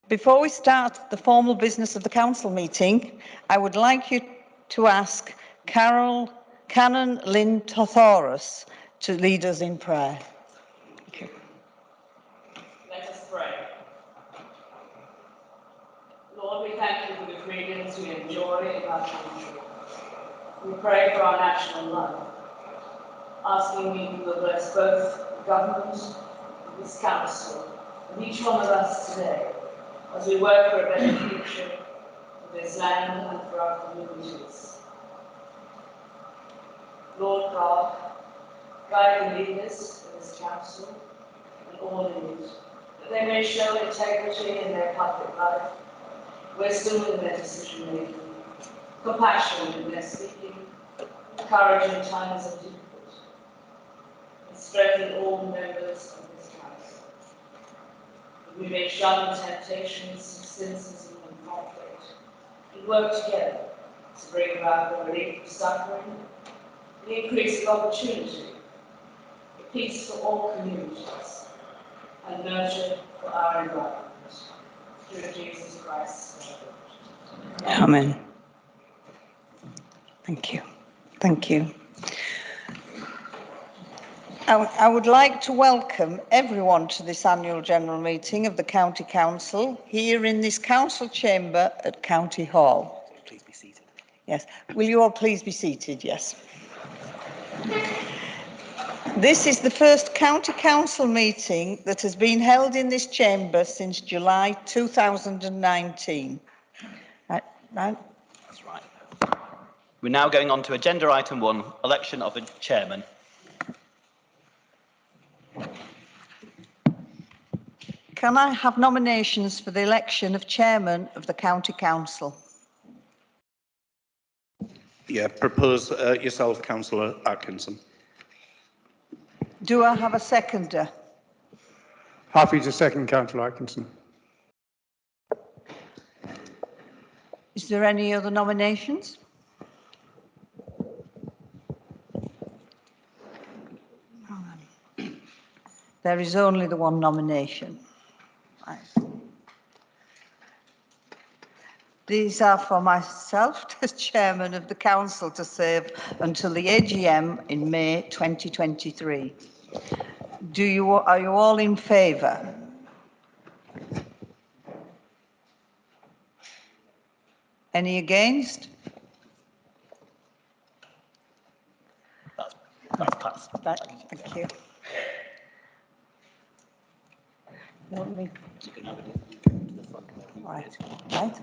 Before we start the formal business of the council meeting, I would like you to ask Canon Lynn Tothoris to lead us in prayer. Thank you. Let us pray. Lord, we thank you for the freedoms we enjoy in our country. We pray for our national life, asking you to bless both the government, this council, and each one of us today, as we work for a better future for this land and for our communities. Lord God, guide the leaders of this council and all in it, that they may show integrity in their public life, wisdom in their decision-making, compassion in their speaking, courage in times of difficulty, and strengthen all members of this council. That we may shun temptations, cynicism, and conflict, and work together to bring about the relief of suffering, the increase of opportunity, the peace for all communities, and nurture for our environment. Through Jesus Christ. Amen. Thank you. Thank you. I would like to welcome everyone to this annual general meeting of the County Council here in this council chamber at County Hall. Please be seated. Yes. Will you all please be seated? Yes. This is the first County Council meeting that has been held in this chamber since July 2019. Right? That's right. We're now going on to agenda item 1, election of a chairman. Can I have nominations for the election of chairman of the County Council? Yeah, propose yourself, Councillor Atkinson. Do I have a seconder? Happy to second Councillor Atkinson. Is there any other nominations? There is only the one nomination. Right. These are for myself as chairman of the council to serve until the AGM in May 2023. Are you all in favour? Any against? That's passed. Thank you. You want me? You can have it to the front. Right. Right.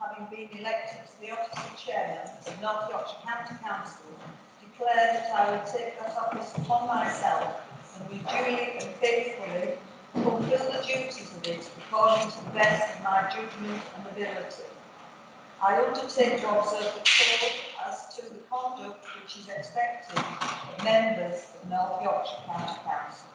Having been elected to the office of chairman of North Yorkshire County Council, declare that I will take that office upon myself and will duly and faithfully fulfil the duties of it according to the best of my judgment and ability. I undertake to observe the code as to the conduct which is expected of members of North Yorkshire County Council.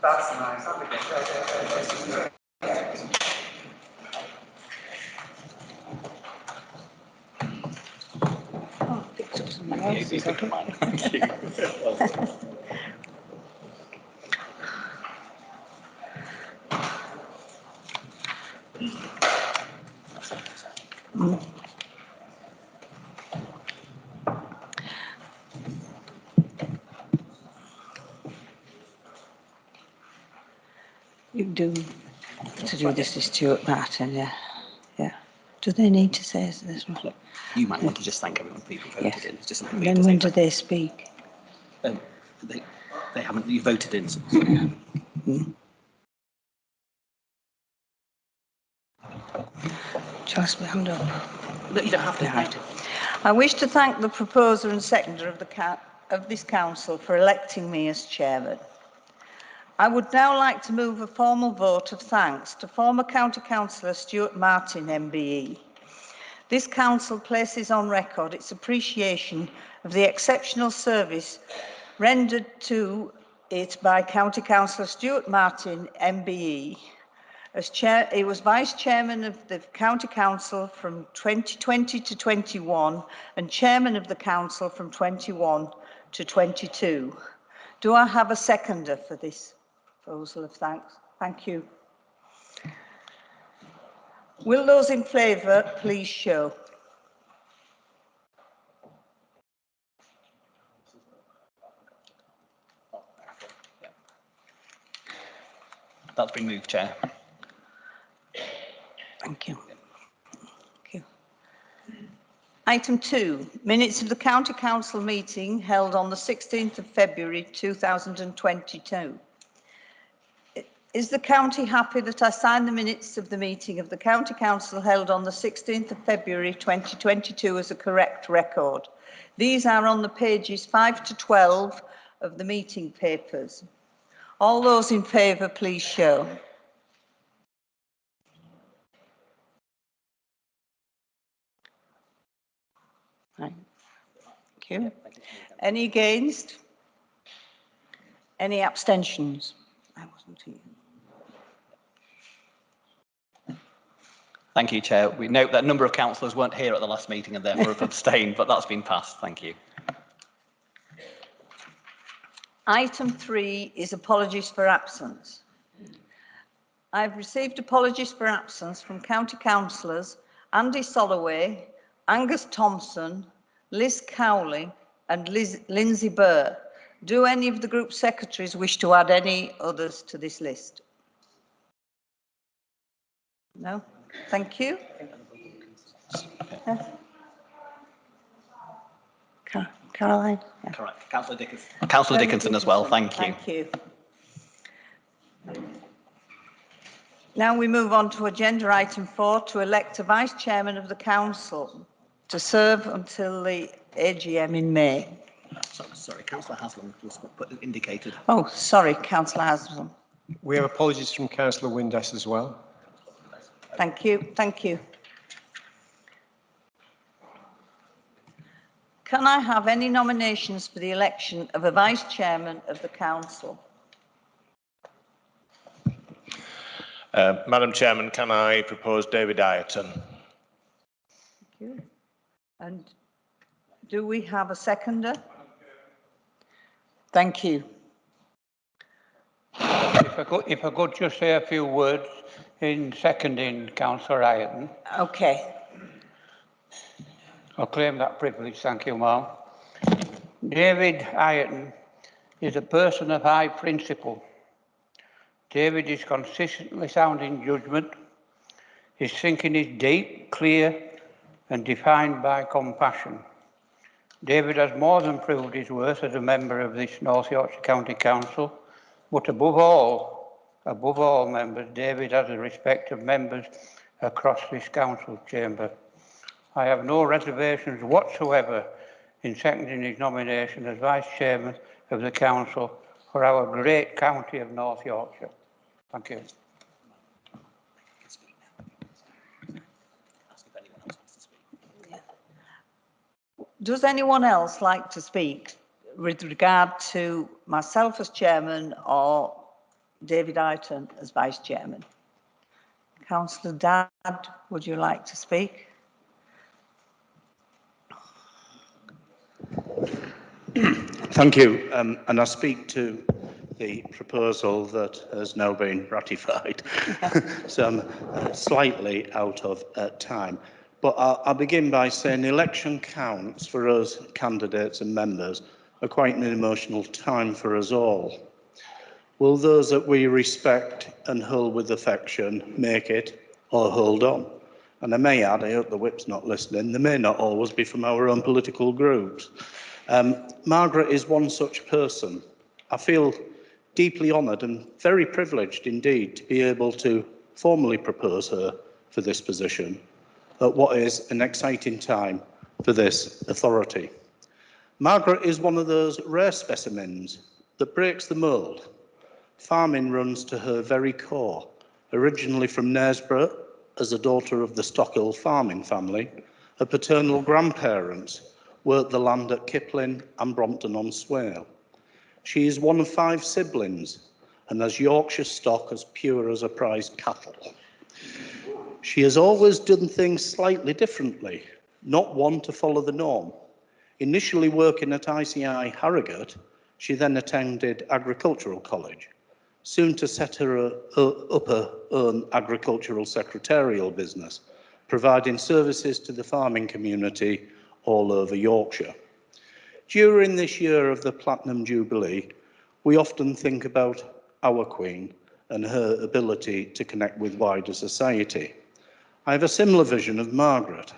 That's nice. That'd be good. Oh, I picked up something else. Thank you. Well done. You do to do this is Stewart Martin, yeah. Yeah. Do they need to say this one? You might want to just thank everyone for people who voted Yes. in. It's just something for And you then to when say. do they speak? They haven't. You voted in. So. Just my hand up. No, you don't have to. Right. I wish to thank the proposer and seconder of this council for electing me as chairman. I would now like to move a formal vote of thanks to former County Councillor Stewart Martin, MBE. This council places on record its appreciation of the exceptional service rendered to it by County Councillor Stewart Martin, MBE. As chair, he was Vice Chairman of the County Council from 2020 to 21 and Chairman of the Council from 21 to 22. Do I have a seconder for this proposal of thanks? Thank you. Will those in favour please show? That's been moved, Chair. Thank you. Thank you. Item 2, minutes of the County Council meeting held on the 16th of February 2022. Is the county happy that I sign the minutes of the meeting of the County Council held on the 16th of February 2022 as a correct record? These are on the pages 5 to 12 of the meeting papers. All those in favour, please show. Right. Thank you. Any against? Any abstentions? I wasn't here. Thank you, Chair. We note that a number of councillors weren't here at the last meeting and therefore have abstained, but that's been passed. Thank you. Item 3 is apologies for absence. I've received apologies for absence from County Councillors Andy Soloway, Angus Thompson, Liz Cowley and Lindsay Burr. Do any of the group secretaries wish to add any others to this list? No? Thank you. Caroline? Yeah. Correct. Councillor Dickinson. Councillor Dickinson as well. Thank you. Thank you. Now we move on to agenda item 4 to elect a vice chairman of the council to serve until the AGM in May. Sorry, Councillor Haslam was indicated. Oh, sorry, Councillor Haslam. We have apologies from Councillor Windass as well. Thank you. Thank you. Can I have any nominations for the election of a vice chairman of the council? Madam Chairman, can I propose David Eighten? Thank you. And do we have a seconder? Thank you. If I could just say a few words in seconding Councillor Eighten. Okay. I'll claim that privilege, thank you, Ma'am. David Eighten is a person of high principle. David is consistently sound in judgment. His thinking is deep, clear and defined by compassion. David has more than proved his worth as a member of this North Yorkshire County Council, but above all members, David has the respect of members across this council chamber. I have no reservations whatsoever in seconding his nomination as Vice Chairman of the Council for our great county of North Yorkshire. Thank you. Does anyone else like to speak with regard to myself as chairman or David Eighten as Vice Chairman. Councillor Dadd, would you like to speak? Thank you. And I speak to the proposal that has now been ratified. So I'm slightly out of time. But I'll begin by saying election counts for us candidates and members are quite an emotional time for us all. Will those that we respect and hold with affection make it or hold on? And I may add, I hope the whip's not listening, they may not always be from our own political groups. Margaret is one such person. I feel deeply honoured and very privileged indeed to be able to formally propose her for this position at what is an exciting time for this authority. Margaret is one of those rare specimens that breaks the mould. Farming runs to her very core. Originally from Knaresborough, as a daughter of the Stockill farming family, her paternal grandparents worked the land at Kipling and Brompton-on-Swale. She is one of 5 siblings and has Yorkshire stock as pure as a prized cattle. She has always done things slightly differently, not one to follow the norm. Initially working at ICI Harrogate, she then attended agricultural college, soon to set her up her own agricultural secretarial business, providing services to the farming community all over Yorkshire. During this year of the Platinum Jubilee, we often think about our Queen and her ability to connect with wider society. I have a similar vision of Margaret.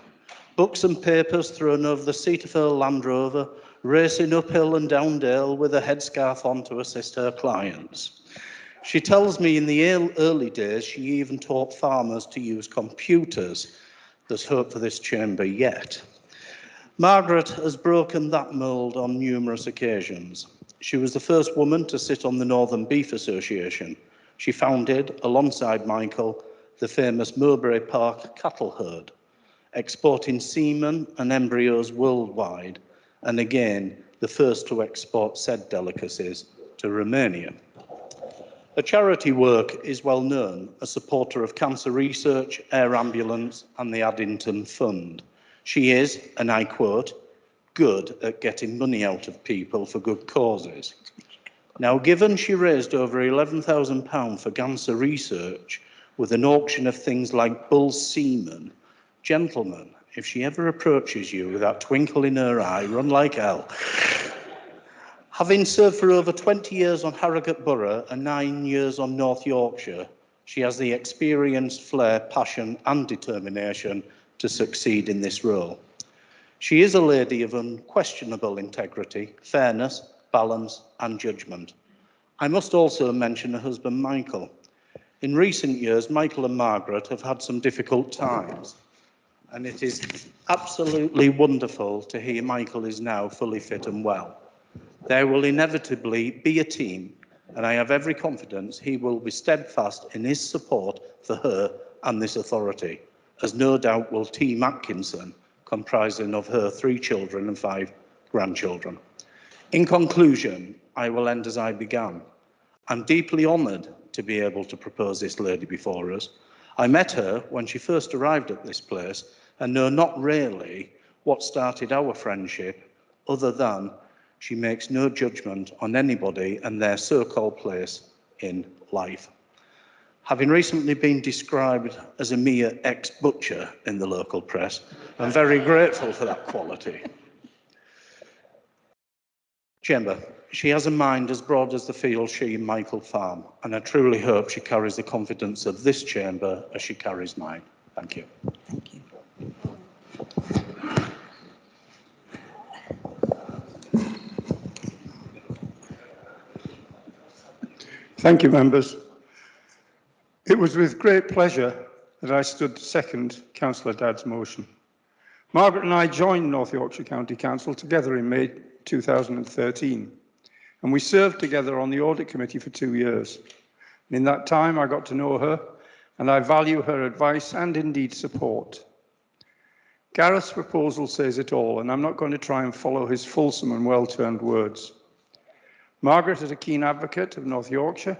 Books and papers thrown over the seat of her Land Rover, racing uphill and down dale with a headscarf on to assist her clients. She tells me in the early days she even taught farmers to use computers. There's hope for this chamber yet. Margaret has broken that mould on numerous occasions. She was the first woman to sit on the Northern Beef Association. She founded, alongside Michael, the famous Mowbray Park cattle herd, exporting semen and embryos worldwide, and again, the first to export said delicacies to Romania. Her charity work is well known, a supporter of cancer research, air ambulance, and the Addington Fund. She is, and I quote, good at getting money out of people for good causes. Now, given she raised over £11,000 for cancer research with an auction of things like bull semen, gentlemen, if she ever approaches you with that twinkle in her eye, run like hell. Having served for over 20 years on Harrogate Borough and 9 years on North Yorkshire, she has the experience, flair, passion and determination to succeed in this role. She is a lady of unquestionable integrity, fairness, balance and judgment. I must also mention her husband, Michael. In recent years, Michael and Margaret have had some difficult times, and it is absolutely wonderful to hear Michael is now fully fit and well. There will inevitably be a team, and I have every confidence he will be steadfast in his support for her and this authority, as no doubt will Team Atkinson, comprising of her 3 children and 5 grandchildren. In conclusion, I will end as I began. I'm deeply honoured to be able to propose this lady before us. I met her when she first arrived at this place and know not really what started our friendship other than she makes no judgment on anybody and their so-called place in life. Having recently been described as a mere ex-butcher in the local press, I'm very grateful for that quality. Chamber, she has a mind as broad as the field she and Michael farm, and I truly hope she carries the confidence of this chamber as she carries mine. Thank you. Thank you. Thank you, members. It was with great pleasure that I stood to second Councillor Dadd's motion. Margaret and I joined North Yorkshire County Council together in May 2013, and we served together on the Audit Committee for 2 years. And in that time, I got to know her, and I value her advice and indeed support. Gareth's proposal says it all, and I'm not going to try and follow his fulsome and well-turned words. Margaret is a keen advocate of North Yorkshire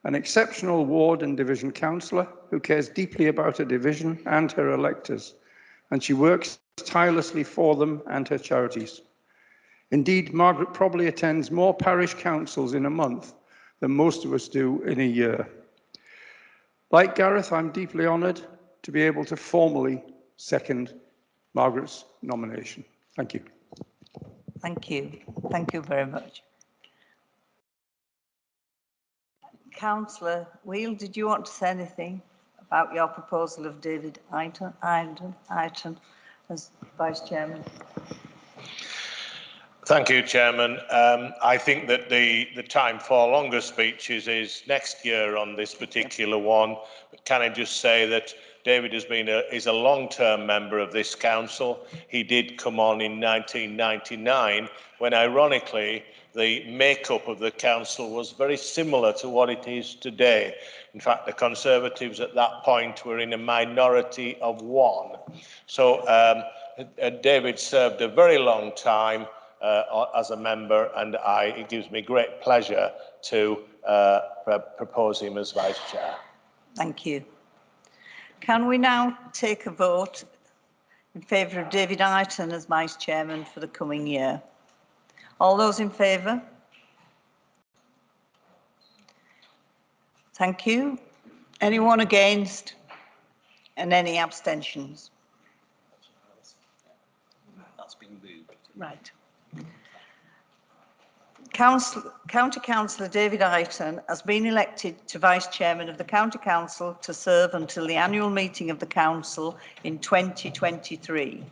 an exceptional ward and division councillor who cares deeply about her division and her electors, and she works tirelessly for them and her charities. Indeed, Margaret probably attends more parish councils in a month than most of us do in a year. Like Gareth, I'm deeply honoured to be able to formally second Margaret's nomination. Thank you. Thank you. Thank you very much. Councillor Wheel, did you want to say anything about your proposal of David Eighten as Vice Chairman? Thank you, Chairman. I think that the time for longer speeches is next year on this particular one. But can I just say that David is a long-term member of this council. He did come on in 1999, when ironically the makeup of the council was very similar to what it is today. In fact, the Conservatives at that point were in a minority of one. So David served a very long time as a member, and it gives me great pleasure to propose him as Vice Chair. Thank you. Can we now take a vote in favour of David Eighten as Vice Chairman for the coming year? All those in favour? Thank you. Anyone against? And any abstentions? That's been moved. Right. County Councillor David Eighten has been elected to Vice Chairman of the County Council to serve until the annual meeting of the Council in 2023.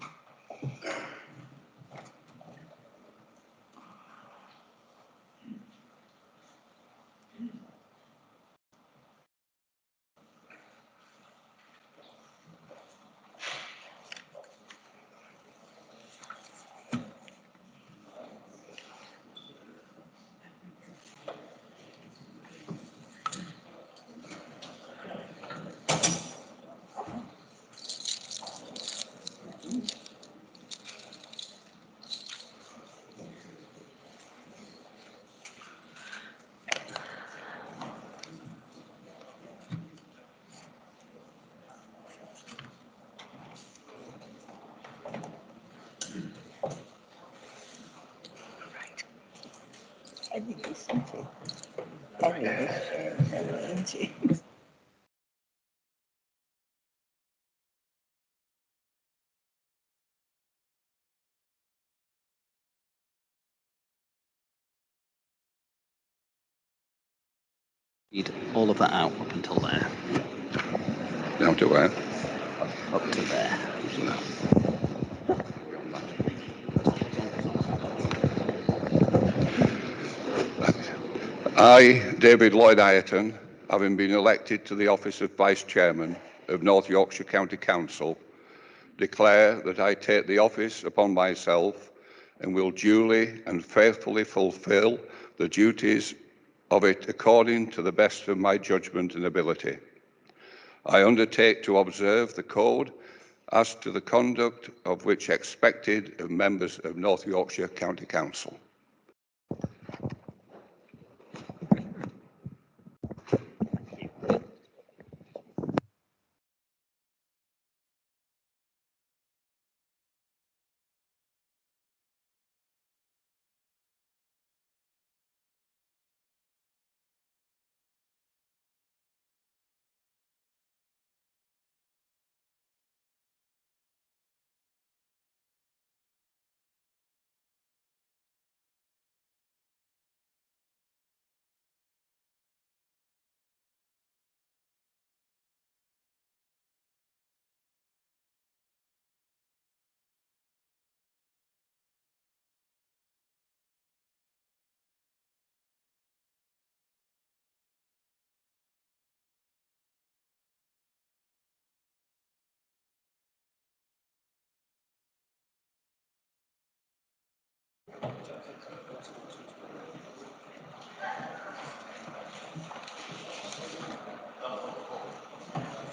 Read all of that out up until there. Down to where? Up to there. I, David Lloyd Eighten, having been elected to the office of Vice Chairman of North Yorkshire County Council, declare that I take the office upon myself and will duly and faithfully fulfil the duties of it according to the best of my judgment and ability. I undertake to observe the code as to the conduct of which expected of members of North Yorkshire County Council.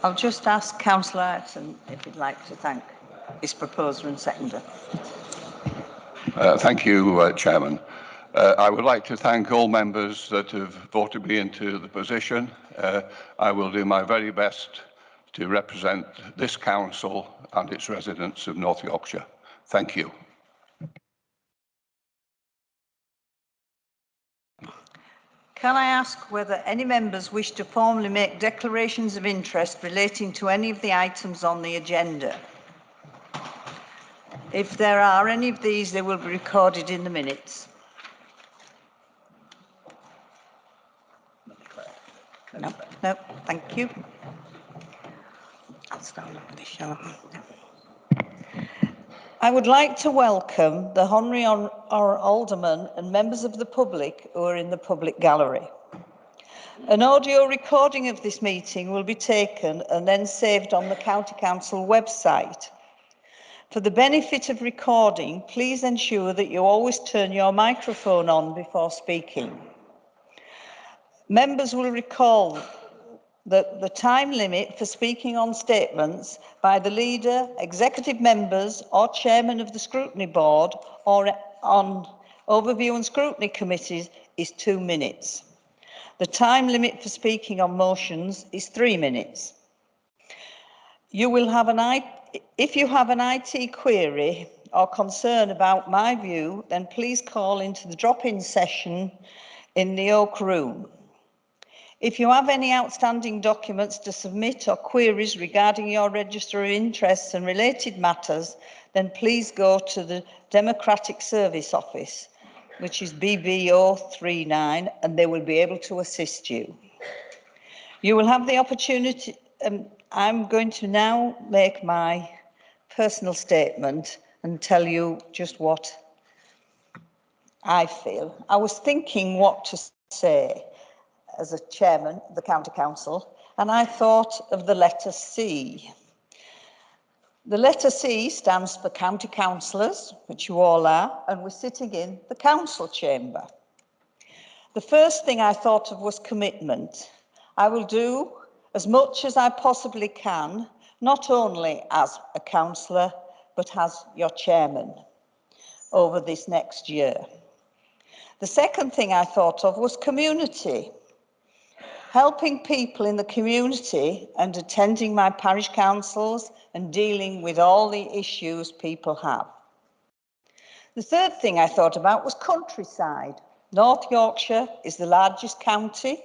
I'll just ask Councillor Eighten if he'd like to thank his proposer and seconder. Thank you, Chairman. I would like to thank all members that have voted me into the position. I will do my very best to represent this council and its residents of North Yorkshire. Thank you. Can I ask whether any members wish to formally make declarations of interest relating to any of the items on the agenda? If there are any of these, they will be recorded in the minutes. No, no, thank you. I'll stand up with this, shall I? I would like to welcome the honorary aldermen and members of the public who are in the public gallery. An audio recording of this meeting will be taken and then saved on the County Council website. For the benefit of recording, please ensure that you always turn your microphone on before speaking. Members will recall that the time limit for speaking on statements by the leader, executive members or chairman of the scrutiny board or on overview and scrutiny committees is 2 minutes. The time limit for speaking on motions is 3 minutes. If you have an IT query or concern about my view, then please call into the drop-in session in the Oak Room. If you have any outstanding documents to submit or queries regarding your register of interests and related matters, then please go to the Democratic Service Office, which is BB039, and they will be able to assist you. You will have the opportunity. I'm going to now make my personal statement and tell you just what I feel. I was thinking what to say as a chairman of the County Council, and I thought of the letter C. The letter C stands for County Councillors, which you all are, and we're sitting in the council chamber. The first thing I thought of was commitment. I will do as much as I possibly can, not only as a councillor, but as your chairman over this next year. The second thing I thought of was community. Helping people in the community and attending my parish councils and dealing with all the issues people have. The third thing I thought about was countryside. North Yorkshire is the largest county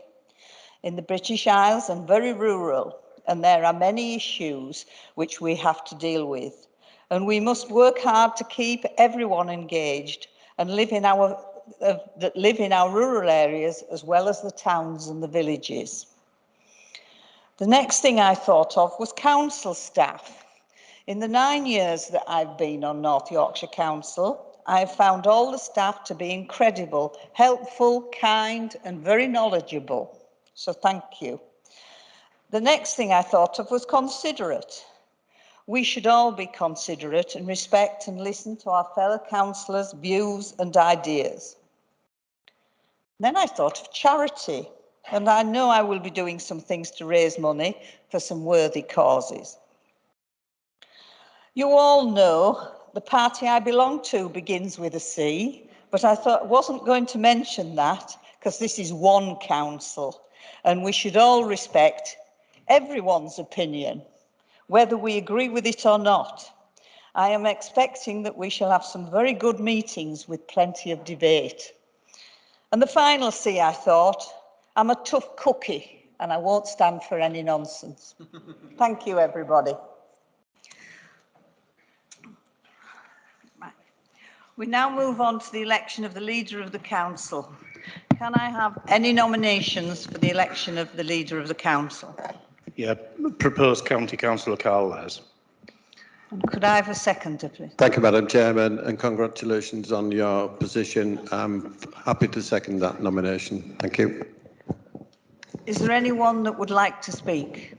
in the British Isles and very rural, and there are many issues which we have to deal with. And we must work hard to keep everyone engaged and that live in our rural areas as well as the towns and the villages. The next thing I thought of was council staff. In the 9 years that I've been on North Yorkshire Council, I have found all the staff to be incredible, helpful, kind and very knowledgeable. So thank you. The next thing I thought of was considerate. We should all be considerate and respect and listen to our fellow councillors' views and ideas. Then I thought of charity, and I know I will be doing some things to raise money for some worthy causes. You all know the party I belong to begins with a C, but I thought I wasn't going to mention that because this is one council and we should all respect everyone's opinion, whether we agree with it or not. I am expecting that we shall have some very good meetings with plenty of debate. And the final C, I thought, I'm a tough cookie and I won't stand for any nonsense. Thank you, everybody. We now move on to the election of the leader of the council. Can I have any nominations for the election of the leader of the council? Yeah, proposed County Councillor Carl Les. And could I have a seconder, please? Thank you, Madam Chairman, and congratulations on your position. I'm happy to second that nomination. Thank you. Is there anyone that would like to speak?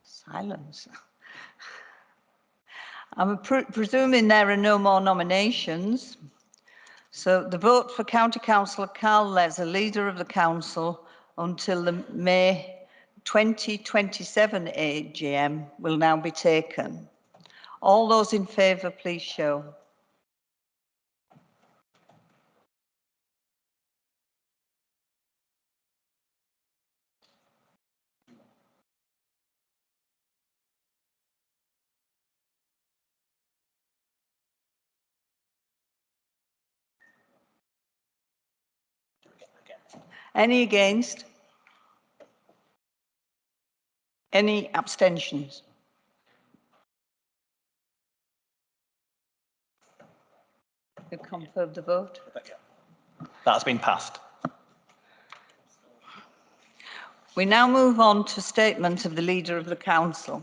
Silence. I'm presuming there are no more nominations. So the vote for County Councillor Carl Les, a leader of the council, until the May 2027 AGM will now be taken. All those in favour, please show. Any against? Any abstentions? You confirm the vote? That's been passed. We now move on to statement of the Leader of the Council.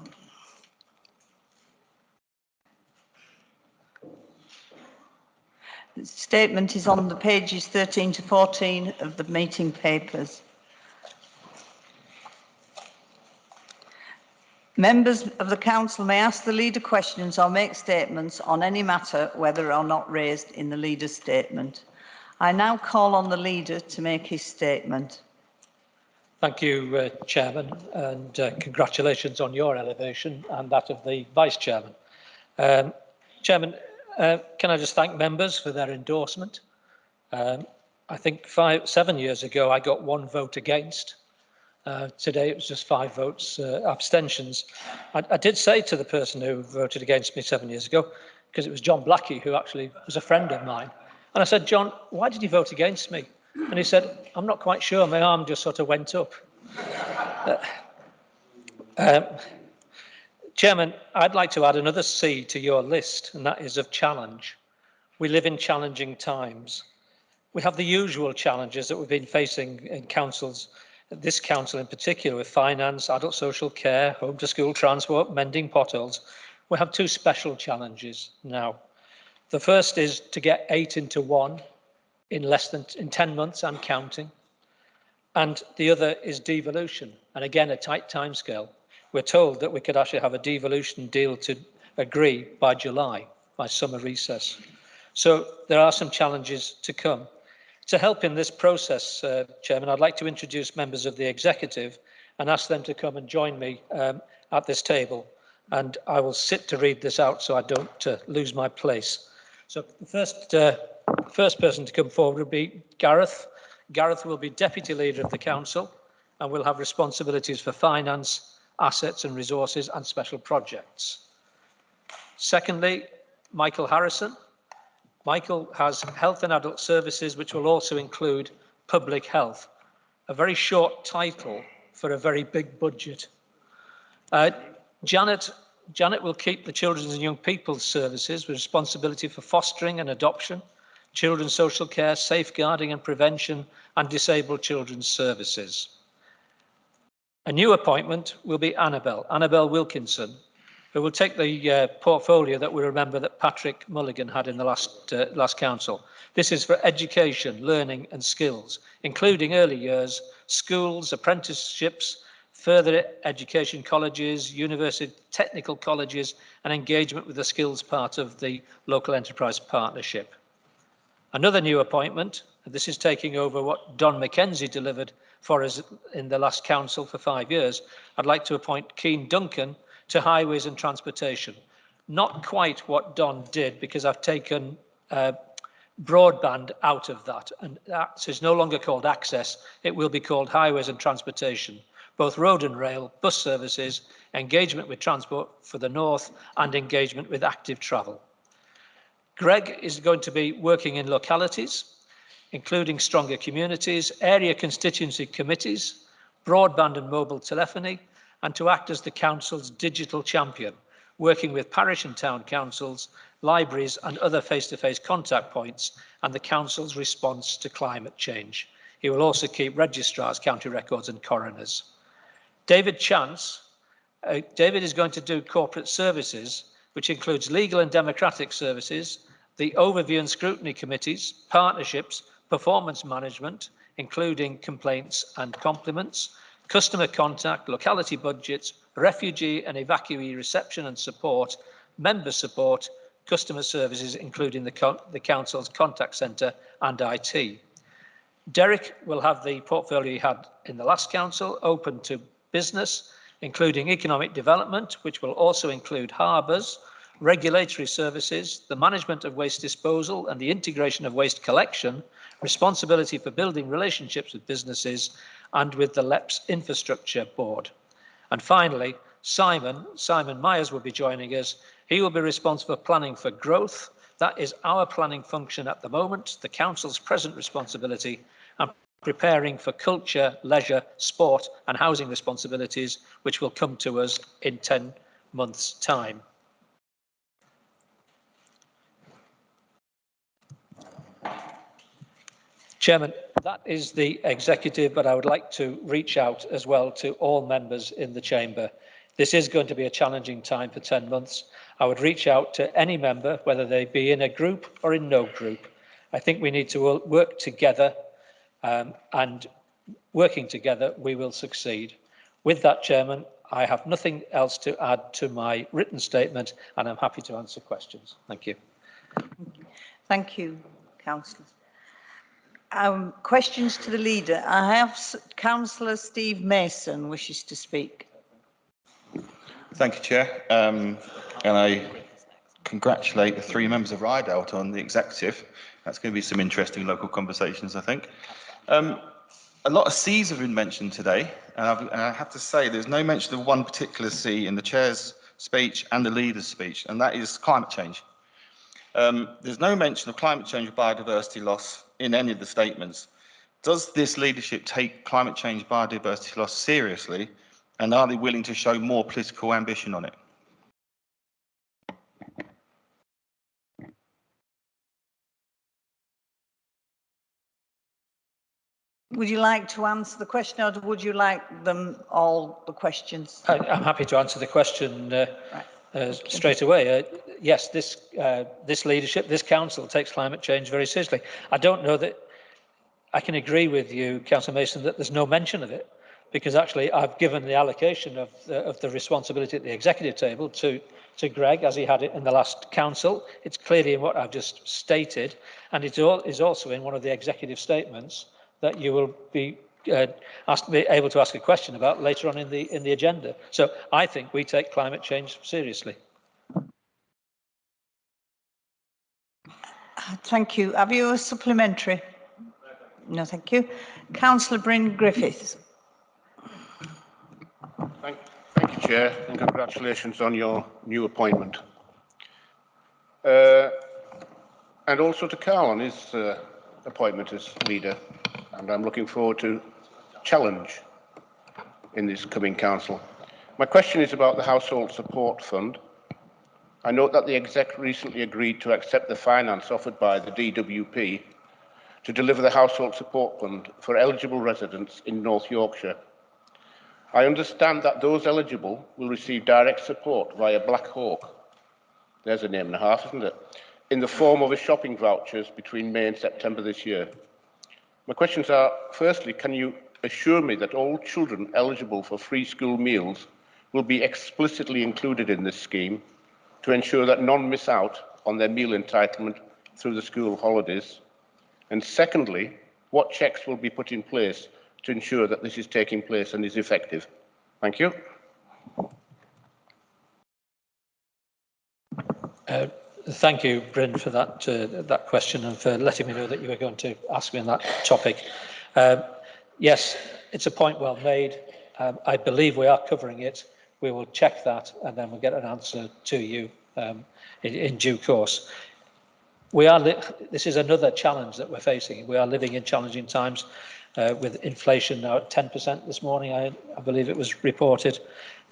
The statement is on the pages 13 to 14 of the meeting papers. Members of the Council may ask the Leader questions or make statements on any matter, whether or not raised in the Leader's statement. I now call on the Leader to make his statement. Thank you, Chairman, and congratulations on your elevation and that of the Vice Chairman. Chairman, can I just thank members for their endorsement? I think 7 years ago I got 1 vote against. Today it was just 5 votes abstentions. I did say to the person who voted against me 7 years ago, because it was John Blackie, who actually was a friend of mine, and I said, John, why did you vote against me? And he said, I'm not quite sure, my arm just sort of went up. Chairman, I'd like to add another C to your list, and that is of challenge. We live in challenging times. We have the usual challenges that we've been facing in councils, this council in particular, with finance, adult social care, home to school transport, mending potholes. We have 2 special challenges now. The first is to get 8 into 1 in 10 months and counting. And the other is devolution, and again, a tight timescale. We're told that we could actually have a devolution deal to agree by July, by summer recess. So there are some challenges to come. To help in this process, Chairman, I'd like to introduce members of the Executive and ask them to come and join me at this table. And I will sit to read this out so I don't lose my place. So the first person to come forward will be Gareth. Gareth will be Deputy Leader of the Council and will have responsibilities for finance, assets and resources and special projects. Secondly, Michael Harrison. Michael has Health and Adult Services, which will also include Public Health, a very short title for a very big budget. Janet will keep the Children's and Young People's Services with responsibility for fostering and adoption, children's social care, safeguarding and prevention, and disabled children's services. A new appointment will be Annabelle Wilkinson, who will take the portfolio that we remember that Patrick Mulligan had in the last council. This is for education, learning and skills, including early years, schools, apprenticeships, further education colleges, university technical colleges, and engagement with the skills part of the local enterprise partnership. Another new appointment, and this is taking over what Don McKenzie delivered for us in the last council for 5 years. I'd like to appoint Keane Duncan to Highways and Transportation. Not quite what Don did, because I've taken broadband out of that, and that is no longer called Access, it will be called Highways and Transportation, both road and rail, bus services, engagement with transport for the north, and engagement with active travel. Greg is going to be working in localities, including stronger communities, area constituency committees, broadband and mobile telephony, and to act as the council's digital champion, working with parish and town councils, libraries and other face-to-face contact points, and the council's response to climate change. He will also keep registrars, county records and coroners. David Chance. David is going to do corporate services, which includes legal and democratic services, the overview and scrutiny committees, partnerships, performance management, including complaints and compliments, customer contact, locality budgets, refugee and evacuee reception and support, member support, customer services, including the council's contact centre and IT. Derek will have the portfolio he had in the last council, open to business, including economic development, which will also include harbours, regulatory services, the management of waste disposal and the integration of waste collection, responsibility for building relationships with businesses and with the LEPS Infrastructure Board. And finally, Simon Myers will be joining us. He will be responsible for planning for growth. That is our planning function at the moment, the council's present responsibility, and preparing for culture, leisure, sport and housing responsibilities, which will come to us in 10 months' time. Chairman, that is the executive, but I would like to reach out as well to all members in the chamber. This is going to be a challenging time for 10 months. I would reach out to any member, whether they be in a group or in no group. I think we need to work together, and working together, we will succeed. With that, Chairman, I have nothing else to add to my written statement, and I'm happy to answer questions. Thank you. Thank you, Councillor. Questions to the leader. I have Councillor Steve Mason wishes to speak. Thank you, Chair. And I congratulate the 3 members of Rideout on the executive. That's going to be some interesting local conversations, I think. A lot of C's have been mentioned today, and I have to say there's no mention of one particular C in the Chair's speech and the Leader's speech, and that is climate change. There's no mention of climate change or biodiversity loss in any of the statements. Does this leadership take climate change, biodiversity loss seriously, and are they willing to show more political ambition on it? Would you like to answer the question, or would you like them all the questions? I'm happy to answer the question straight away. Yes, this leadership, this council takes climate change very seriously. I don't know that I can agree with you, Councillor Mason, that there's no mention of it, because actually I've given the allocation of the responsibility at the executive table to Greg, as he had it in the last council. It's clearly in what I've just stated, and it is also in one of the executive statements that you will be able to ask a question about later on in the agenda. So I think we take climate change seriously. Thank you. Have you a supplementary? No, thank you. Councillor Bryn Griffiths. Thank you, Chair, and congratulations on your new appointment. And also to Carl on his appointment as leader, and I'm looking forward to challenge in this coming council. My question is about the Household Support Fund. I note that the exec recently agreed to accept the finance offered by the DWP to deliver the Household Support Fund for eligible residents in North Yorkshire. I understand that those eligible will receive direct support via Black Hawk. There's a name and a half, isn't it? In the form of a shopping vouchers between May and September this year. My questions are, firstly, can you assure me that all children eligible for free school meals will be explicitly included in this scheme to ensure that none miss out on their meal entitlement through the school holidays? And secondly, what checks will be put in place to ensure that this is taking place and is effective? Thank you. Thank you, Bryn, for that question and for letting me know that you were going to ask me on that topic. Yes, it's a point well made. I believe we are covering it. We will check that and then we'll get an answer to you in due course. This is another challenge that we're facing. We are living in challenging times with inflation now at 10% this morning, I believe it was reported.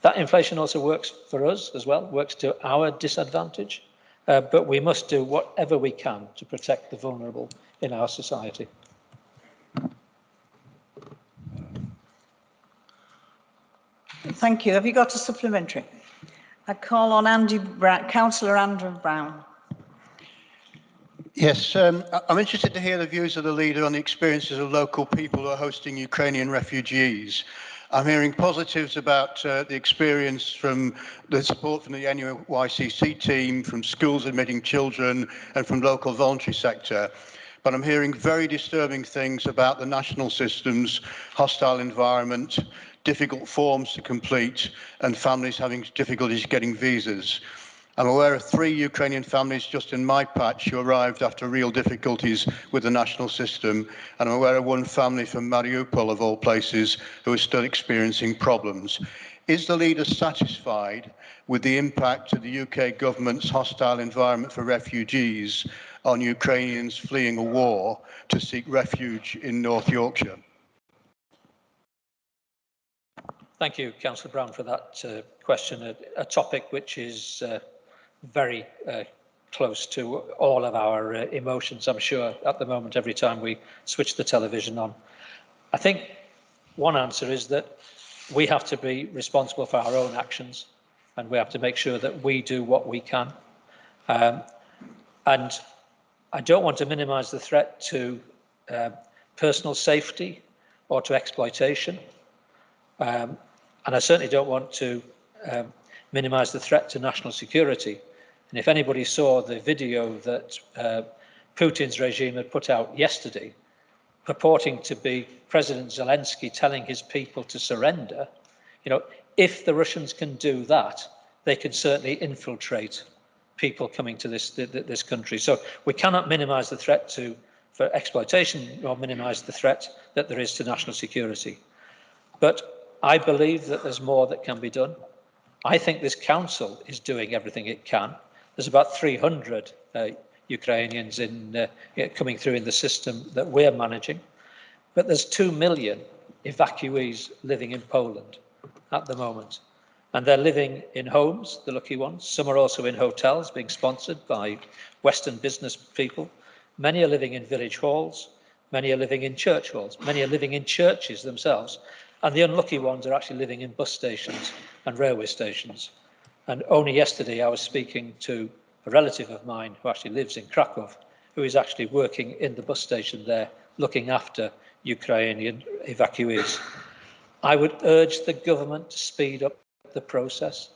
That inflation also works for us as well, works to our disadvantage, but we must do whatever we can to protect the vulnerable in our society. Thank you. Have you got a supplementary? I call on Councillor Andrew Brown. Yes, I'm interested to hear the views of the leader on the experiences of local people who are hosting Ukrainian refugees. I'm hearing positives about the experience from the support from the NUYCC team, from schools admitting children, and from local voluntary sector. But I'm hearing very disturbing things about the national systems, hostile environment, difficult forms to complete, and families having difficulties getting visas. I'm aware of 3 Ukrainian families just in my patch who arrived after real difficulties with the national system, and I'm aware of 1 family from Mariupol, of all places, who is still experiencing problems. Is the leader satisfied with the impact of the UK government's hostile environment for refugees on Ukrainians fleeing a war to seek refuge in North Yorkshire? Thank you, Councillor Brown, for that question, a topic which is very close to all of our emotions, I'm sure, at the moment, every time we switch the television on. I think one answer is that we have to be responsible for our own actions, and we have to make sure that we do what we can. And I don't want to minimise the threat to personal safety or to exploitation. And I certainly don't want to minimise the threat to national security. And if anybody saw the video that Putin's regime had put out yesterday, purporting to be President Zelensky telling his people to surrender, you know, if the Russians can do that, they can certainly infiltrate people coming to this country. So we cannot minimise the threat for exploitation or minimise the threat that there is to national security. But I believe that there's more that can be done. I think this council is doing everything it can. There's about 300 Ukrainians coming through in the system that we're managing, but there's 2 million evacuees living in Poland at the moment, and they're living in homes, the lucky ones. Some are also in hotels being sponsored by Western business people. Many are living in village halls, many are living in church halls, many are living in churches themselves, and the unlucky ones are actually living in bus stations and railway stations. And only yesterday I was speaking to a relative of mine who actually lives in Krakow, who is actually working in the bus station there, looking after Ukrainian evacuees. I would urge the government to speed up the process,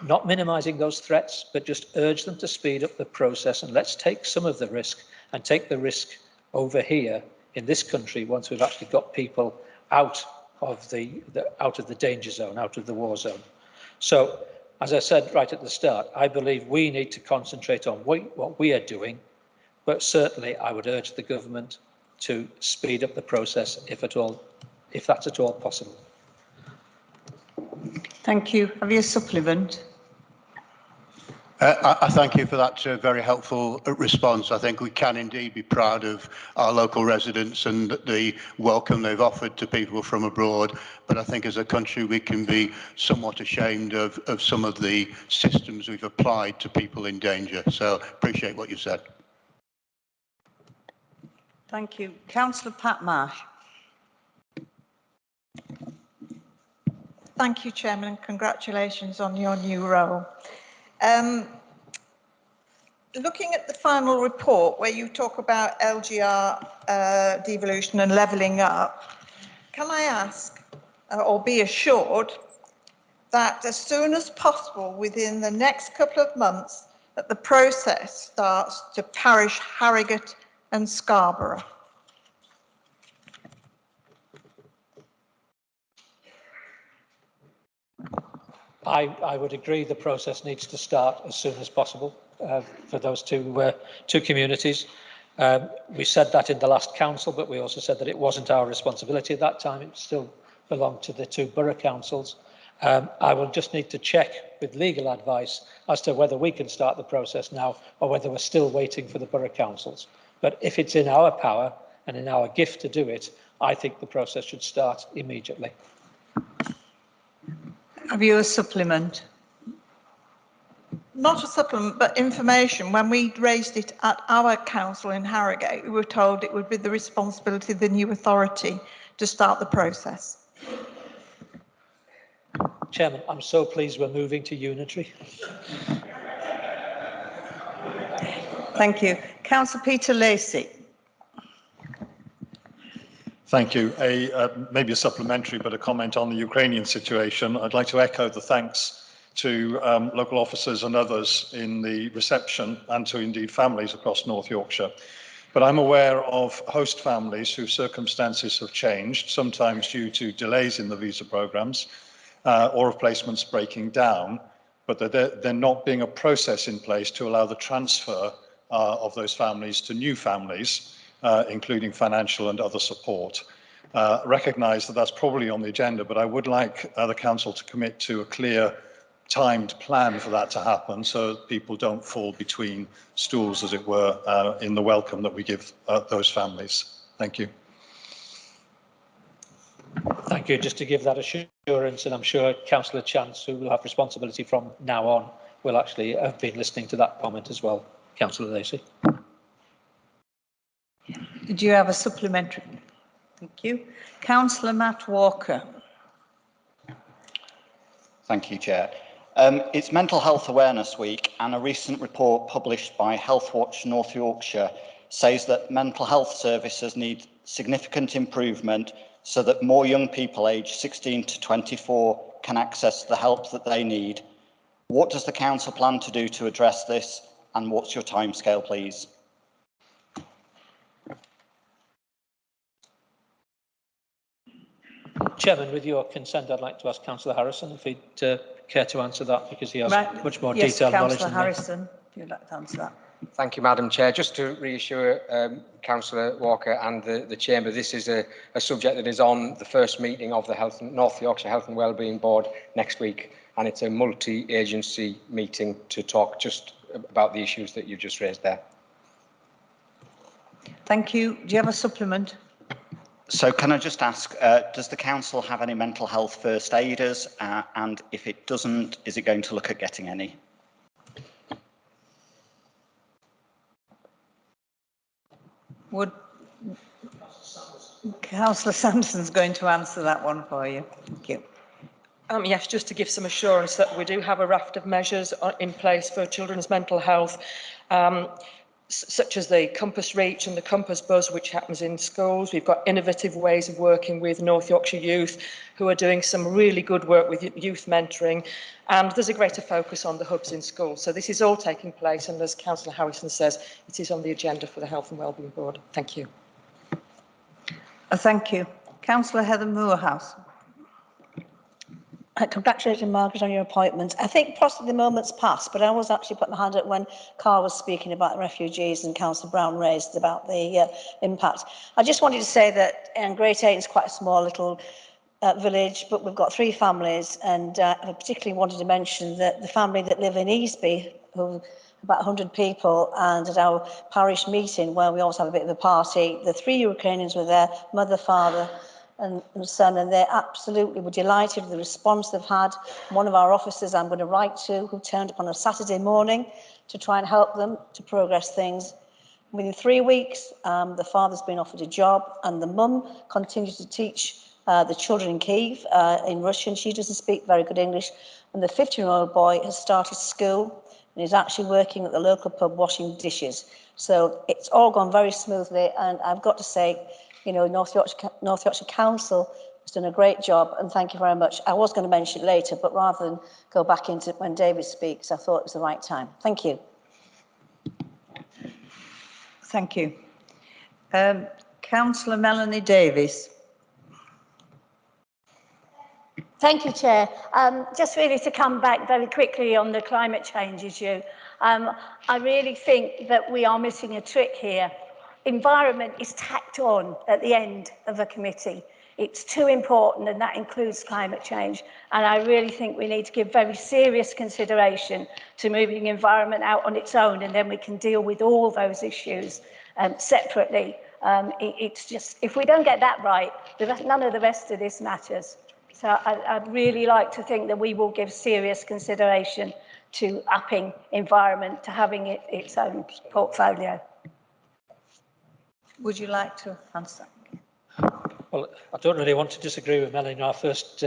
not minimising those threats, but just urge them to speed up the process, and let's take some of the risk and take the risk over here in this country once we've actually got people out of the danger zone, out of the war zone. So, as I said right at the start, I believe we need to concentrate on what we are doing, but certainly I would urge the government to speed up the process if that's at all possible. Thank you. Have you a supplement? I thank you for that very helpful response. I think we can indeed be proud of our local residents and the welcome they've offered to people from abroad. But I think as a country we can be somewhat ashamed of some of the systems we've applied to people in danger. So appreciate what you said. Thank you. Councillor Pat Marsh. Thank you, Chairman, and congratulations on your new role. Looking at the final report where you talk about LGR devolution and levelling up, can I ask or be assured that as soon as possible within the next couple of months that the process starts to parish Harrogate and Scarborough? I would agree the process needs to start as soon as possible for those two communities. We said that in the last council, but we also said that it wasn't our responsibility at that time. It still belonged to the 2 borough councils. I will just need to check with legal advice as to whether we can start the process now or whether we're still waiting for the borough councils. But if it's in our power and in our gift to do it, I think the process should start immediately. Have you a supplement? Not a supplement, but information. When we raised it at our council in Harrogate, we were told it would be the responsibility of the new authority to start the process. Chairman, I'm so pleased we're moving to unitary. Thank you. Councillor Peter Lacey. Thank you. Maybe a supplementary, but a comment on the Ukrainian situation. I'd like to echo the thanks to local officers and others in the reception and to indeed families across North Yorkshire. But I'm aware of host families whose circumstances have changed, sometimes due to delays in the visa programmes or of placements breaking down, but there not being a process in place to allow the transfer of those families to new families, including financial and other support. Recognise that that's probably on the agenda, but I would like the council to commit to a clear timed plan for that to happen, so that people don't fall between stools, as it were, in the welcome that we give those families. Thank you. Thank you. Just to give that assurance, and I'm sure Councillor Chance, who will have responsibility from now on, will actually have been listening to that comment as well. Councillor Lacey. Did you have a supplementary? Thank you. Councillor Matt Walker. Thank you, Chair. It's Mental Health Awareness Week, and a recent report published by Healthwatch North Yorkshire says that mental health services need significant improvement so that more young people aged 16 to 24 can access the help that they need. What does the council plan to do to address this, and what's your timescale, please? Chairman, with your consent, I'd like to ask Councillor Harrison if he'd care to answer that, because he has much more detailed knowledge than me. Councillor Harrison, if you'd like to answer that. Thank you, Madam Chair. Just to reassure Councillor Walker and the Chamber, this is a subject that is on the first meeting of the North Yorkshire Health and Wellbeing Board next week, and it's a multi-agency meeting to talk just about the issues that you just raised there. Thank you. Do you have a supplement? So can I just ask, does the council have any mental health first aiders? And if it doesn't, is it going to look at getting any? Would Councillor Sanderson's going to answer that one for you? Thank you. Yes, just to give some assurance that we do have a raft of measures in place for children's mental health, such as the Compass Reach and the Compass Buzz, which happens in schools. We've got innovative ways of working with North Yorkshire youth who are doing some really good work with youth mentoring, and there's a greater focus on the hubs in schools. So this is all taking place, and as Councillor Harrison says, it is on the agenda for the Health and Wellbeing Board. Thank you. Thank you. Councillor Heather Moorhouse. Congratulations, Margaret, on your appointment. I think possibly the moment's passed, but I was actually putting my hand up when Carl was speaking about the refugees and Councillor Brown raised about the impact. I just wanted to say that Great Eighten is quite a small little village, but we've got 3 families, and I particularly wanted to mention that the family that live in Easby, who about 100 people, and at our parish meeting, where we always have a bit of a party, the 3 Ukrainians were there, mother, father, and son, and they absolutely were delighted with the response they've had. One of our officers I'm going to write to, who turned up on a Saturday morning to try and help them to progress things. Within 3 weeks, the father's been offered a job, and the mum continues to teach the children in Kyiv in Russian. She doesn't speak very good English, and the 15-year-old boy has started school and is actually working at the local pub washing dishes. So it's all gone very smoothly, and I've got to say, you know, North Yorkshire Council has done a great job, and thank you very much. I was going to mention it later, but rather than go back into it when David speaks, I thought it was the right time. Thank you. Thank you. Councillor Melanie Davies. Thank you, Chair. Just really to come back very quickly on the climate change issue, I really think that we are missing a trick here. Environment is tacked on at the end of a committee. It's too important, and that includes climate change. And I really think we need to give very serious consideration to moving environment out on its own, and then we can deal with all those issues separately. It's just, if we don't get that right, none of the rest of this matters. So I'd really like to think that we will give serious consideration to upping environment, to having it its own portfolio. Would you like to answer? Well, I don't really want to disagree with Melanie in our first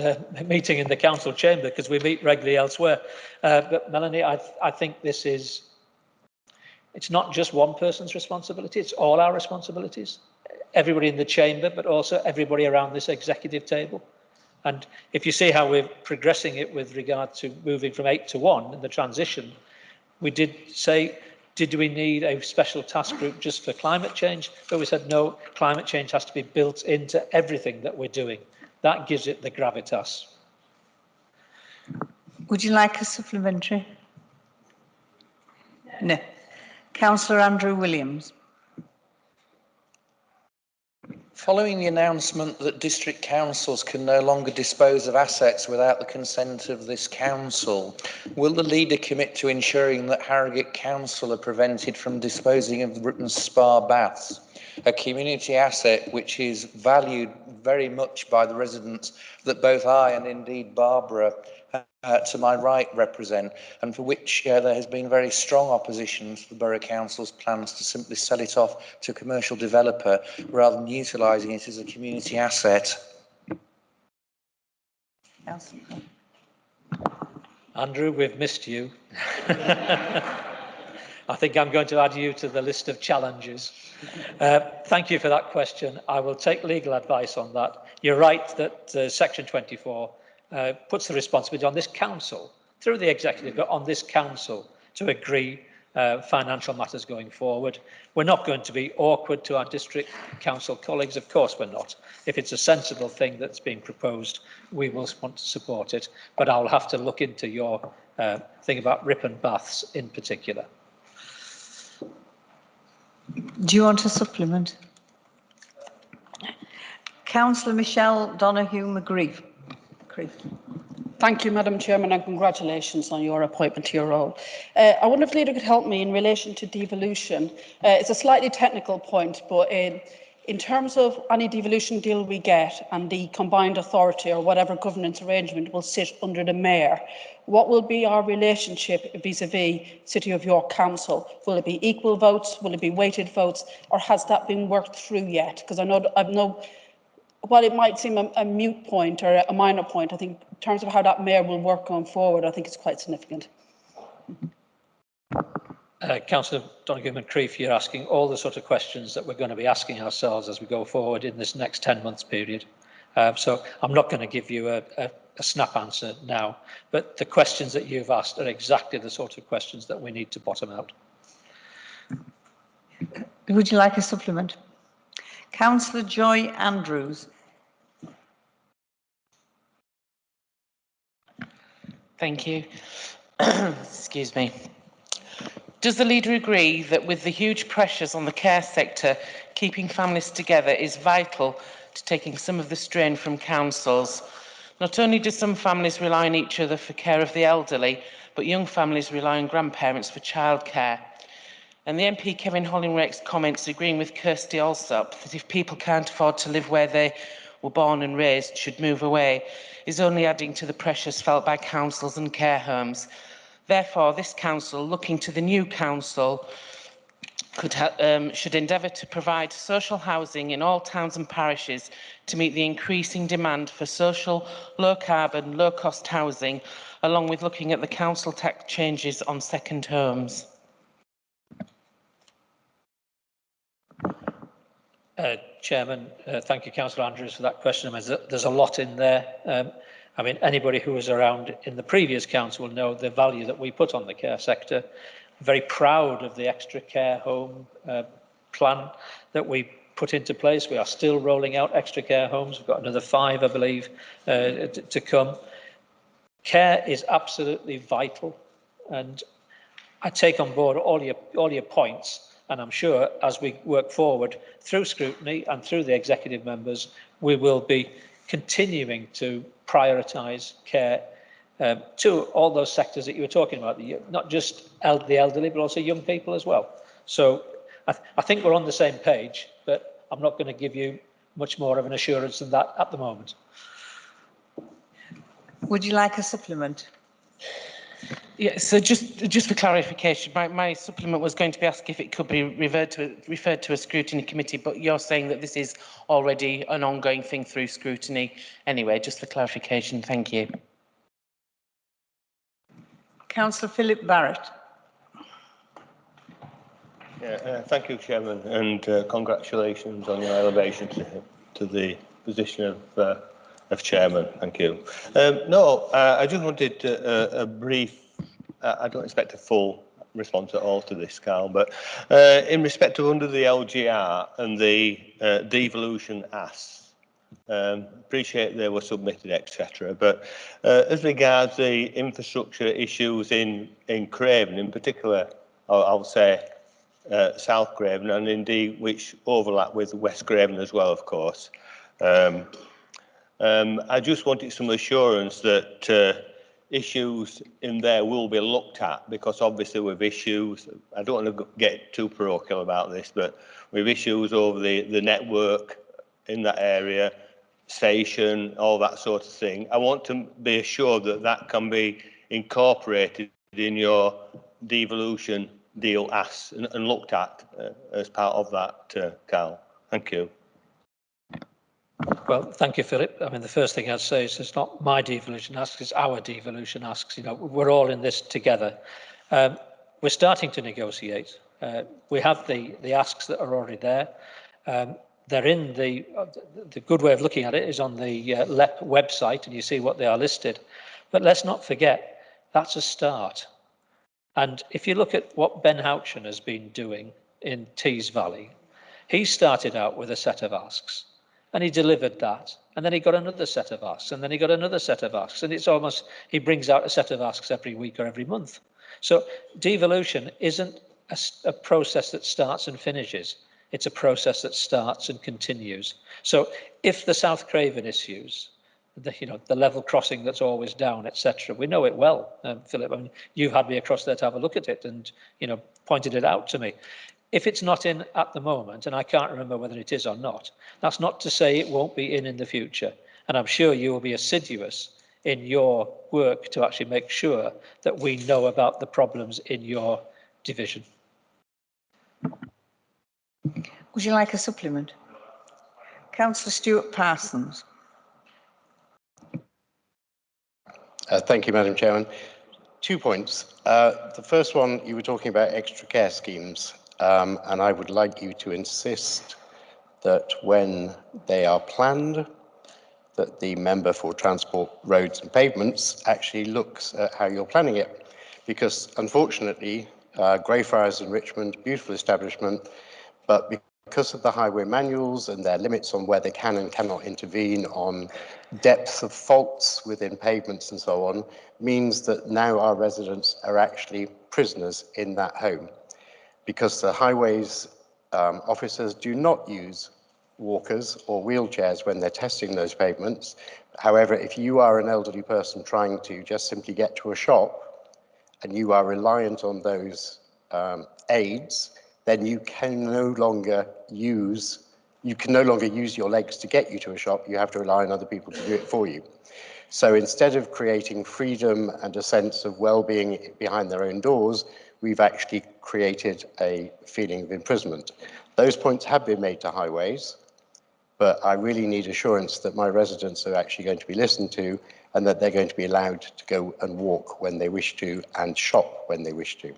meeting in the council chamber, because we meet regularly elsewhere. But Melanie, I think this is, it's not just one person's responsibility, it's all our responsibilities. Everybody in the chamber, but also everybody around this executive table. And if you see how we're progressing it with regard to moving from 8 to 1 in the transition, we did say, did we need a special task group just for climate change? But we said, no, climate change has to be built into everything that we're doing. That gives it the gravitas. Would you like a supplementary? No. Councillor Andrew Williams. Following the announcement that district councils can no longer dispose of assets without the consent of this council, will the leader commit to ensuring that Harrogate Council are prevented from disposing of Rutland Spa baths, a community asset which is valued very much by the residents that both I and indeed Barbara to my right represent, and for which there has been very strong opposition to the Borough Council's plans to simply sell it off to a commercial developer rather than utilising it as a community asset? Andrew, we've missed you. I think I'm going to add you to the list of challenges. Thank you for that question. I will take legal advice on that. You're right that Section 24 puts the responsibility on this council, through the executive, but on this council to agree financial matters going forward. We're not going to be awkward to our district council colleagues, of course we're not. If it's a sensible thing that's being proposed, we will want to support it, but I'll have to look into your thing about Ripon baths in particular. Do you want a supplement? Councillor Michelle Donoghue-McGrief. Thank you, Madam Chairman, and congratulations on your appointment to your role. I wonder if the leader could help me in relation to devolution. It's a slightly technical point, but in terms of any devolution deal we get and the combined authority or whatever governance arrangement will sit under the mayor, what will be our relationship vis-à-vis City of York Council? Will it be equal votes? Will it be weighted votes? Or has that been worked through yet? Because I know while it might seem a moot point or a minor point, I think in terms of how that mayor will work going forward, I think it's quite significant. Councillor Donoghue-McCreef, you're asking all the sort of questions that we're going to be asking ourselves as we go forward in this next 10 months period. So I'm not going to give you a snap answer now, but the questions that you've asked are exactly the sort of questions that we need to bottom out. Would you like a supplement? Councillor Joy Andrews. Thank you. Excuse me. Does the leader agree that with the huge pressures on the care sector, keeping families together is vital to taking some of the strain from councils? Not only do some families rely on each other for care of the elderly, but young families rely on grandparents for childcare. And the MP Kevin Hollingworth's comments agreeing with Kirsty Alsop that if people can't afford to live where they were born and raised should move away is only adding to the pressures felt by councils and care homes. Therefore, this council, looking to the new council, should endeavour to provide social housing in all towns and parishes to meet the increasing demand for social, low-carbon, low-cost housing, along with looking at the council tax changes on second homes. Chairman, thank you, Councillor Andrews, for that question. I mean, there's a lot in there. I mean, anybody who was around in the previous council will know the value that we put on the care sector. I'm very proud of the extra care home plan that we put into place. We are still rolling out extra care homes. We've got another 5, I believe, to come. Care is absolutely vital, and I take on board all your points. And I'm sure as we work forward through scrutiny and through the executive members, we will be continuing to prioritise care to all those sectors that you were talking about, not just the elderly, but also young people as well. So I think we're on the same page, but I'm not going to give you much more of an assurance than that at the moment. Would you like a supplement? Yeah, so just for clarification, my supplement was going to be asked if it could be referred to a scrutiny committee, but you're saying that this is already an ongoing thing through scrutiny. Anyway, just for clarification, thank you. Councillor Philip Barrett. Yeah, thank you, Chairman, and congratulations on your elevation to the position of Chairman. Thank you. I just wanted a brief. I don't expect a full response at all to this, Carl, but in respect of under the LGR and the devolution asks, Appreciate they were submitted, etc. But as regards the infrastructure issues in Craven, in particular, I'll say South Craven, and indeed which overlap with West Craven as well, of course. I just wanted some assurance that issues in there will be looked at, because obviously with issues, I don't want to get too parochial about this, but with issues over the network in that area, station, all that sort of thing, I want to be assured that that can be incorporated in your devolution deal and looked at as part of that, Carl. Thank you. Well, thank you, Philip. I mean, the first thing I'd say is it's not my devolution asks, it's our devolution asks. You know, we're all in this together. We're starting to negotiate. We have the asks that are already there. They're in the good way of looking at it is on the LEP website, and you see what they are listed. But let's not forget, that's a start. And if you look at what Ben Houchin has been doing in Tees Valley, he started out with a set of asks. And he delivered that. And then he got another set of asks. And then he got another set of asks. And it's almost, he brings out a set of asks every week or every month. So devolution isn't a process that starts and finishes. It's a process that starts and continues. So if the South Craven issues, the level crossing that's always down, etc., we know it well, Philip. I mean, you've had me across there to have a look at it and, pointed it out to me. If it's not in at the moment, and I can't remember whether it is or not, that's not to say it won't be in the future. And I'm sure you will be assiduous in your work to actually make sure that we know about the problems in your division. Would you like a supplement? Councillor Stewart Parsons. Thank you, Madam Chairman. 2 points. The first one, you were talking about extra care schemes. And I would like you to insist that when they are planned, that the member for Transport, Roads and Pavements actually looks at how you're planning it. Because unfortunately, Greyfriars in Richmond, beautiful establishment, but because of the highway manuals and their limits on where they can and cannot intervene on depth of faults within pavements and so on, means that now our residents are actually prisoners in that home. Because the highways officers do not use walkers or wheelchairs when they're testing those pavements. However, if you are an elderly person trying to just simply get to a shop and you are reliant on those aids, then you can no longer use your legs to get you to a shop. You have to rely on other people to do it for you. So instead of creating freedom and a sense of well-being behind their own doors, we've actually created a feeling of imprisonment. Those points have been made to highways, but I really need assurance that my residents are actually going to be listened to and that they're going to be allowed to go and walk when they wish to and shop when they wish to.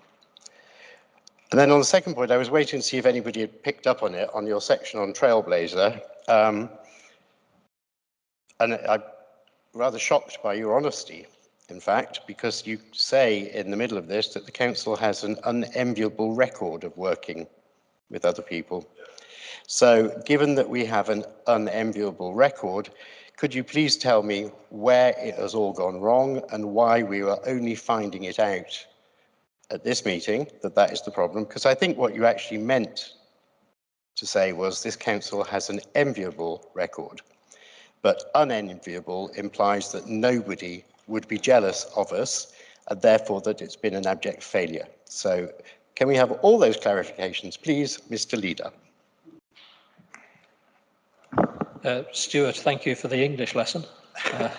And then on the second point, I was waiting to see if anybody had picked up on it, on your section on Trailblazer. And I'm rather shocked by your honesty, in fact, because you say in the middle of this that the council has an unenviable record of working with other people. So given that we have an unenviable record, could you please tell me where it has all gone wrong and why we were only finding it out at this meeting that that is the problem? Because I think what you actually meant to say was this council has an enviable record, but unenviable implies that nobody would be jealous of us and therefore that it's been an abject failure. So can we have all those clarifications, please, Mr. Leader? Stewart, thank you for the English lesson. I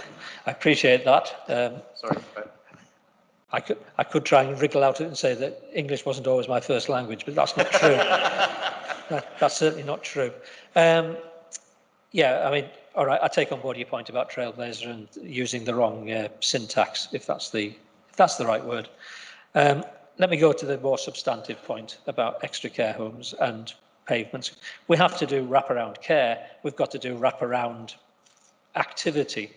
appreciate that. Sorry. I could try and wriggle out it and say that English wasn't always my first language, but that's not true. That's certainly not true. Yeah, I mean, all right, I take on board your point about Trailblazer and using the wrong syntax, if that's the right word. Let me go to the more substantive point about extra care homes and pavements. We have to do wraparound care. We've got to do wraparound activity.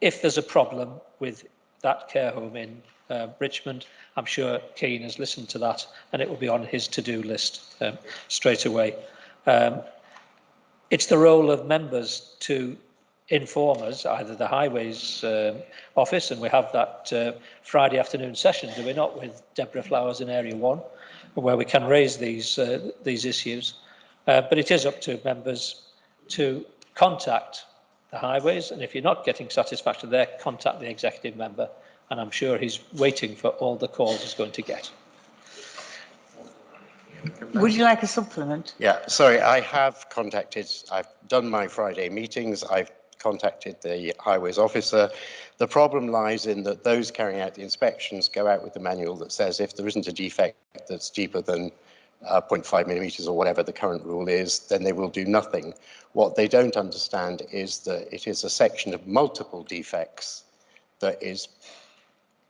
If there's a problem with that care home in Richmond, I'm sure Keane has listened to that and it will be on his to-do list straight away. It's the role of members to inform us, either the Highways office, and we have that Friday afternoon session, do we not, with Deborah Flowers in Area 1, where we can raise these issues. But it is up to members to contact the Highways, and if you're not getting satisfaction there, contact the executive member, and I'm sure he's waiting for all the calls he's going to get. Would you like a supplement? Yeah, sorry, I've done my Friday meetings, I've contacted the Highways officer. The problem lies in that those carrying out the inspections go out with the manual that says if there isn't a defect that's deeper than 0.5 millimetres or whatever the current rule is, then they will do nothing. What they don't understand is that it is a section of multiple defects that is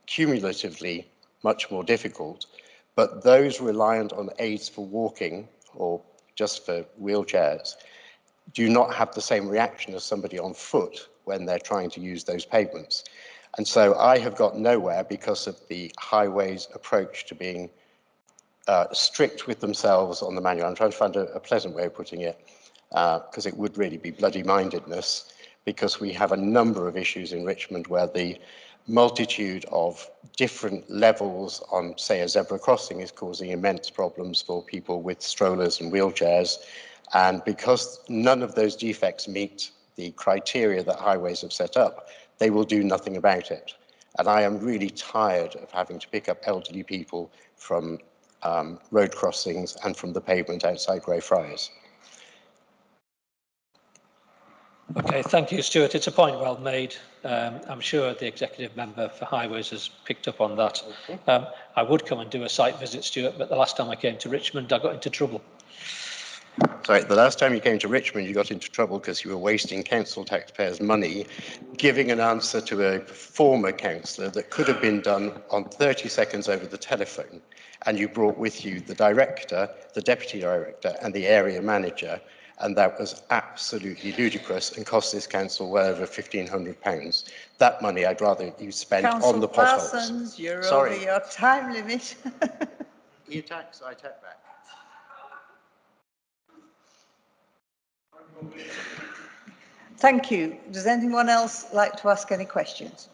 cumulatively much more difficult, but those reliant on aids for walking or just for wheelchairs do not have the same reaction as somebody on foot when they're trying to use those pavements. And so I have got nowhere because of the Highways approach to being strict with themselves on the manual. I'm trying to find a pleasant way of putting it, because it would really be bloody-mindedness, because we have a number of issues in Richmond where the multitude of different levels on, say, a zebra crossing is causing immense problems for people with strollers and wheelchairs. And because none of those defects meet the criteria that Highways have set up, they will do nothing about it. And I am really tired of having to pick up elderly people from road crossings and from the pavement outside Greyfriars. Okay, thank you, Stewart. It's a point well made. I'm sure the executive member for Highways has picked up on that. I would come and do a site visit, Stewart, but the last time I came to Richmond, I got into trouble. Sorry, the last time you came to Richmond, you got into trouble because you were wasting council taxpayers' money giving an answer to a former councillor that could have been done on 30 seconds over the telephone. And you brought with you the director, the deputy director, and the area manager. And that was absolutely ludicrous and cost this council well over £1,500. That money I'd rather you spent on the potholes. Parsons, you're Sorry. over your time limit. You tax, I take back. Thank you. Does anyone else like to ask any questions?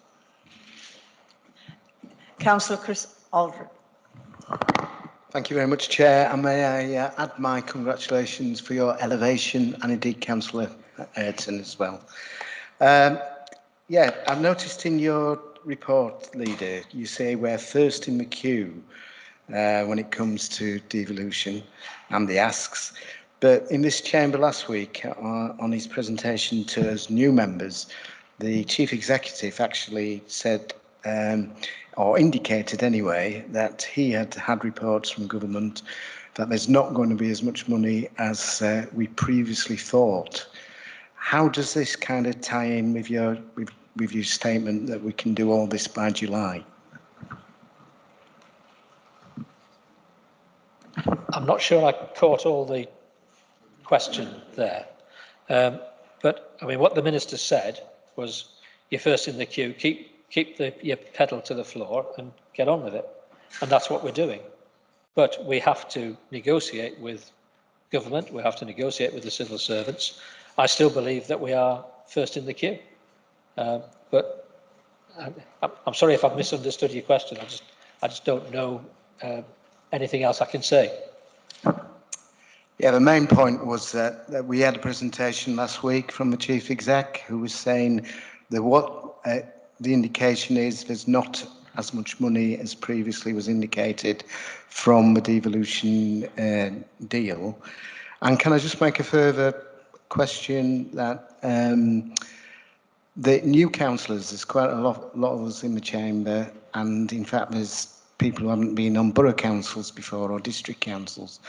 Councillor Chris Aldred. Thank you very much, Chair, and may I add my congratulations for your elevation, and indeed Councillor Eighten as well. Yeah, I've noticed in your report, Leader, you say we're first in the queue when it comes to devolution and the asks. But in this chamber last week, on his presentation to us new members, the Chief Executive actually said, or indicated anyway, that he had had reports from government that there's not going to be as much money as we previously thought. How does this kind of tie in with your statement that we can do all this by July? I'm not sure I caught all the question there. But I mean, what the Minister said was, you're first in the queue, keep your pedal to the floor and get on with it. And that's what we're doing. But we have to negotiate with government, we have to negotiate with the civil servants. I still believe that we are first in the queue. But I'm sorry if I've misunderstood your question. I just don't know anything else I can say. Yeah, the main point was that we had a presentation last week from the Chief Exec who was saying that what the indication is there's not as much money as previously was indicated from the devolution deal. And can I just make a further question that the new councillors, there's quite a lot of us in the chamber, and in fact there's people who haven't been on borough councils before or district councils.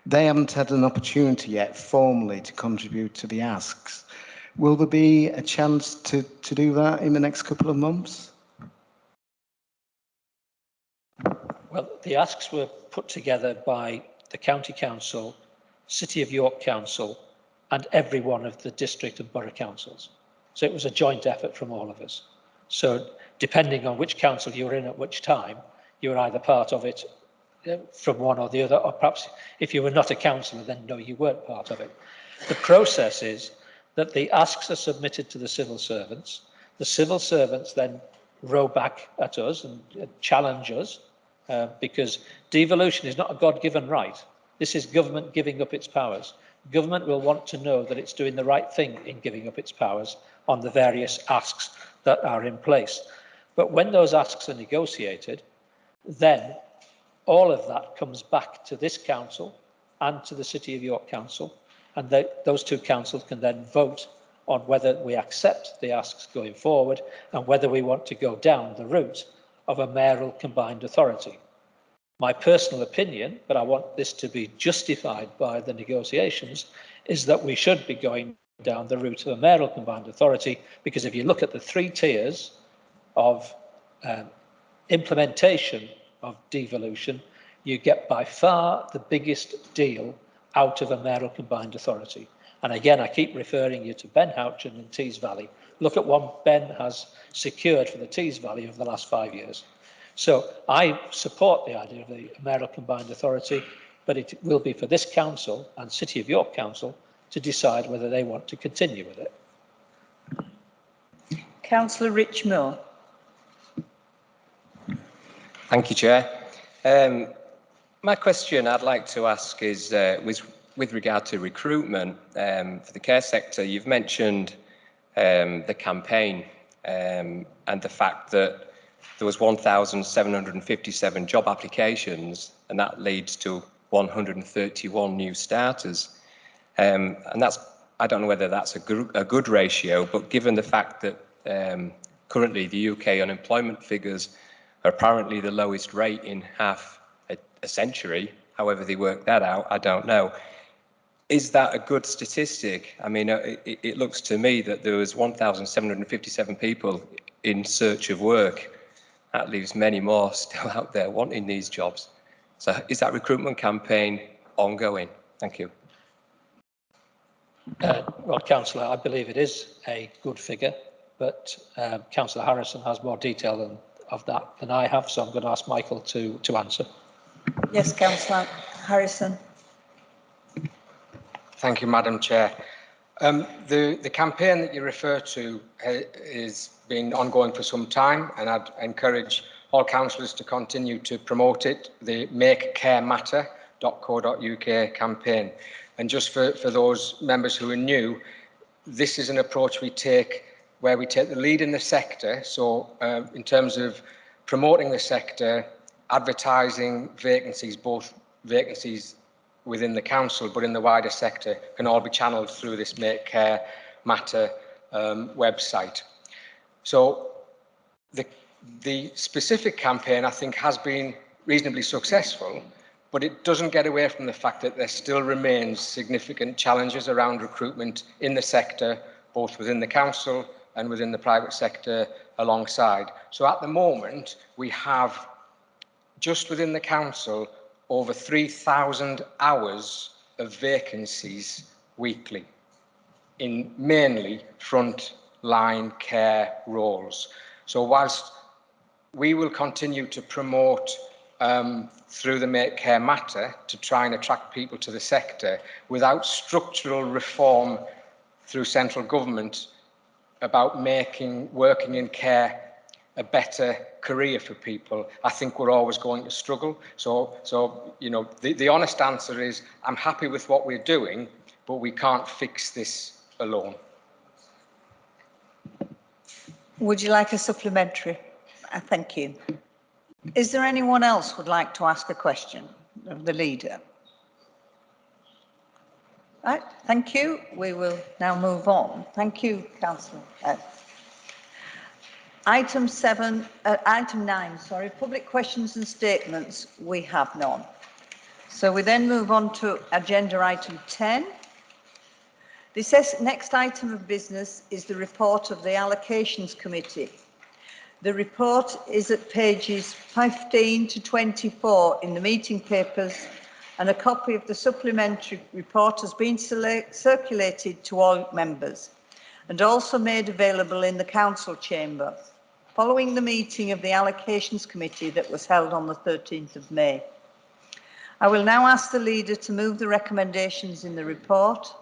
They haven't had an opportunity yet formally to contribute to the asks. Will there be a chance to do that in the next couple of months? Well, the asks were put together by the County Council, City of York Council, and every one of the district and borough councils. So it was a joint effort from all of us. So depending on which council you were in at which time, you were either part of it from one or the other, or perhaps if you were not a councillor, then no, you weren't part of it. The process is that the asks are submitted to the civil servants. The civil servants then row back at us and challenge us, because devolution is not a God-given right. This is government giving up its powers. Government will want to know that it's doing the right thing in giving up its powers on the various asks that are in place. But when those asks are negotiated, then all of that comes back to this council and to the City of York Council, and those two councils can then vote on whether we accept the asks going forward and whether we want to go down the route of a mayoral combined authority. My personal opinion, but I want this to be justified by the negotiations, is that we should be going down the route of a mayoral combined authority, because if you look at the 3 tiers of implementation of devolution, you get by far the biggest deal out of a mayoral combined authority. And again, I keep referring you to Ben Houchin and Tees Valley. Look at what Ben has secured for the Tees Valley over the last 5 years. So I support the idea of the mayoral combined authority, but it will be for this council and City of York Council to decide whether they want to continue with it. Councillor Richmore. Thank you, Chair. My question I'd like to ask is with regard to recruitment for the care sector. You've mentioned the campaign and the fact that there was 1,757 job applications, and that leads to 131 new starters. And that's, I don't know whether that's a good ratio, but given the fact that currently the UK unemployment figures are apparently the lowest rate in half a century, however they work that out, I don't know. Is that a good statistic? I mean, it looks to me that there was 1,757 people in search of work. That leaves many more still out there wanting these jobs. So is that recruitment campaign ongoing? Thank you. Well, Councillor, I believe it is a good figure, but Councillor Harrison has more detail of that than I have, so I'm going to ask Michael to answer. Yes, Councillor Harrison. Thank you, Madam Chair. The campaign that you refer to has been ongoing for some time, and I'd encourage all councillors to continue to promote it, the makecarematter.co.uk campaign. And just for those members who are new, this is an approach we take where we take the lead in the sector. So in terms of promoting the sector, advertising vacancies, both vacancies within the council but in the wider sector, can all be channelled through this Make Care Matter website. So the specific campaign, I think, has been reasonably successful, but it doesn't get away from the fact that there still remains significant challenges around recruitment in the sector, both within the council and within the private sector alongside. So at the moment, we have just within the council over 3,000 hours of vacancies weekly in mainly front-line care roles. So whilst we will continue to promote through the Make Care Matter to try and attract people to the sector, without structural reform through central government about making working in care a better career for people, I think we're always going to struggle. So you know, the honest answer is I'm happy with what we're doing, but we can't fix this alone. Would you like a supplementary? Thank you. Is there anyone else who would like to ask a question of the leader? Right, thank you. We will now move on. Thank you, Councillor. Item 9, public questions and statements. We have none. So we then move on to agenda item 10. This next item of business is the report of the Allocations Committee. The report is at pages 15 to 24 in the meeting papers, and a copy of the supplementary report has been circulated to all members and also made available in the council chamber following the meeting of the Allocations Committee that was held on the 13th of May. I will now ask the leader to move the recommendations in the report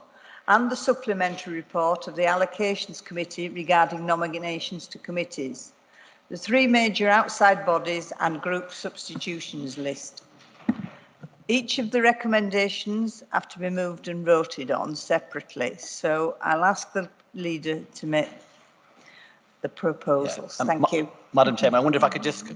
and the supplementary report of the Allocations Committee regarding nominations to committees, the 3 major outside bodies and group substitutions list. Each of the recommendations have to be moved and voted on separately, so I'll ask the leader to make the proposals. Thank you. Madam Chairman, I wonder if I could just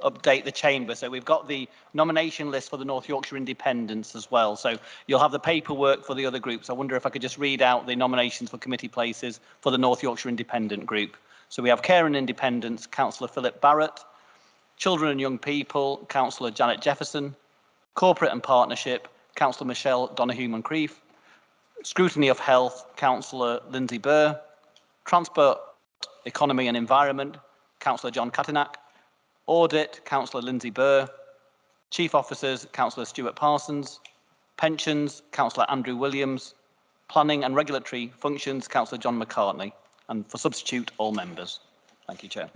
update the chamber. So we've got the nomination list for the North Yorkshire Independents as well. So you'll have the paperwork for the other groups. I wonder if I could just read out the nominations for committee places for the North Yorkshire Independent group. So we have Care and Independence, Councillor Philip Barrett; Children and Young People, Councillor Janet Jefferson; Corporate and Partnership, Councillor Michelle Donoghue-Moncrief; Scrutiny of Health, Councillor Lindsay Burr; Transport, Economy and Environment, Councillor John Catinack; Audit, Councillor Lindsay Burr; Chief Officers, Councillor Stewart Parsons; Pensions, Councillor Andrew Williams; Planning and Regulatory Functions, Councillor John McCartney; and for substitute, all members. Thank you, Chair.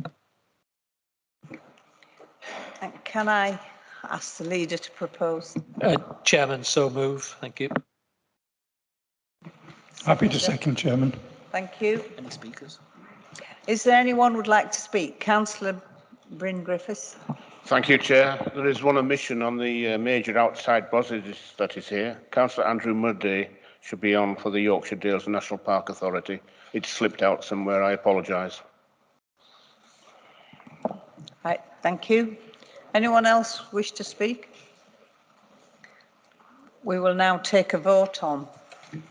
And can I ask the leader to propose? Chairman, so move. Thank you. Happy to second, Chairman. Thank you. Any speakers? Is there anyone who would like to speak? Councillor Bryn Griffiths. Thank you, Chair. There is one omission on the major outside bodies that is here. Councillor Andrew Mudday should be on for the Yorkshire Dales National Park Authority. It slipped out somewhere. I apologise. Right, thank you. Anyone else wish to speak? We will now take a vote on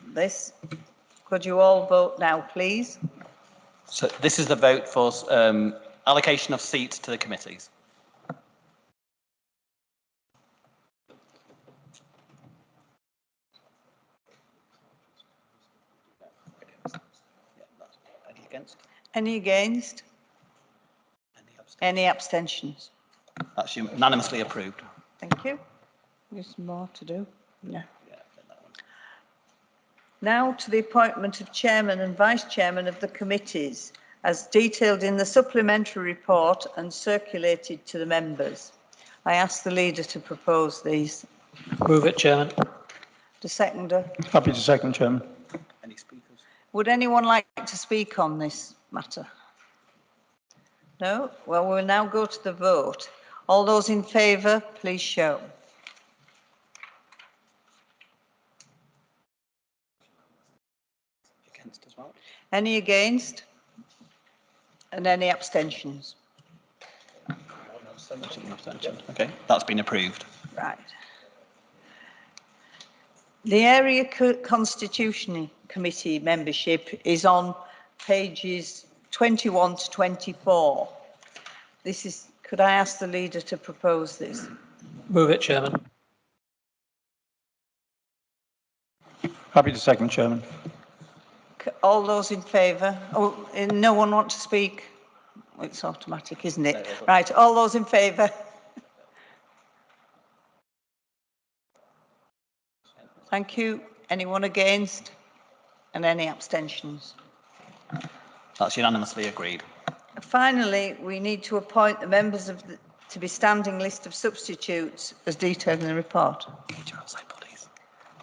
this. Could you all vote now, please? So this is the vote for allocation of seats to the committees. Any against? Any against? Any abstentions? That's unanimously approved. Thank you. There's more to do. No. Now to the appointment of chairman and vice chairman of the committees, as detailed in the supplementary report and circulated to the members. I ask the leader to propose these. Move it, Chairman. The seconder. Happy to second, Chairman. Any speakers? Would anyone like to speak on this matter? No? Well, we'll now go to the vote. All those in favour, please show. Against as well? Any against? And any abstentions? Okay, that's been approved. Right. The Area Constitution Committee membership is on pages 21 to 24. This is, could I ask the leader to propose this? Move it, Chairman. Happy to second, Chairman. All those in favour? Oh, no one want to speak? It's automatic, isn't it? Right, all those in favour? Thank you. Anyone against? And any abstentions? That's unanimously agreed. Finally, we need to appoint the members of the to be standing list of substitutes as detailed in the report.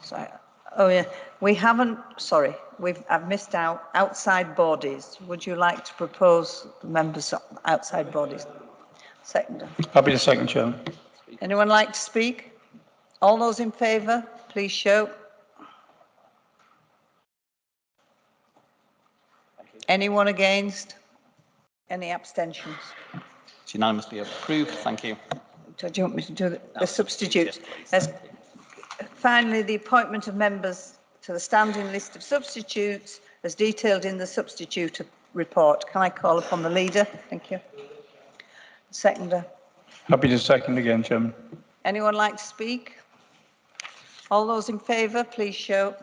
Sorry. Oh yeah, we haven't, sorry, I've missed out outside bodies. Would you like to propose the members of outside bodies? Seconder. Happy to second, Chairman. Anyone like to speak? All those in favour, please show. Anyone against? Any abstentions? It's unanimously approved. Thank you. Do you want me to do the substitutes? Yes, finally, the appointment of members to the standing list of substitutes as detailed in the substitute report. Can I call upon the leader? Thank you. Seconder. Happy to second again, Chairman. Anyone like to speak? All those in favour, please show.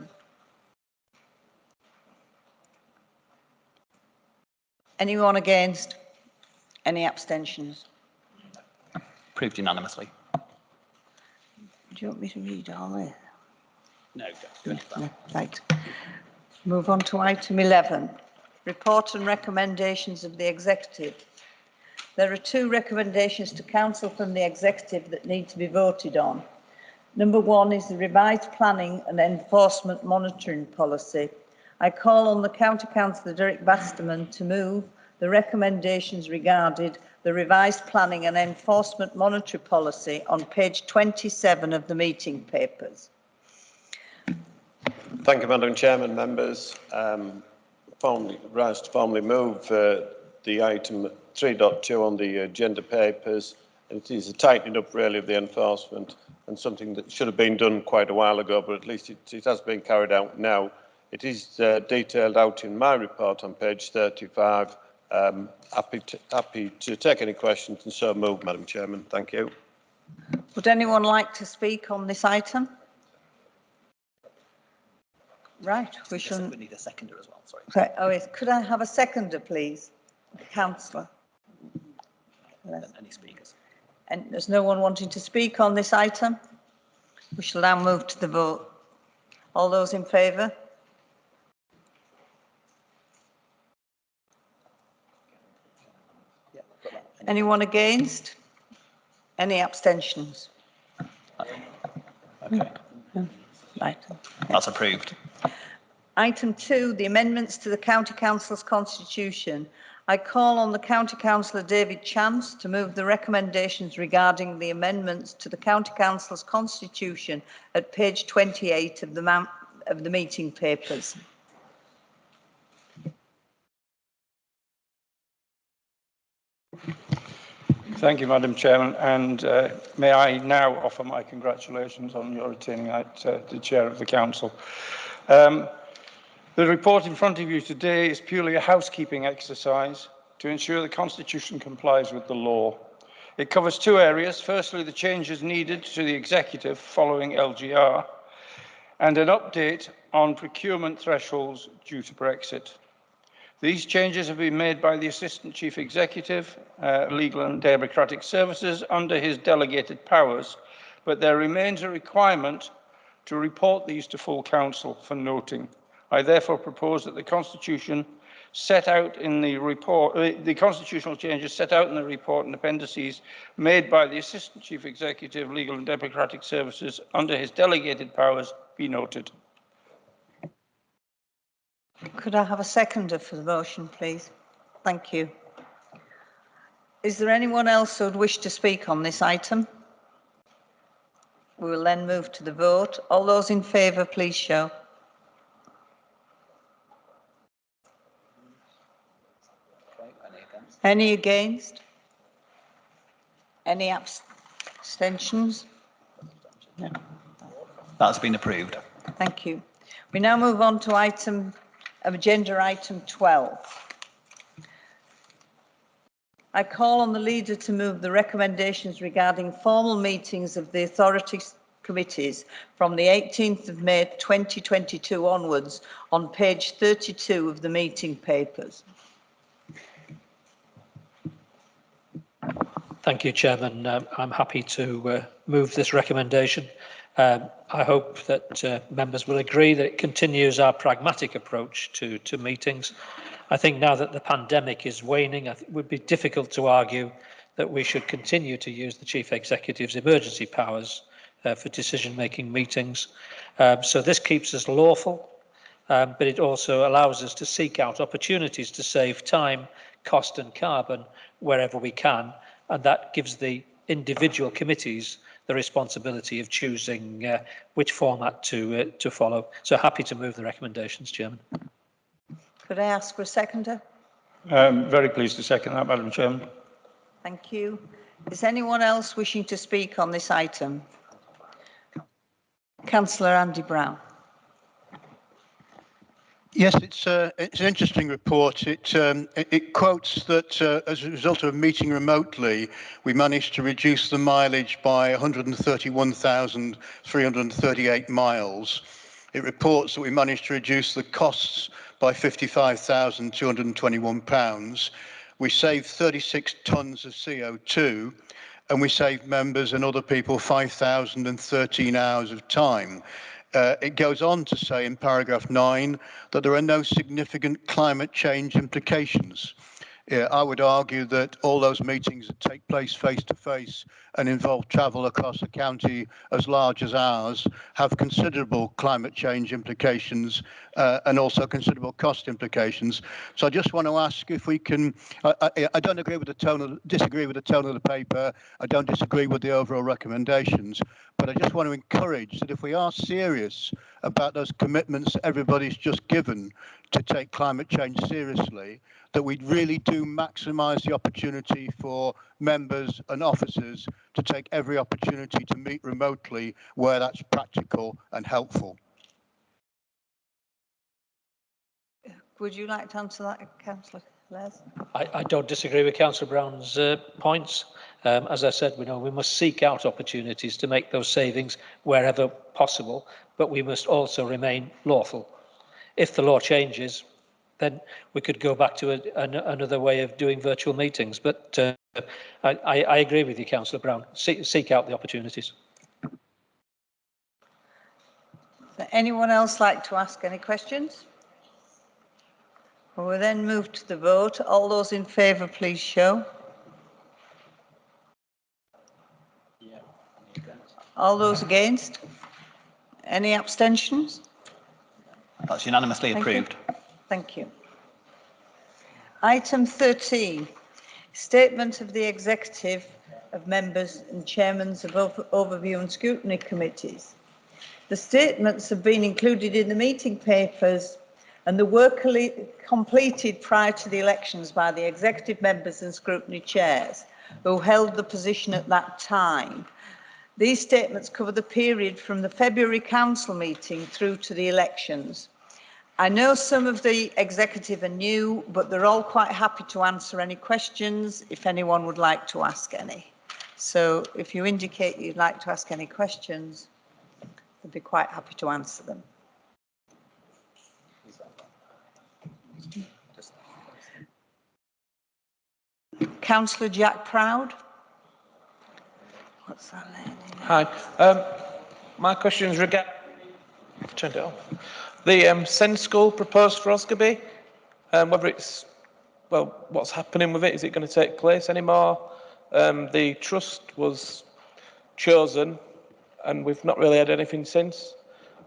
Anyone against? Any abstentions? Approved unanimously. Do you want me to read all this? No, don't do No, right. Move on to item 11. Report and recommendations of the Executive. There are 2 recommendations to Council from the Executive that need to be voted on. Number 1 is the revised planning and enforcement monitoring policy. I call on the County Councillor Derek Basterman to move the recommendations regarding the revised planning and enforcement monitoring policy on page 27 of the meeting papers. Thank you, Madam Chairman. Members, rise to formally move the item 3.2 on the agenda papers. It is a tightening up really of the enforcement and something that should have been done quite a while ago, but at least it has been carried out now. It is detailed out in my report on page 35. Happy to take any questions and so move, Madam Chairman. Thank you. Would anyone like to speak on this item? Right, we need a seconder as well, sorry. Okay. Oh, yes. Could I have a seconder, please? Councillor. Any speakers? And there's no one wanting to speak on this item? We shall now move to the vote. All those in favour? Anyone against? Any abstentions? Okay. Right. That's approved. Item 2, the amendments to the County Council's constitution. I call on the County Councillor David Chance to move the recommendations regarding the amendments to the County Council's constitution at page 28 of the meeting papers. Thank you, Madam Chairman, and may I now offer my congratulations on your retaining the Chair of the Council. The report in front of you today is purely a housekeeping exercise to ensure the Constitution complies with the law. It covers 2 areas. Firstly, the changes needed to the Executive following LGR, and an update on procurement thresholds due to Brexit. These changes have been made by the Assistant Chief Executive, Legal and Democratic Services, under his delegated powers, but there remains a requirement to report these to full Council for noting. I therefore propose that the Constitution set out in the report, the constitutional changes set out in the report and appendices made by the Assistant Chief Executive, Legal and Democratic Services, under his delegated powers, be noted. Could I have a seconder for the motion, please? Thank you. Is there anyone else who would wish to speak on this item? We will then move to the vote. All those in favour, please show. Any against? Any abstentions? No. That's been approved. Thank you. We now move on to agenda item 12. I call on the leader to move the recommendations regarding formal meetings of the authority committees from the 18th of May 2022 onwards on page 32 of the meeting papers. Thank you, Chairman. I'm happy to move this recommendation. I hope that members will agree that it continues our pragmatic approach to meetings. I think now that the pandemic is waning, it would be difficult to argue that we should continue to use the Chief Executive's emergency powers for decision-making meetings. So this keeps us lawful, but it also allows us to seek out opportunities to save time, cost and carbon wherever we can, and that gives the individual committees the responsibility of choosing which format to follow. So happy to move the recommendations, Chairman. Could I ask for a seconder? Very pleased to second that, Madam Chairman. Thank you. Is anyone else wishing to speak on this item? Councillor Andy Brown. Yes, it's an interesting report. It quotes that as a result of meeting remotely, we managed to reduce the mileage by 131,338 miles. It reports that we managed to reduce the costs by £55,221. We saved 36 tonnes of CO2, and we saved members and other people 5,013 hours of time. It goes on to say in paragraph 9 that there are no significant climate change implications. I would argue that all those meetings that take place face-to-face and involve travel across a county as large as ours, have considerable climate change implications and also considerable cost implications. So I just want to ask if we can, I don't agree with the tone, disagree with the tone of the paper, I don't disagree with the overall recommendations, but I just want to encourage that if we are serious about those commitments that everybody's just given to take climate change seriously, that we really do maximise the opportunity for members and officers to take every opportunity to meet remotely where that's practical and helpful. Would you like to answer that, Councillor Les? I don't disagree with Councillor Brown's points. As I said, we must seek out opportunities to make those savings wherever possible, but we must also remain lawful. If the law changes, then we could go back to another way of doing virtual meetings. But I agree with you, Councillor Brown. Seek out the opportunities. Does anyone else like to ask any questions? We'll then move to the vote. All those in favour, please show. All those against? Any abstentions? That's unanimously approved. Thank you. Item 13, statement of the executive of members and chairmen of overview and scrutiny committees. The statements have been included in the meeting papers and the work completed prior to the elections by the executive members and scrutiny chairs who held the position at that time. These statements cover the period from the February council meeting through to the elections. I know some of the executive are new, but they're all quite happy to answer any questions if anyone would like to ask any. So if you indicate you'd like to ask any questions, they'd be quite happy to answer them. Councillor Jack Proud. What's that lady? Hi. My question is regarding turned it off. The Send School proposed for Osgerby, whether it's, well, what's happening with it? Is it going to take place anymore? The trust was chosen and we've not really had anything since.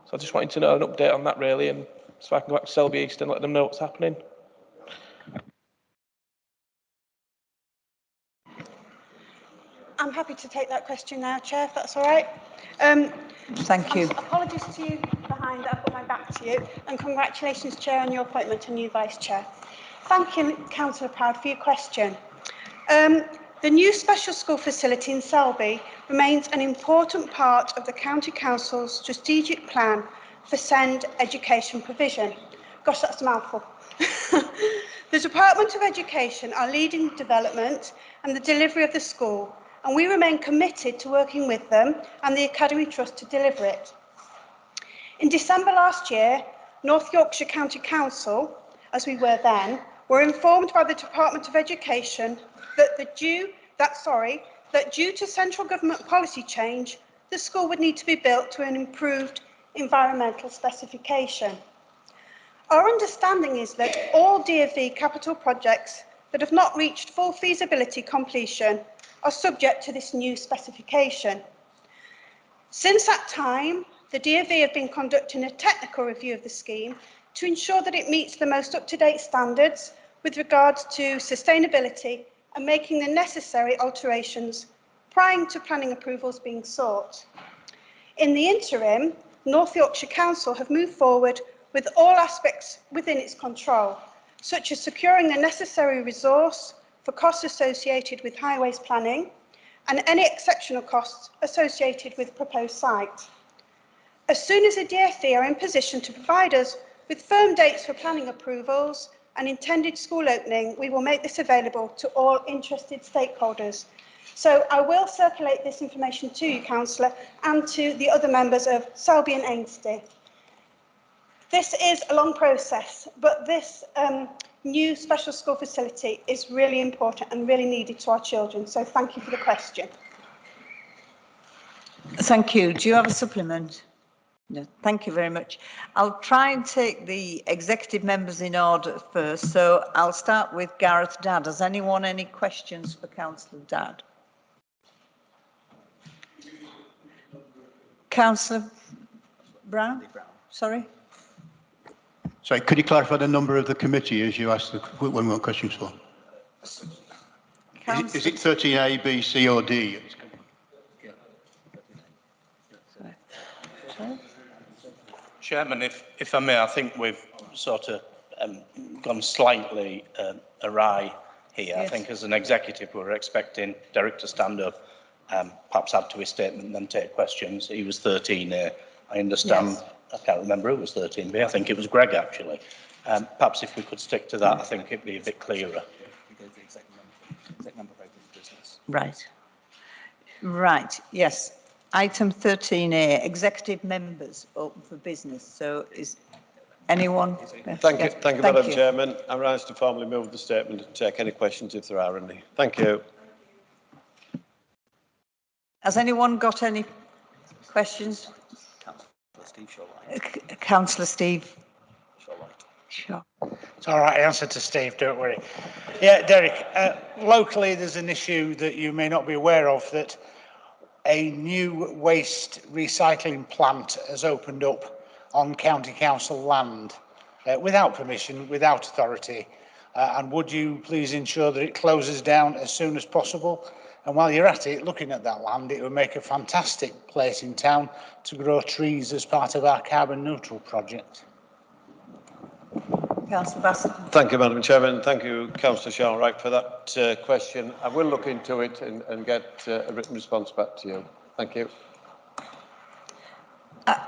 So I just wanted to know an update on that really, and so I can go back to Selby East and let them know what's happening. I'm happy to take that question now, Chair, if that's all right. Thank you. Apologies to you behind, I've got my back to you, and congratulations, Chair, on your appointment to new Vice Chair. Thank you, Councillor Proud, for your question. The new special school facility in Selby remains an important part of the County Council's strategic plan for SEND education provision. Gosh, that's a mouthful. The Department of Education are leading development and the delivery of the school, and we remain committed to working with them and the Academy Trust to deliver it. In December last year, North Yorkshire County Council, as we were then, were informed by the Department of Education that due to central government policy change, the school would need to be built to an improved environmental specification. Our understanding is that all DfE capital projects that have not reached full feasibility completion are subject to this new specification. Since that time, the DfE have been conducting a technical review of the scheme to ensure that it meets the most up-to-date standards with regards to sustainability and making the necessary alterations prior to planning approvals being sought. In the interim, North Yorkshire Council have moved forward with all aspects within its control, such as securing the necessary resource for costs associated with highways planning and any exceptional costs associated with the proposed site. As soon as the DfE are in position to provide us with firm dates for planning approvals and intended school opening, we will make this available to all interested stakeholders. So I will circulate this information to you, Councillor, and to the other members of Selby and Ainsty. This is a long process, but this new special school facility is really important and really needed to our children. So thank you for the question. Thank you. Do you have a supplement? No, thank you very much. I'll try and take the executive members in order first. So I'll start with Gareth Dadd. Has anyone any questions for Councillor Dadd? Councillor Brown? Sorry? Sorry, could you clarify the number of the committee as you asked the one more questions for? Is it 13A, B, C or D? Chairman, if I may, I think we've sort of gone slightly awry here. Yes. I think as an executive, we were expecting Derek to stand up, perhaps add to his statement and then take questions. He was 13A. I understand, yes. I can't remember who was 13B. I think it was Greg, actually. Perhaps if we could stick to that, I think it'd be a bit clearer. Right. Right, yes. Item 13A, executive members open for business. So is anyone? Thank you, Madam Chairman. I rise to formally move the statement and take any questions if there are any. Thank you. Has anyone got any questions? Councillor Steve. Sure. It's all right, I answered to Steve, don't worry. Yeah, Derek, locally there's an issue that you may not be aware of, that a new waste recycling plant has opened up on county council land without permission, without authority. And would you please ensure that it closes down as soon as possible? And while you're at it, looking at that land, it would make a fantastic place in town to grow trees as part of our carbon neutral project. Councillor Bassett. Thank you, Madam Chairman. Thank you, Councillor Sean-Wright, for that question. I will look into it and get a written response back to you. Thank you.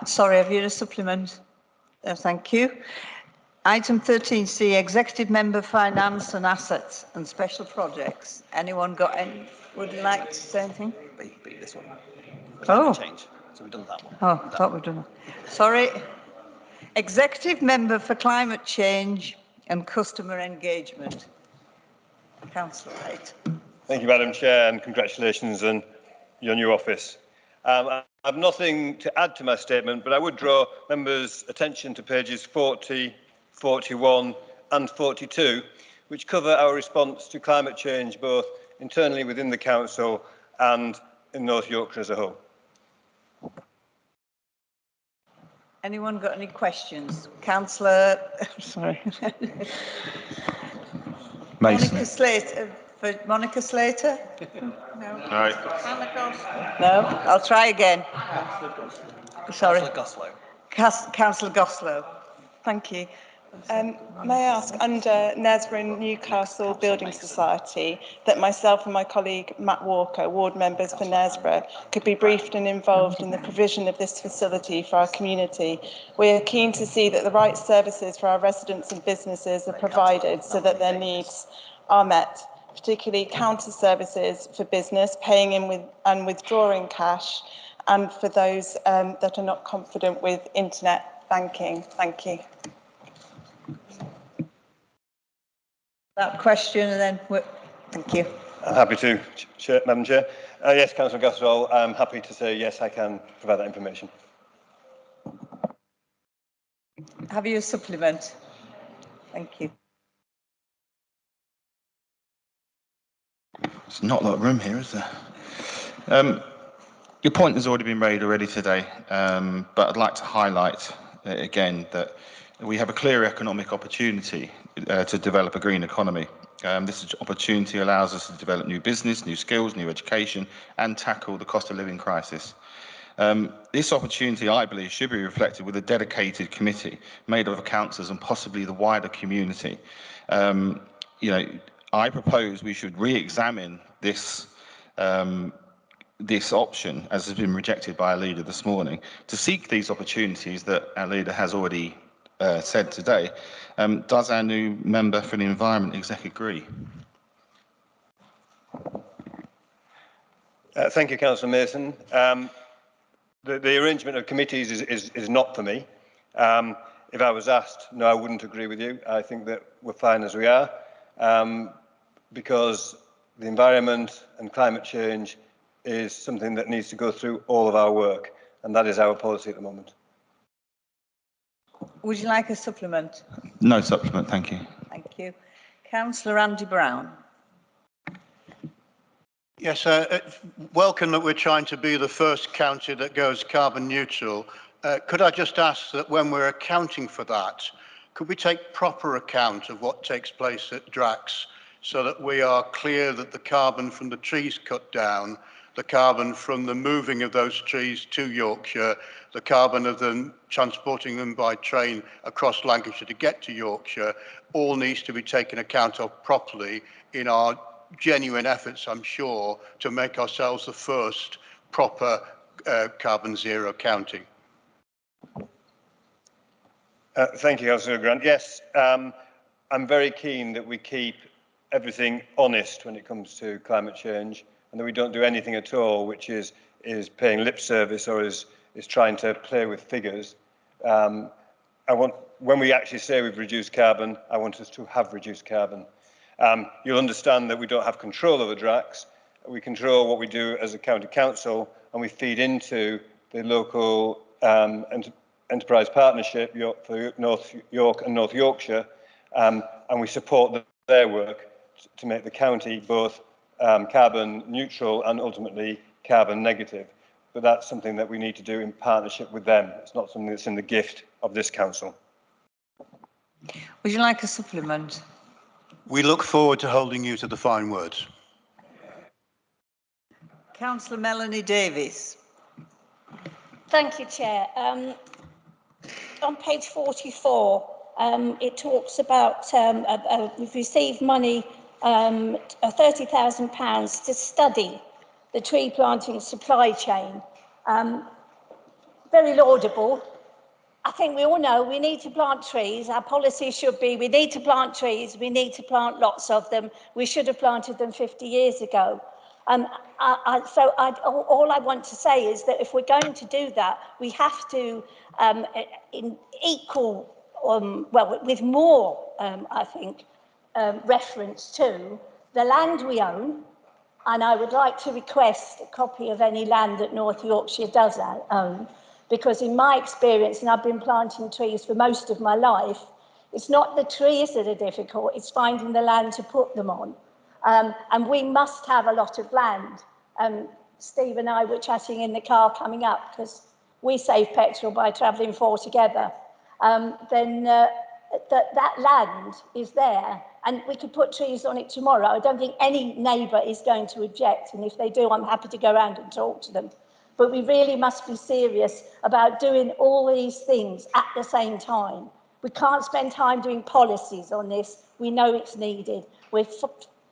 Sorry, have you a supplement? Thank you. Item 13C, Executive Member Finance and Assets and Special Projects. Anyone got any? Would you like to say anything? Be this one. Change. So we've done that one. Oh, I thought we'd done that. Sorry. Executive Member for Climate Change and Customer Engagement. Councillor Eighten. Thank you, Madam Chair, and congratulations on your new office. I have nothing to add to my statement, but I would draw members' attention to pages 40, 41 and 42, which cover our response to climate change, both internally within the Council and in North Yorkshire as a whole. Anyone got any questions? Councillor, sorry. Monica Slater. For Monica Slater? No. All right. No, I'll try again. Sorry. Councillor Goslow. Councillor Goslow. Thank you. May I ask, under Knaresborough and Newcastle Building Society, that myself and my colleague Matt Walker, ward members for Knaresborough, could be briefed and involved in the provision of this facility for our community. We are keen to see that the right services for our residents and businesses are provided so that their needs are met, particularly counter services for business, paying in with and withdrawing cash, and for those that are not confident with internet banking. Thank you. That question and then, thank you. Happy to, Madam Chair. Yes, Councillor Goslow, I'm happy to say yes, I can provide that information. Have you a supplement? Thank you. There's not a lot of room here, is there? Your point has already been made today, but I'd like to highlight again that we have a clear economic opportunity to develop a green economy. This opportunity allows us to develop new business, new skills, new education, and tackle the cost of living crisis. This opportunity, I believe, should be reflected with a dedicated committee made up of councillors and possibly the wider community. I propose we should re-examine this option, as has been rejected by our leader this morning, to seek these opportunities that our leader has already said today. Does our new member for the Environment Exec agree? Thank you, Councillor Mason. The arrangement of committees is not for me. If I was asked, no, I wouldn't agree with you. I think that we're fine as we are, because the environment and climate change is something that needs to go through all of our work, and that is our policy at the moment. Would you like a supplement? No supplement, thank you. Thank you. Councillor Andy Brown. Yes, welcome that we're trying to be the first county that goes carbon neutral. Could I just ask that when we're accounting for that, could we take proper account of what takes place at Drax so that we are clear that the carbon from the trees cut down, the carbon from the moving of those trees to Yorkshire, the carbon of them transporting them by train across Lancashire to get to Yorkshire, all needs to be taken account of properly in our genuine efforts, I'm sure, to make ourselves the first proper carbon zero county. Thank you, Councillor Grant. Yes, I'm very keen that we keep everything honest when it comes to climate change, and that we don't do anything at all which is paying lip service or is trying to play with figures. When we actually say we've reduced carbon, I want us to have reduced carbon. You'll understand that we don't have control over Drax. We control what we do as a county council, and we feed into the local enterprise partnership for North York and North Yorkshire, and we support their work to make the county both carbon neutral and ultimately carbon negative. But that's something that we need to do in partnership with them. It's not something that's in the gift of this council. Would you like a supplement? We look forward to holding you to the fine words. Councillor Melanie Davies. Thank you, Chair. On page 44, it talks about we've received money, £30,000 to study the tree planting supply chain. Very laudable. I think we all know we need to plant trees. Our policy should be we need to plant trees, we need to plant lots of them. We should have planted them 50 years ago. All I want to say is that if we're going to do that, we have to, in equal, with more, I think, reference to the land we own. And I would like to request a copy of any land that North Yorkshire does own. Because in my experience, and I've been planting trees for most of my life, it's not the trees that are difficult, it's finding the land to put them on. And we must have a lot of land. Steve and I were chatting in the car coming up, because we save petrol by travelling 4 together. That land is there, and we could put trees on it tomorrow. I don't think any neighbour is going to object, and if they do, I'm happy to go around and talk to them. But we really must be serious about doing all these things at the same time. We can't spend time doing policies on this. We know it's needed. We're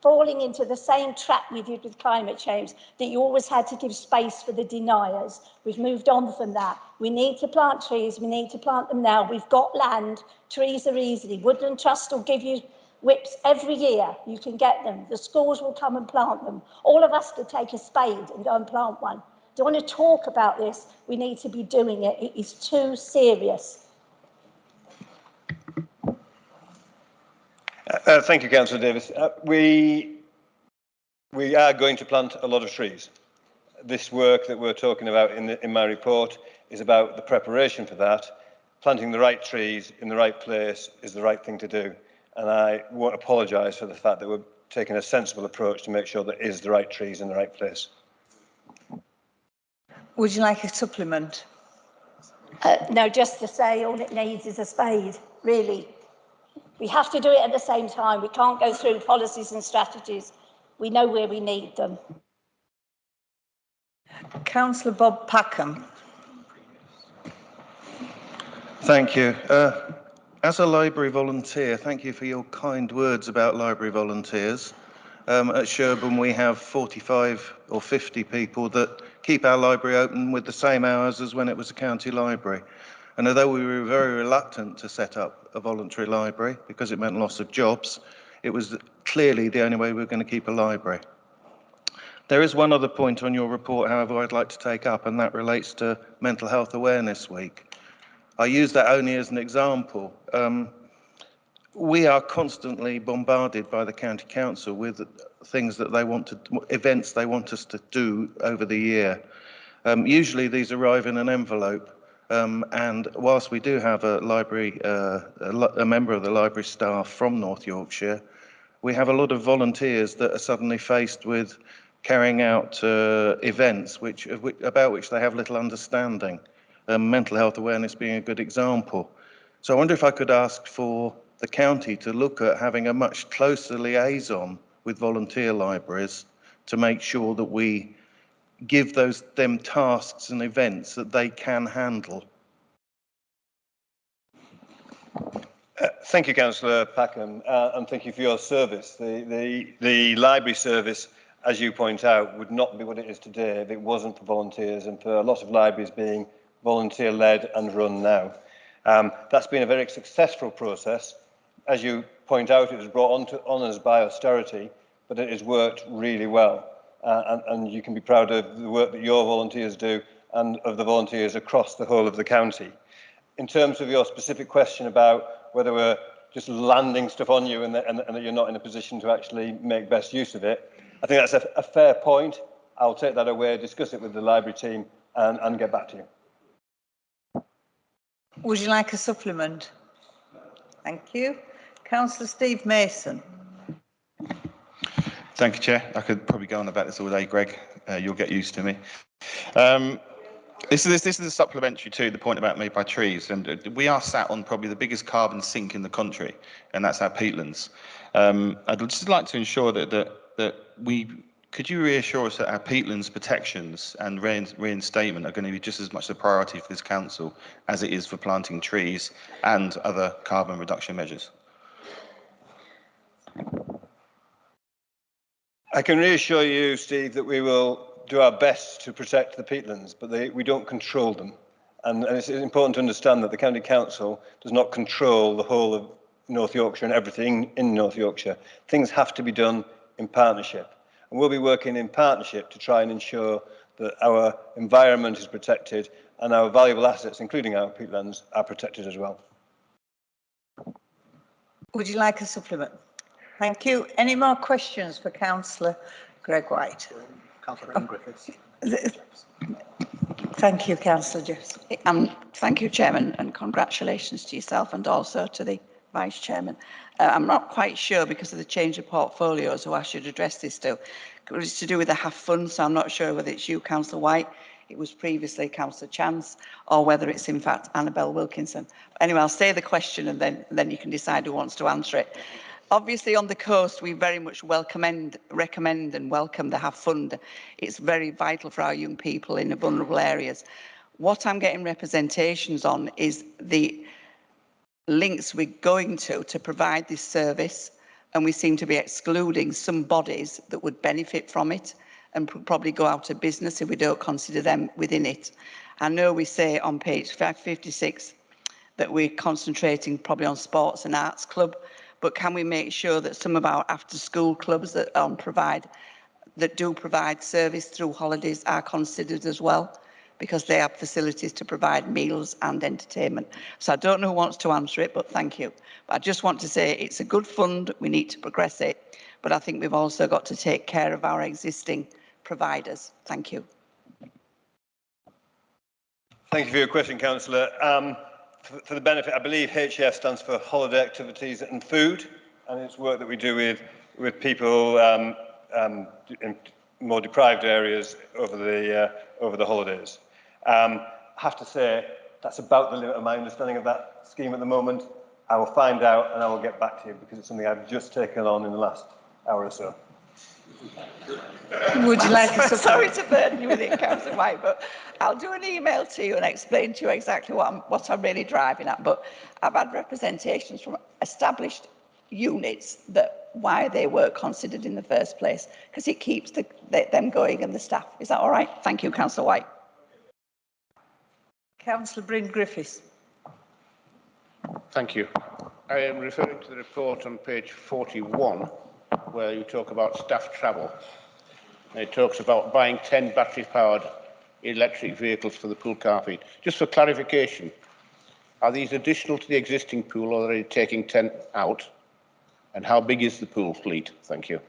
falling into the same trap we did with climate change, that you always had to give space for the deniers. We've moved on from that. We need to plant trees. We need to plant them now. We've got land. Trees are easy. Woodland Trust will give you whips every year. You can get them. The schools will come and plant them. All of us could take a spade and go and plant one. Don't want to talk about this. We need to be doing it. It is too serious. Thank you, Councillor Davis. We are going to plant a lot of trees. This work that we're talking about in my report is about the preparation for that. Planting the right trees in the right place is the right thing to do. And I won't apologise for the fact that we're taking a sensible approach to make sure there is the right trees in the right place. Would you like a supplement? No, just to say all it needs is a spade, really. We have to do it at the same time. We can't go through policies and strategies. We know where we need them. Councillor Bob Packham. Thank you. As a library volunteer, thank you for your kind words about library volunteers. At Sherborne, we have 45 or 50 people that keep our library open with the same hours as when it was a county library. And although we were very reluctant to set up a voluntary library because it meant loss of jobs, it was clearly the only way we were going to keep a library. There is one other point on your report, however, I'd like to take up, and that relates to Mental Health Awareness Week. I use that only as an example. We are constantly bombarded by the County Council with things that they want to, events they want us to do over the year. Usually these arrive in an envelope, and whilst we do have a library, a member of the library staff from North Yorkshire, we have a lot of volunteers that are suddenly faced with carrying out events about which they have little understanding, mental health awareness being a good example. So I wonder if I could ask for the county to look at having a much closer liaison with volunteer libraries to make sure that we give them tasks and events that they can handle. Thank you, Councillor Packham, and thank you for your service. The library service, as you point out, would not be what it is today if it wasn't for volunteers and for a lot of libraries being volunteer-led and run now. That's been a very successful process. As you point out, it was brought on us by austerity, but it has worked really well. And you can be proud of the work that your volunteers do and of the volunteers across the whole of the county. In terms of your specific question about whether we're just landing stuff on you and that you're not in a position to actually make best use of it, I think that's a fair point. I'll take that away, discuss it with the library team and get back to you. Would you like a supplement? Thank you. Councillor Steve Mason. Thank you, Chair. I could probably go on about this all day, Greg. You'll get used to me. This is a supplementary to the point about made by trees, and we are sat on probably the biggest carbon sink in the country, and that's our peatlands. I'd just like to ensure could you reassure us that our peatlands protections and reinstatement are going to be just as much a priority for this council as it is for planting trees and other carbon reduction measures? I can reassure you, Steve, that we will do our best to protect the peatlands, but we don't control them. And it's important to understand that the County Council does not control the whole of North Yorkshire and everything in North Yorkshire. Things have to be done in partnership. And we'll be working in partnership to try and ensure that our environment is protected and our valuable assets, including our peatlands, are protected as well. Would you like a supplement? Thank you. Any more questions for Councillor Greg White? Councillor Griffiths. Thank you, Councillor Jeffs. Thank you, Chairman, and congratulations to yourself and also to the Vice Chairman. I'm not quite sure, because of the change of portfolios, who I should address this to. It's to do with the HAF fund, so I'm not sure whether it's you, Councillor White, it was previously Councillor Chance, or whether it's in fact Annabelle Wilkinson. But anyway, I'll say the question and then you can decide who wants to answer it. Obviously, on the coast, we very much recommend and welcome the HAF fund. It's very vital for our young people in the vulnerable areas. What I'm getting representations on is the links we're going to provide this service, and we seem to be excluding some bodies that would benefit from it and probably go out of business if we don't consider them within it. I know we say on page 556 that we're concentrating probably on sports and arts club, but can we make sure that some of our after-school clubs that do provide service through holidays are considered as well, because they have facilities to provide meals and entertainment. So I don't know who wants to answer it, but thank you. But I just want to say it's a good fund, we need to progress it, but I think we've also got to take care of our existing providers. Thank you. Thank you for your question, Councillor. For the benefit, I believe HAF stands for Holiday Activities and Food, and it's work that we do with people in more deprived areas over the holidays. I have to say that's about the limit of my understanding of that scheme at the moment. I will find out and I will get back to you, because it's something I've just taken on in the last hour or so. Would you like to... Sorry to burden you with it, Councillor White, but I'll do an email to you and explain to you exactly what I'm really driving at. But I've had representations from established units that why they were considered in the first place, because it keeps them going and the staff. Is that all right? Thank you, Councillor White. Councillor Bryn Griffiths. Thank you. I am referring to the report on page 41, where you talk about staff travel. And it talks about buying 10 battery-powered electric vehicles for the pool car fleet. Just for clarification, are these additional to the existing pool, or are they taking 10 out? And how big is the pool fleet? Thank you.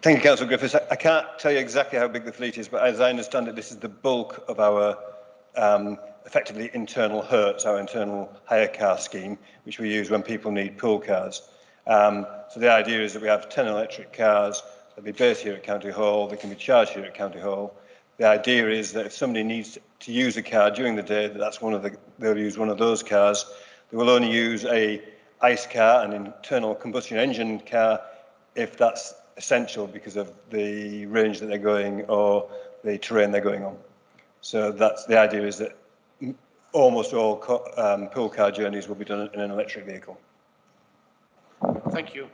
Thank you, Councillor Griffiths. I can't tell you exactly how big the fleet is, but as I understand it, this is the bulk of our effectively internal HERTS, our internal hire car scheme, which we use when people need pool cars. So the idea is that we have 10 electric cars. They'll be based here at County Hall. They can be charged here at County Hall. The idea is that if somebody needs to use a car during the day, they'll use one of those cars. They will only use a ICE car, an internal combustion engine car, if that's essential because of the range that they're going or the terrain they're going on. So that's the idea, is that almost all pool car journeys will be done in an electric vehicle. Thank you.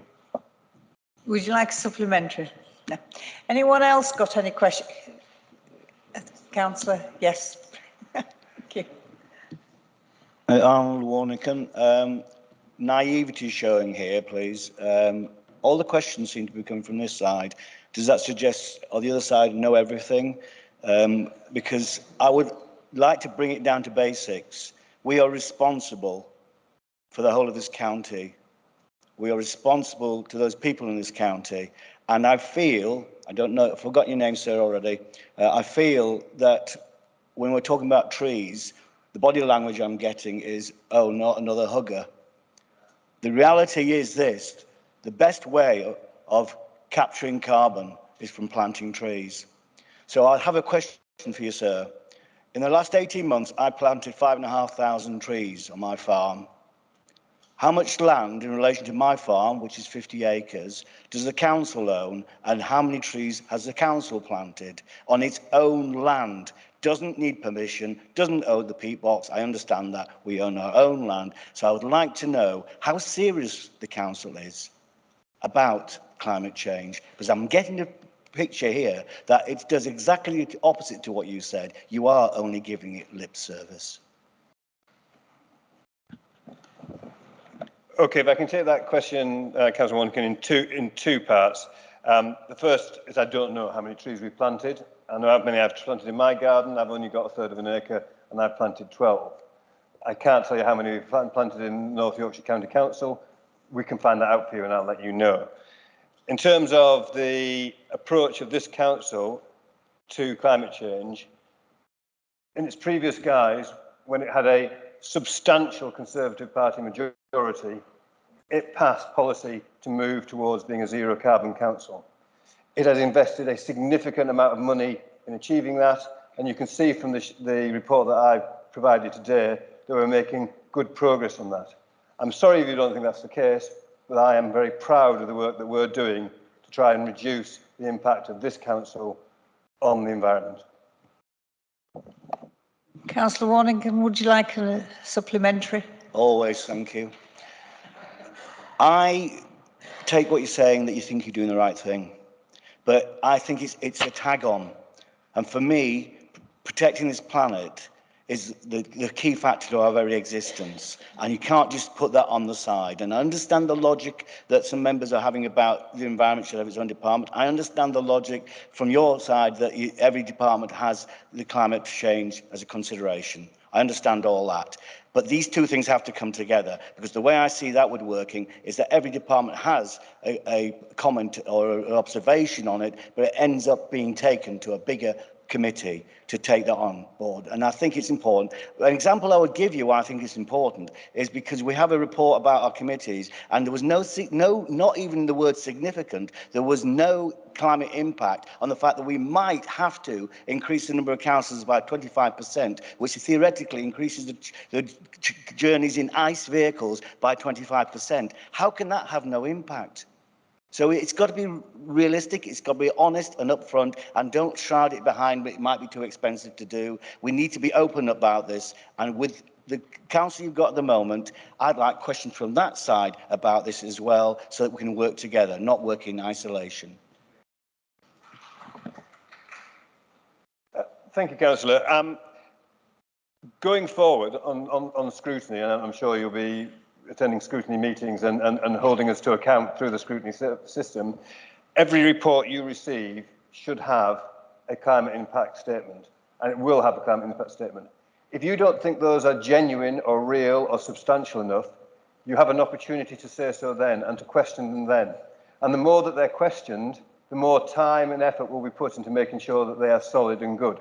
Would you like a supplementary? No. Anyone else got any questions? Councillor, yes. Thank you. Arnold Warnickan. Naivety showing here, please. All the questions seem to be coming from this side. Does that suggest, or the other side, know everything? Because I would like to bring it down to basics. We are responsible for the whole of this county. We are responsible to those people in this county. And I feel, I don't know, I've forgotten your name, sir, already. I feel that when we're talking about trees, the body language I'm getting is, oh, not another hugger. The reality is this: the best way of capturing carbon is from planting trees. So I have a question for you, sir. In the last 18 months, I planted 5,500 trees on my farm. How much land in relation to my farm, which is 50 acres, does the council own, and how many trees has the council planted on its own land? Doesn't need permission, doesn't own the peat box. I understand that. We own our own land. So I would like to know how serious the council is about climate change, because I'm getting the picture here that it does exactly the opposite to what you said. You are only giving it lip service. Okay, if I can take that question, Councillor Warnickan, in two parts. The first is I don't know how many trees we've planted. I know how many I've planted in my garden. I've only got a third of an acre, and I've planted 12. I can't tell you how many we've planted in North Yorkshire County Council. We can find that out for you, and I'll let you know. In terms of the approach of this council to climate change, in its previous guise, when it had a substantial Conservative Party majority, it passed policy to move towards being a zero carbon council. It has invested a significant amount of money in achieving that, and you can see from the report that I've provided today that we're making good progress on that. I'm sorry if you don't think that's the case, but I am very proud of the work that we're doing to try and reduce the impact of this council on the environment. Councillor Warnickan, would you like a supplementary? Always, thank you. I take what you're saying, that you think you're doing the right thing, but I think it's a tag on. And for me, protecting this planet is the key factor to our very existence. And you can't just put that on the side. And I understand the logic that some members are having about the environment should have its own department. I understand the logic from your side that every department has the climate change as a consideration. I understand all that. But these two things have to come together, because the way I see that would working is that every department has a comment or an observation on it, but it ends up being taken to a bigger committee to take that on board. And I think it's important. An example I would give you why I think it's important is because we have a report about our committees, and there was not even the word significant, there was no climate impact on the fact that we might have to increase the number of councillors by 25%, which theoretically increases the journeys in ICE vehicles by 25%. How can that have no impact? So it's got to be realistic, it's got to be honest and upfront, and don't shroud it behind it might be too expensive to do. We need to be open about this, and with the council you've got at the moment, I'd like questions from that side about this as well, so that we can work together, not work in isolation. Thank you, Councillor. Going forward on scrutiny, and I'm sure you'll be attending scrutiny meetings and holding us to account through the scrutiny system, every report you receive should have a climate impact statement, and it will have a climate impact statement. If you don't think those are genuine or real or substantial enough, you have an opportunity to say so then and to question them then. And the more that they're questioned, the more time and effort will be put into making sure that they are solid and good.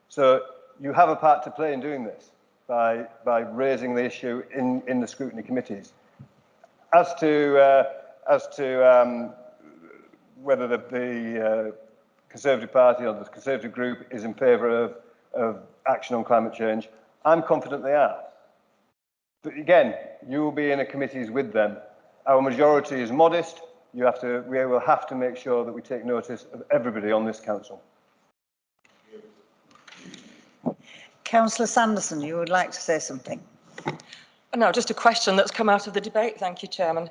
So you have a part to play in doing this by raising the issue in the scrutiny committees. As to as to whether the Conservative Party or the Conservative group is in favour of action on climate change. I'm confident they are. But again, you will be in a committees with them. Our majority is modest. We will have to make sure that we take notice of everybody on this council. Councillor Sanderson, you would like to say something? No, just a question that's come out of the debate. Thank you, Chairman.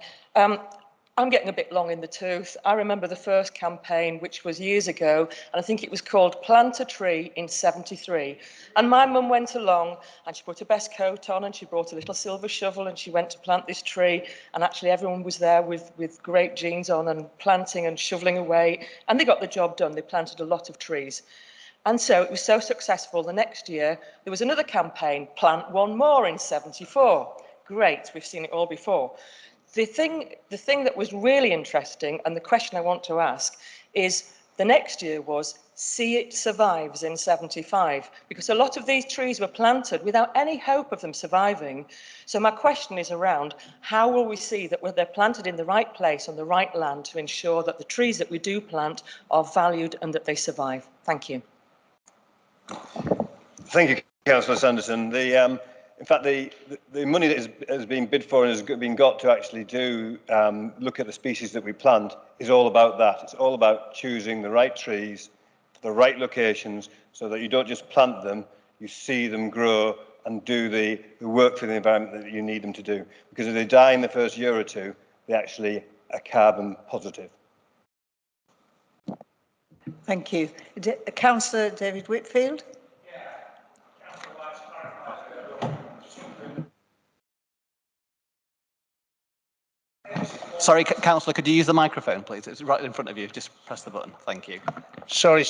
I'm getting a bit long in the tooth. I remember the first campaign, which was years ago, and I think it was called Plant a Tree in '73. And my mum went along and she put her best coat on and she brought a little silver shovel and she went to plant this tree. And actually everyone was there with great jeans on and planting and shoveling away. And they got the job done. They planted a lot of trees. And so it was so successful. The next year, there was another campaign, Plant One More in '74. Great, we've seen it all before. The thing that was really interesting, and the question I want to ask, is the next year was See It Survives in '75, because a lot of these trees were planted without any hope of them surviving. So my question is around, how will we see that they're planted in the right place on the right land to ensure that the trees that we do plant are valued and that they survive? Thank you. Thank you, Councillor Sanderson. In fact, the money that has been bid for and has been got to actually do look at the species that we plant is all about that. It's all about choosing the right trees, the right locations, so that you don't just plant them, you see them grow and do the work for the environment that you need them to do. Because if they die in the first year or two, they actually are carbon positive. Thank you. Councillor David Whitfield. Sorry, Councillor, could you use the microphone, please? It's right in front of you. Just press the button. Thank you. Sorry.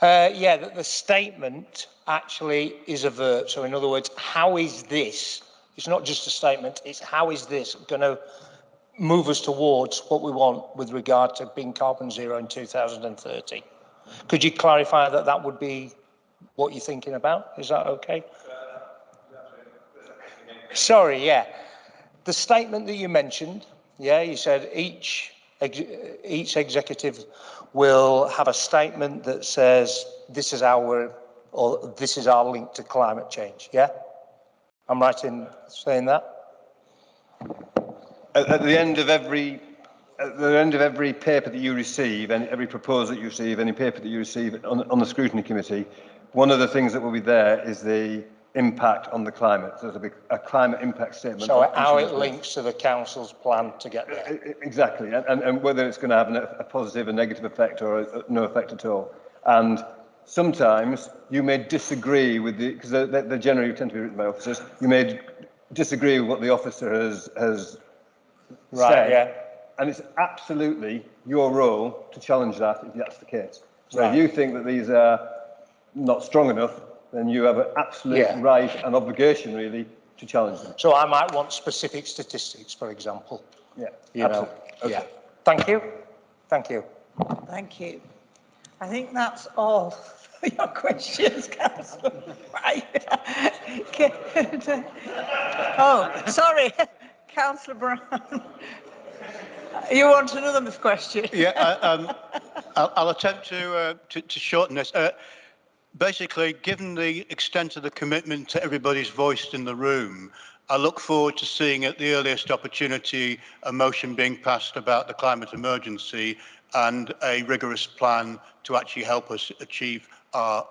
Yeah, the statement actually is a verb. So in other words, how is this? It's not just a statement, it's how is this going to move us towards what we want with regard to being carbon zero in 2030? Could you clarify that that would be what you're thinking about? Is that okay? Sorry, yeah. The statement that you mentioned, yeah, you said each executive will have a statement that says this is our link to climate change. Yeah, I'm right in saying that. At the end of every paper that you receive, and every proposal that you receive, any paper that you receive on the scrutiny committee, one of the things that will be there is the impact on the climate. So there'll be a climate impact statement. So how it links to the council's plan to get there. Exactly, and whether it's going to have a positive, a negative effect, or no effect at all. And sometimes you may disagree with because they generally tend to be written by officers. You may disagree with what the officer has said, yeah. And it's absolutely your role to challenge that if that's the case. So Right. if you think that these are not strong enough, then you have an absolute right and obligation, really, to challenge them. So I might want specific statistics, for example. Yeah, you absolutely. know. Yeah. Thank you. Thank you. Thank you. I think that's all for your questions, Councillor. Right. Oh, sorry, Councillor Brown. You want another question? Yeah, I'll attempt to shorten this. Basically, given the extent of the commitment to everybody's voiced in the room, I look forward to seeing at the earliest opportunity a motion being passed about the climate emergency and a rigorous plan to actually help us achieve our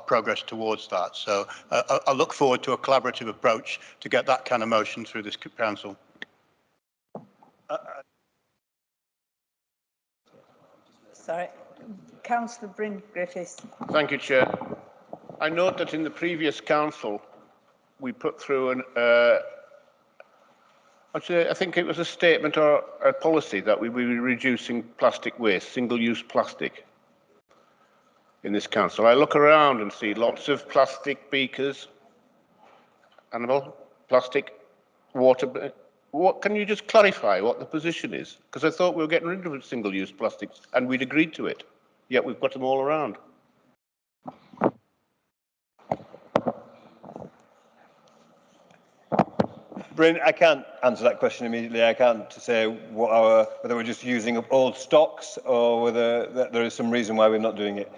progress towards that. So I look forward to a collaborative approach to get that kind of motion through this council. Sorry, Councillor Bryn Griffiths. Thank you, Chair. I note that in the previous council, we put through I think it was a statement or a policy that we were reducing plastic waste, single-use plastic, in this council. I look around and see lots of plastic beakers, animal, plastic, water. What can you just clarify what the position is? Because I thought we were getting rid of single-use plastics and we'd agreed to it, yet we've got them all around. Bryn, I can't answer that question immediately. I can't say whether we're just using up old stocks or whether there is some reason why we're not doing it.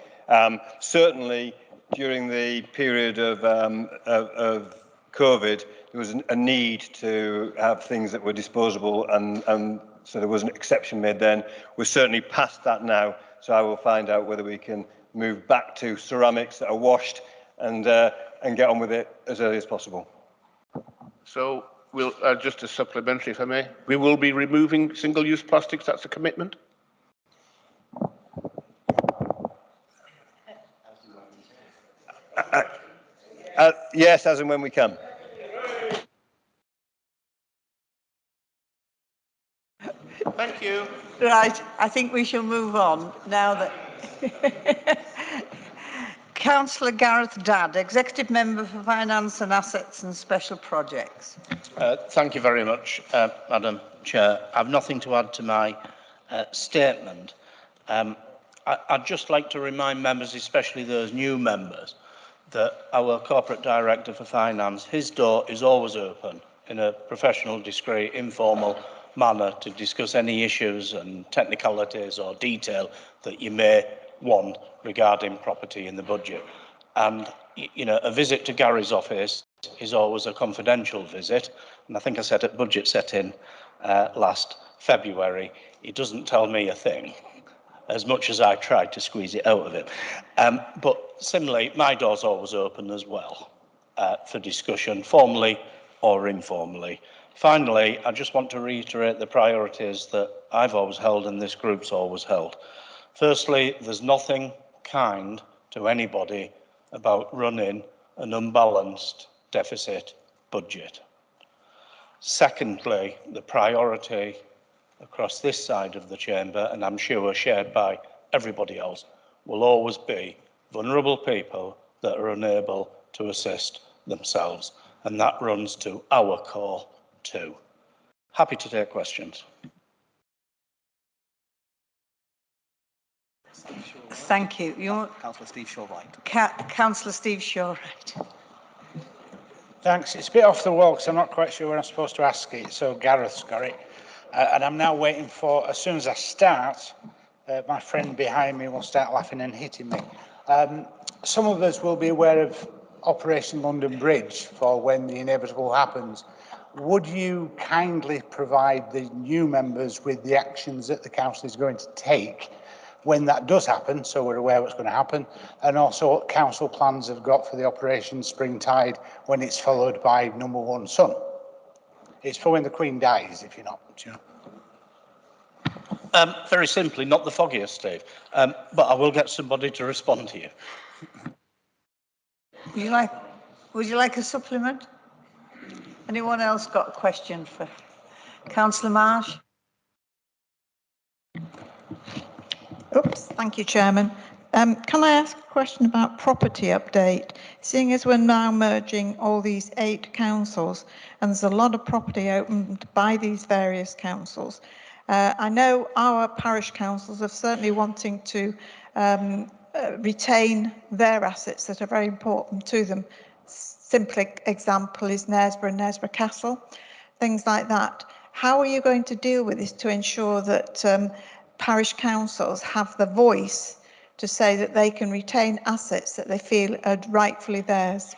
Certainly, during the period of COVID, there was a need to have things that were disposable, and so there was an exception made then. We're certainly past that now, so I will find out whether we can move back to ceramics that are washed and get on with it as early as possible. So we'll, just a supplementary, if I may, we will be removing single-use plastics. That's a commitment. Yes, as and when we can. Thank you. Right, I think we shall move on now that... Councillor Gareth Dadd, Executive Member for Finance and Assets and Special Projects. Thank you very much, Madam Chair. I have nothing to add to my statement. I'd just like to remind members, especially those new members, that our Corporate Director for Finance, his door is always open in a professional, discreet, informal manner to discuss any issues and technicalities or detail that you may want regarding property in the budget. And, you know, a visit to Gary's office is always a confidential visit. And I think I said at budget setting last February, he doesn't tell me a thing, as much as I've tried to squeeze it out of him. But similarly, my door's always open as well for discussion, formally or informally. Finally, I just want to reiterate the priorities that I've always held and this group's always held. Firstly, there's nothing kind to anybody about running an unbalanced deficit budget. Secondly, the priority across this side of the chamber, and I'm sure shared by everybody else, will always be vulnerable people that are unable to assist themselves. And that runs to our core too. Happy to take questions. Thank you. Councillor Steve Shawright. Councillor Steve Shawright. Thanks. It's a bit off the wall because I'm not quite sure where I'm supposed to ask it, so Gareth's got it. And I'm now waiting for, as soon as I start, my friend behind me will start laughing and hitting me. Some of us will be aware of Operation London Bridge for when the inevitable happens. Would you kindly provide the new members with the actions that the council is going to take when that does happen, so we're aware what's going to happen, and also what council plans have got for the Operation Spring Tide when it's followed by number one son? It's for when the Queen dies, if you're not, you know. Very simply, not the foggiest, Steve, but I will get somebody to respond to you. Would you like a supplement? Anyone else got a question for Councillor Marsh? Oops, thank you, Chairman. Can I ask a question about property update? Seeing as we're now merging all these 8 councils, and there's a lot of property opened by these various councils, I know our parish councils are certainly wanting to retain their assets that are very important to them. Simple example is Knaresborough and Knaresborough Castle, things like that. How are you going to deal with this to ensure that parish councils have the voice to say that they can retain assets that they feel are rightfully theirs?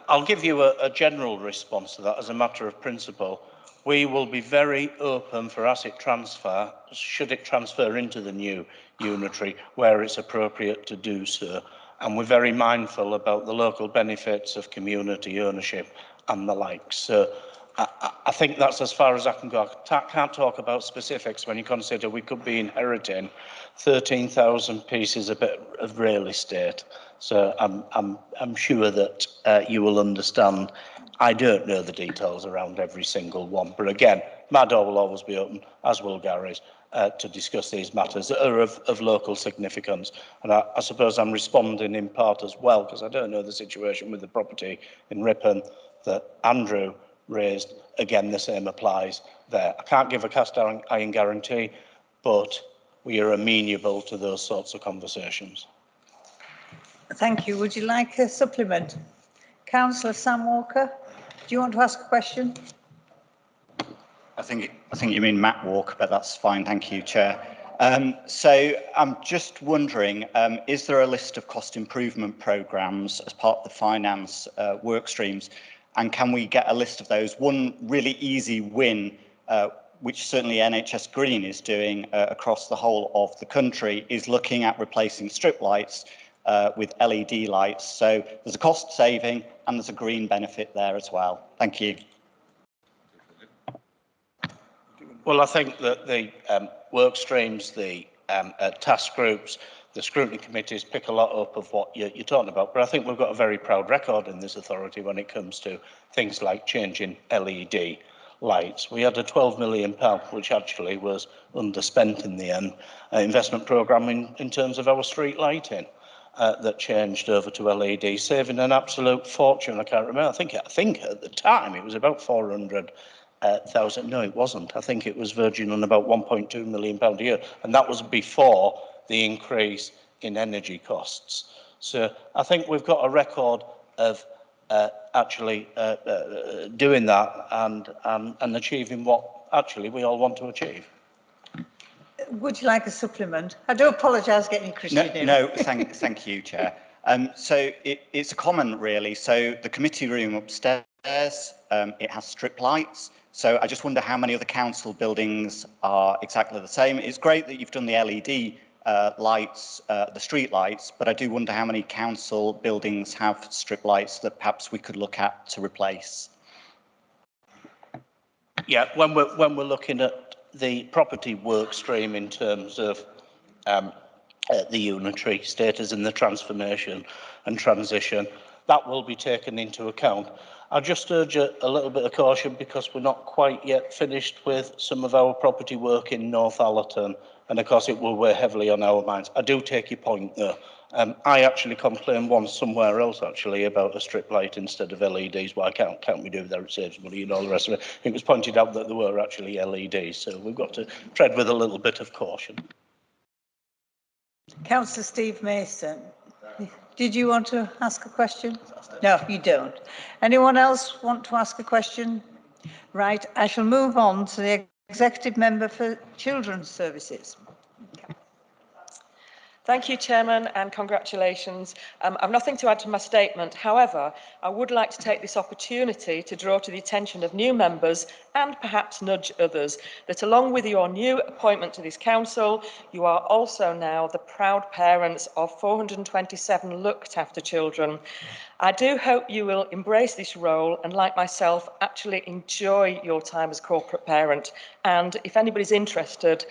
I'll give you a general response to that as a matter of principle. We will be very open for asset transfer, should it transfer into the new unitary, where it's appropriate to do so. And we're very mindful about the local benefits of community ownership and the like. So I think that's as far as I can go. I can't talk about specifics when you consider we could be inheriting 13,000 pieces of real estate. So I'm sure that you will understand. I don't know the details around every single one, but again, my door will always be open, as will Gary's, to discuss these matters that are of local significance. And I suppose I'm responding in part as well, because I don't know the situation with the property in Ripon that Andrew raised. Again, the same applies there. I can't give a cast iron guarantee, but we are amenable to those sorts of conversations. Thank you. Would you like a supplement? Councillor Sam Walker, do you want to ask a question? I think you mean Matt Walker, but that's fine. Thank you, Chair. So I'm just wondering, is there a list of cost improvement programmes as part of the finance work streams? And can we get a list of those? One really easy win, which certainly NHS Green is doing across the whole of the country, is looking at replacing strip lights with LED lights. So there's a cost saving and there's a green benefit there as well. Thank you. Well, I think that the work streams, the task groups, the scrutiny committees pick a lot up of what you're talking about. But I think we've got a very proud record in this authority when it comes to things like changing LED lights. We had a £12 million, which actually was underspent in the end, investment programme in terms of our street lighting that changed over to LED, saving an absolute fortune. I can't remember. I think at the time it was about 400,000. No, it wasn't. I think it was verging on about £1.2 million a year, and that was before the increase in energy costs. So I think we've got a record of actually doing that and achieving what actually we all want to achieve. Would you like a supplement? I do apologise getting Christian in. No, thank you, Chair. So it's a comment really. So the committee room upstairs, it has strip lights. So I just wonder how many other council buildings are exactly the same. It's great that you've done the LED lights, the street lights, but I do wonder how many council buildings have strip lights that perhaps we could look at to replace. Yeah, when we're looking at the property work stream in terms of the unitary status and the transformation and transition, that will be taken into account. I'll just urge a little bit of caution because we're not quite yet finished with some of our property work in North Allerton, and of course it will weigh heavily on our minds. I do take your point though. I actually complained once somewhere else actually about a strip light instead of LEDs. Why can't we do that? It saves money and all the rest of it. It was pointed out that there were actually LEDs, so we've got to tread with a little bit of caution. Councillor Steve Mason, did you want to ask a question? No, you don't. Anyone else want to ask a question? Right, I shall move on to the Executive Member for Children's Services. Thank you, Chairman, and congratulations. I've nothing to add to my statement. However, I would like to take this opportunity to draw to the attention of new members and perhaps nudge others that along with your new appointment to this council, you are also now the proud parents of 427 looked after children. I do hope you will embrace this role and, like myself, actually enjoy your time as corporate parent. And if anybody's interested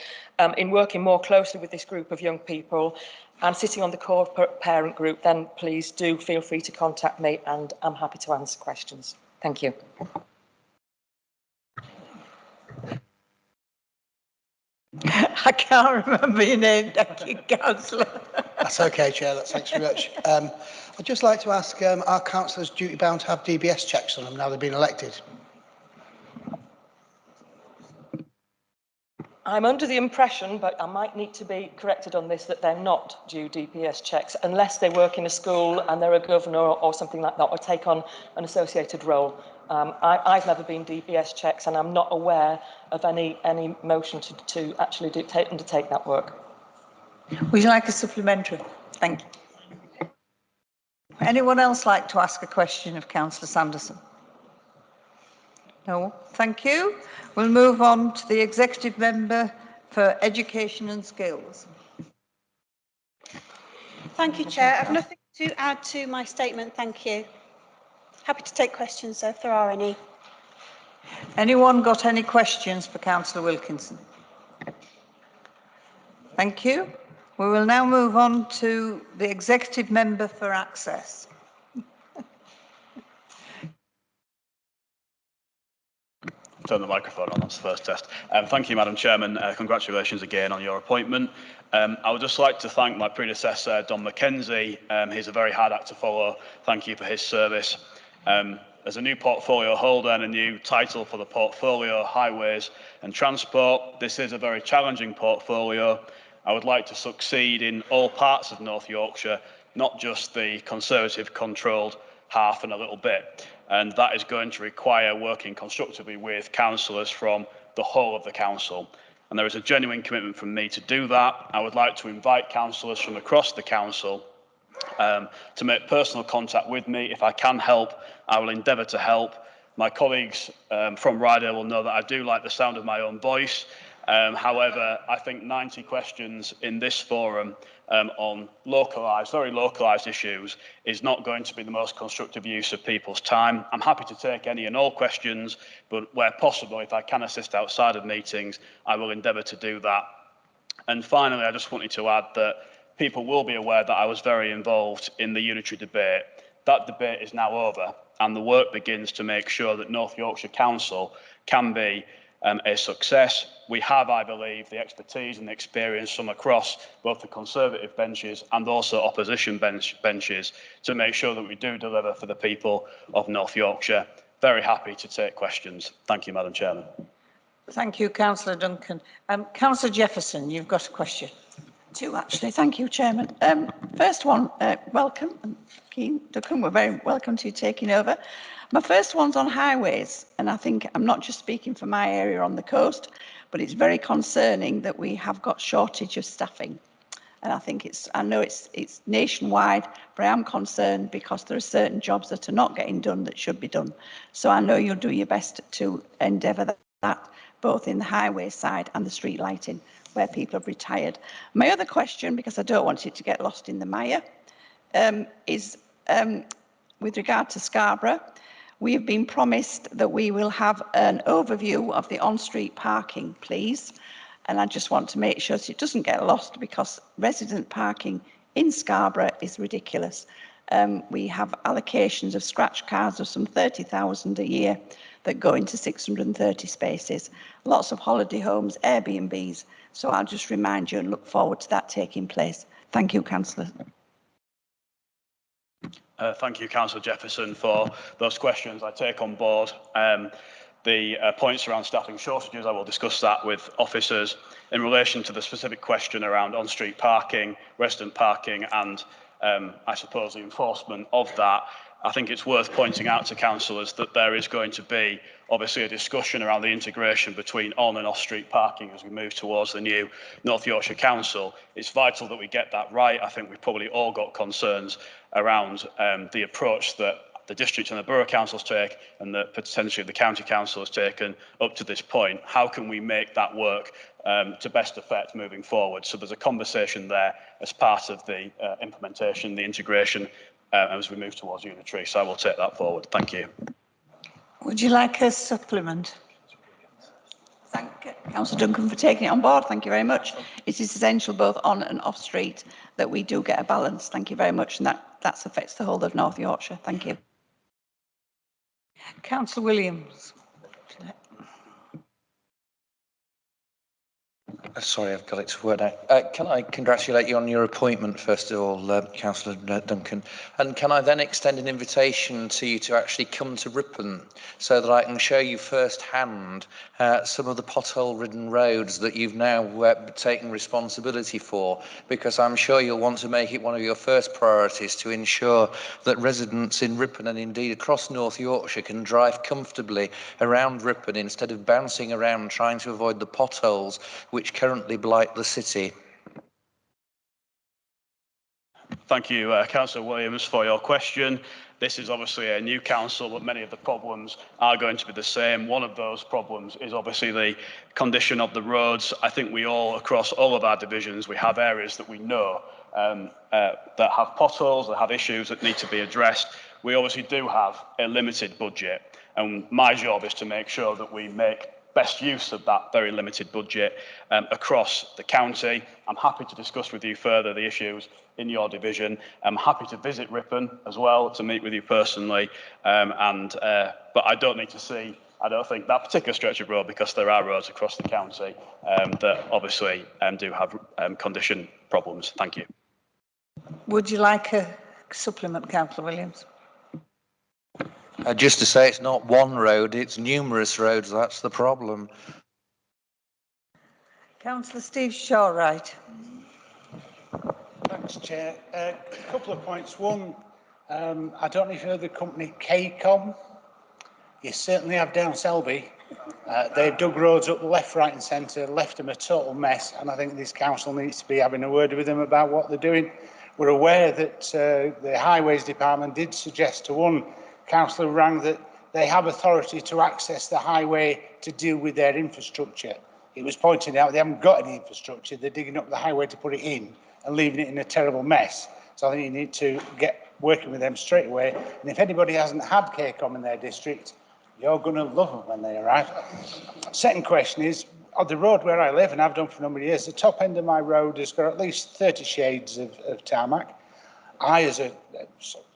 in working more closely with this group of young people and sitting on the corporate parent group, then please do feel free to contact me and I'm happy to answer questions. Thank you. I can't remember your name, thank you, Councillor. That's okay, Chair. Thanks very much. I'd just like to ask, are councillors duty bound to have DBS checks on them now they've been elected? I'm under the impression, but I might need to be corrected on this, that they're not due DPS checks unless they work in a school and they're a governor or something like that, or take on an associated role. I've never been DPS checks and I'm not aware of any motion to actually undertake that work. Would you like a supplementary? Thank you. Anyone else like to ask a question of Councillor Sanderson? No, thank you. We'll move on to the Executive Member for Education and Skills. Thank you, Chair. I've nothing to add to my statement, thank you. Happy to take questions if there are any. Anyone got any questions for Councillor Wilkinson? Thank you. We will now move on to the Executive Member for Access. Turn the microphone on, that's the first test. Thank you, Madam Chairman. Congratulations again on your appointment. I would just like to thank my predecessor, Don McKenzie. He's a very hard act to follow. Thank you for his service. As a new portfolio holder and a new title for the portfolio, Highways and Transport, this is a very challenging portfolio. I would like to succeed in all parts of North Yorkshire, not just the Conservative-controlled half and a little bit. And that is going to require working constructively with councillors from the whole of the council. And there is a genuine commitment from me to do that. I would like to invite councillors from across the council to make personal contact with me. If I can help, I will endeavour to help. My colleagues from Rydale will know that I do like the sound of my own voice. However, I think 90 questions in this forum on very localised issues is not going to be the most constructive use of people's time. I'm happy to take any and all questions, but where possible, if I can assist outside of meetings, I will endeavour to do that. And finally, I just wanted to add that people will be aware that I was very involved in the unitary debate. That debate is now over, and the work begins to make sure that North Yorkshire Council can be a success. We have, I believe, the expertise and the experience from across both the Conservative benches and also opposition benches to make sure that we do deliver for the people of North Yorkshire. Very happy to take questions. Thank you, Madam Chairman. Thank you, Councillor Duncan. Councillor Jefferson, you've got a question. Two, actually. Thank you, Chairman. First one, welcome. And Keane, Duncan, we're very welcome to you taking over. My first one's on highways, and I think I'm not just speaking for my area on the coast, but it's very concerning that we have got shortage of staffing. And I think I know it's nationwide, but I am concerned because there are certain jobs that are not getting done that should be done. So I know you'll do your best to endeavour that, both in the highway side and the street lighting, where people have retired. My other question, because I don't want it to get lost in the mire, is with regard to Scarborough. We have been promised that we will have an overview of the on-street parking, please. And I just want to make sure that it doesn't get lost, because resident parking in Scarborough is ridiculous. We have allocations of scratch cards of some 30,000 a year that go into 630 spaces. Lots of holiday homes, Airbnbs. So I'll just remind you and look forward to that taking place. Thank you, Councillor. Thank you, Councillor Jefferson, for those questions. I take on board the points around staffing shortages. I will discuss that with officers. In relation to the specific question around on-street parking, resident parking, and I suppose the enforcement of that, I think it's worth pointing out to councillors that there is going to be obviously a discussion around the integration between on and off-street parking as we move towards the new North Yorkshire Council. It's vital that we get that right. I think we've probably all got concerns around the approach that the district and the borough councils take, and that potentially the county council has taken up to this point. How can we make that work to best effect moving forward? So there's a conversation there as part of the implementation, the integration, as we move towards unitary. So I will take that forward. Thank you. Would you like a supplement? Thank Councillor Duncan for taking it on board. Thank you very much. It is essential both on and off street that we do get a balance. Thank you very much. And that affects the whole of North Yorkshire. Thank you. Councillor Williams. Sorry, I've got it to word out. Can I congratulate you on your appointment, first of all, Councillor Duncan? And can I then extend an invitation to you to actually come to Ripon so that I can show you firsthand some of the pothole-ridden roads that you've now taken responsibility for? Because I'm sure you'll want to make it one of your first priorities to ensure that residents in Ripon and indeed across North Yorkshire can drive comfortably around Ripon instead of bouncing around trying to avoid the potholes which currently blight the city. Thank you, Councillor Williams, for your question. This is obviously a new council, but many of the problems are going to be the same. One of those problems is obviously the condition of the roads. I think we all, across all of our divisions, we have areas that we know that have potholes, that have issues that need to be addressed. We obviously do have a limited budget, and my job is to make sure that we make best use of that very limited budget across the county. I'm happy to discuss with you further the issues in your division. I'm happy to visit Ripon as well, to meet with you personally, but I don't need to see, I don't think, that particular stretch of road, because there are roads across the county that obviously do have condition problems. Thank you. Would you like a supplement, Councillor Williams? Just to say, it's not one road, it's numerous roads. That's the problem. Councillor Steve Shawright. Thanks, Chair. A couple of points. One, I don't know if you know the company KCOM. You certainly have down Selby. They've dug roads up left, right and centre, left them a total mess, and I think this council needs to be having a word with them about what they're doing. We're aware that the Highways Department did suggest to one councillor who rang that they have authority to access the highway to deal with their infrastructure. It was pointed out they haven't got any infrastructure, they're digging up the highway to put it in and leaving it in a terrible mess. So I think you need to get working with them straight away. And if anybody hasn't had KCOM in their district, you're going to love them when they arrive. Second question is, on the road where I live, and I've done for a number of years, the top end of my road has got at least 30 shades of tarmac. I, as a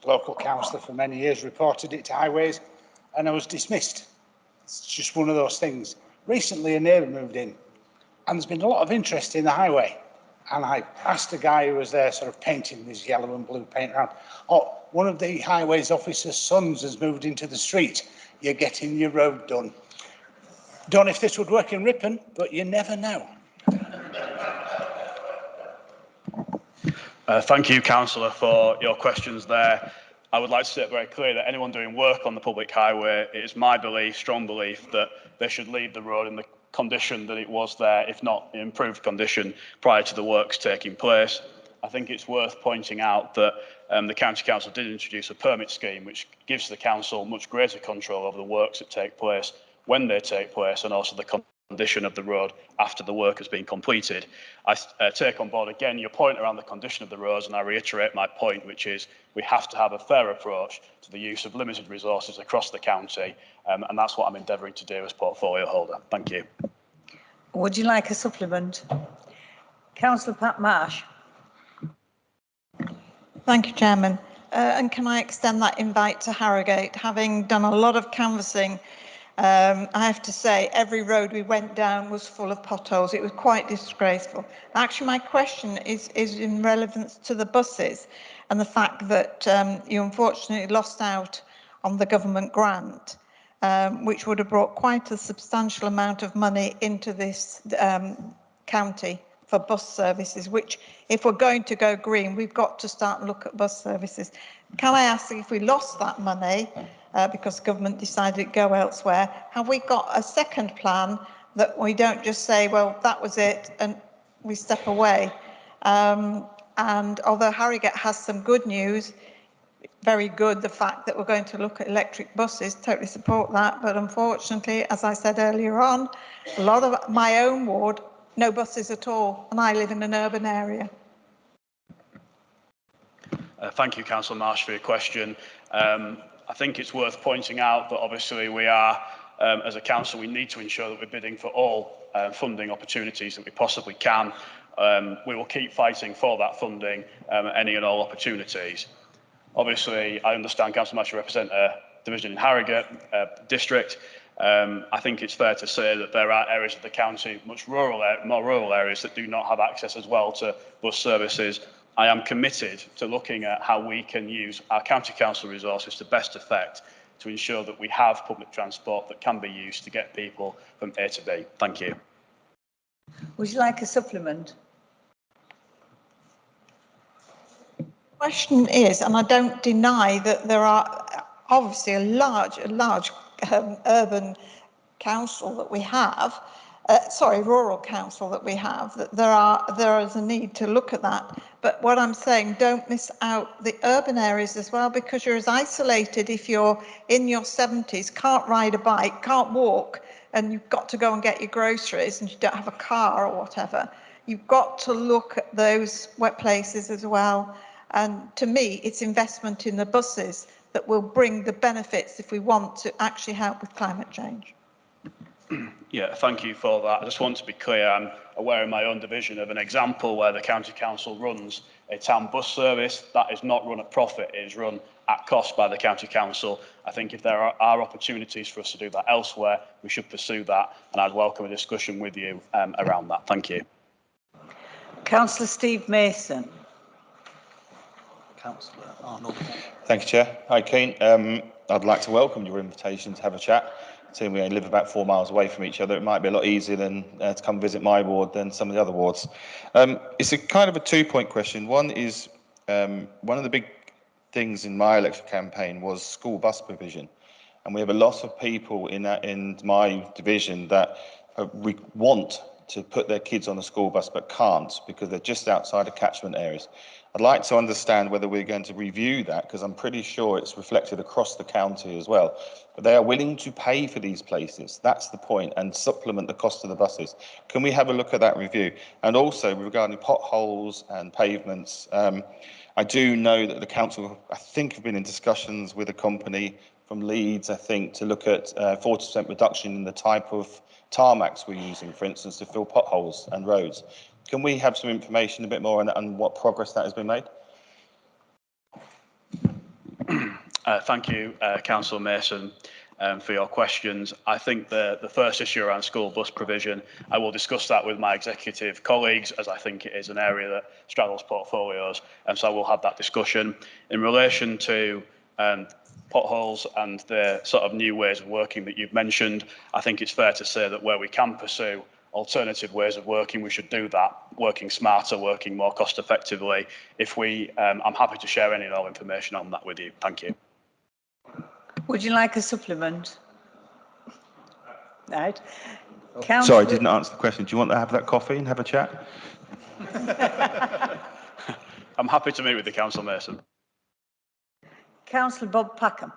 local councillor for many years, reported it to Highways and I was dismissed. It's just one of those things. Recently, a neighbour moved in and there's been a lot of interest in the highway. And I asked the guy who was there sort of painting this yellow and blue paint around, oh, one of the Highways officer's sons has moved into the street. You're getting your road done. Don't know if this would work in Ripon, but you never know. Thank you, Councillor, for your questions there. I would like to state very clear that anyone doing work on the public highway, it is my belief, strong belief, that they should leave the road in the condition that it was there, if not in improved condition, prior to the works taking place. I think it's worth pointing out that the County Council did introduce a permit scheme which gives the Council much greater control over the works that take place, when they take place, and also the condition of the road after the work has been completed. I take on board again your point around the condition of the roads, and I reiterate my point, which is we have to have a fair approach to the use of limited resources across the county, and that's what I'm endeavouring to do as portfolio holder. Thank you. Would you like a supplement? Councillor Pat Marsh. Thank you, Chairman. And can I extend that invite to Harrogate? Having done a lot of canvassing, I have to say every road we went down was full of potholes. It was quite disgraceful. Actually, my question is in relevance to the buses and the fact that you unfortunately lost out on the government grant, which would have brought quite a substantial amount of money into this county for bus services, which if we're going to go green, we've got to start and look at bus services. Can I ask, if we lost that money because government decided to go elsewhere, have we got a second plan that we don't just say, well, that was it and we step away? And although Harrogate has some good news, very good, the fact that we're going to look at electric buses, totally support that, but unfortunately, as I said earlier on, a lot of my own ward, no buses at all, and I live in an urban area. Thank you, Councillor Marsh, for your question. I think it's worth pointing out that obviously we are, as a council, we need to ensure that we're bidding for all funding opportunities that we possibly can. We will keep fighting for that funding, any and all opportunities. Obviously, I understand Councillor Marsh, you represent a division in Harrogate district. I think it's fair to say that there are areas of the county, more rural areas, that do not have access as well to bus services. I am committed to looking at how we can use our county council resources to best effect to ensure that we have public transport that can be used to get people from A to B. Thank you. Would you like a supplement? Question is, and I don't deny that there are obviously a large urban council that we have, rural council that we have, that there is a need to look at that. But what I'm saying, don't miss out the urban areas as well, because you're as isolated if you're in your 70s, can't ride a bike, can't walk, and you've got to go and get your groceries and you don't have a car or whatever. You've got to look at those wet places as well. And to me, it's investment in the buses that will bring the benefits if we want to actually help with climate change. Yeah, thank you for that. I just want to be clear, I'm aware in my own division of an example where the County Council runs a town bus service that is not run at profit, it is run at cost by the County Council. I think if there are opportunities for us to do that elsewhere, we should pursue that, and I'd welcome a discussion with you around that. Thank you. Councillor Steve Mason. Councillor Arnold. Thank you, Chair. Hi, Keen. I'd like to welcome your invitation to have a chat. Seeing we only live about 4 miles away from each other, it might be a lot easier than to come visit my ward than some of the other wards. It's a kind of a two-point question. One is one of the big things in my election campaign was school bus provision. And we have a lot of people in my division that we want to put their kids on a school bus but can't because they're just outside of catchment areas. I'd like to understand whether we're going to review that, because I'm pretty sure it's reflected across the county as well. But they are willing to pay for these places, that's the point, and supplement the cost of the buses. Can we have a look at that review? And also regarding potholes and pavements, I do know that the council, I think, have been in discussions with a company from Leeds, I think, to look at 40% reduction in the type of tarmacs we're using, for instance, to fill potholes and roads. Can we have some information a bit more on what progress that has been made? Thank you, Councillor Mason, for your questions. I think the first issue around school bus provision, I will discuss that with my executive colleagues, as I think it is an area that straddles portfolios, and so we'll have that discussion. In relation to potholes and the sort of new ways of working that you've mentioned, I think it's fair to say that where we can pursue alternative ways of working, we should do that, working smarter, working more cost effectively. I'm happy to share any and all information on that with you. Thank you. Would you like a supplement? Right. Sorry, I didn't answer the question. Do you want to have that coffee and have a chat? I'm happy to meet with the Council, Mason. Councillor Bob Packham.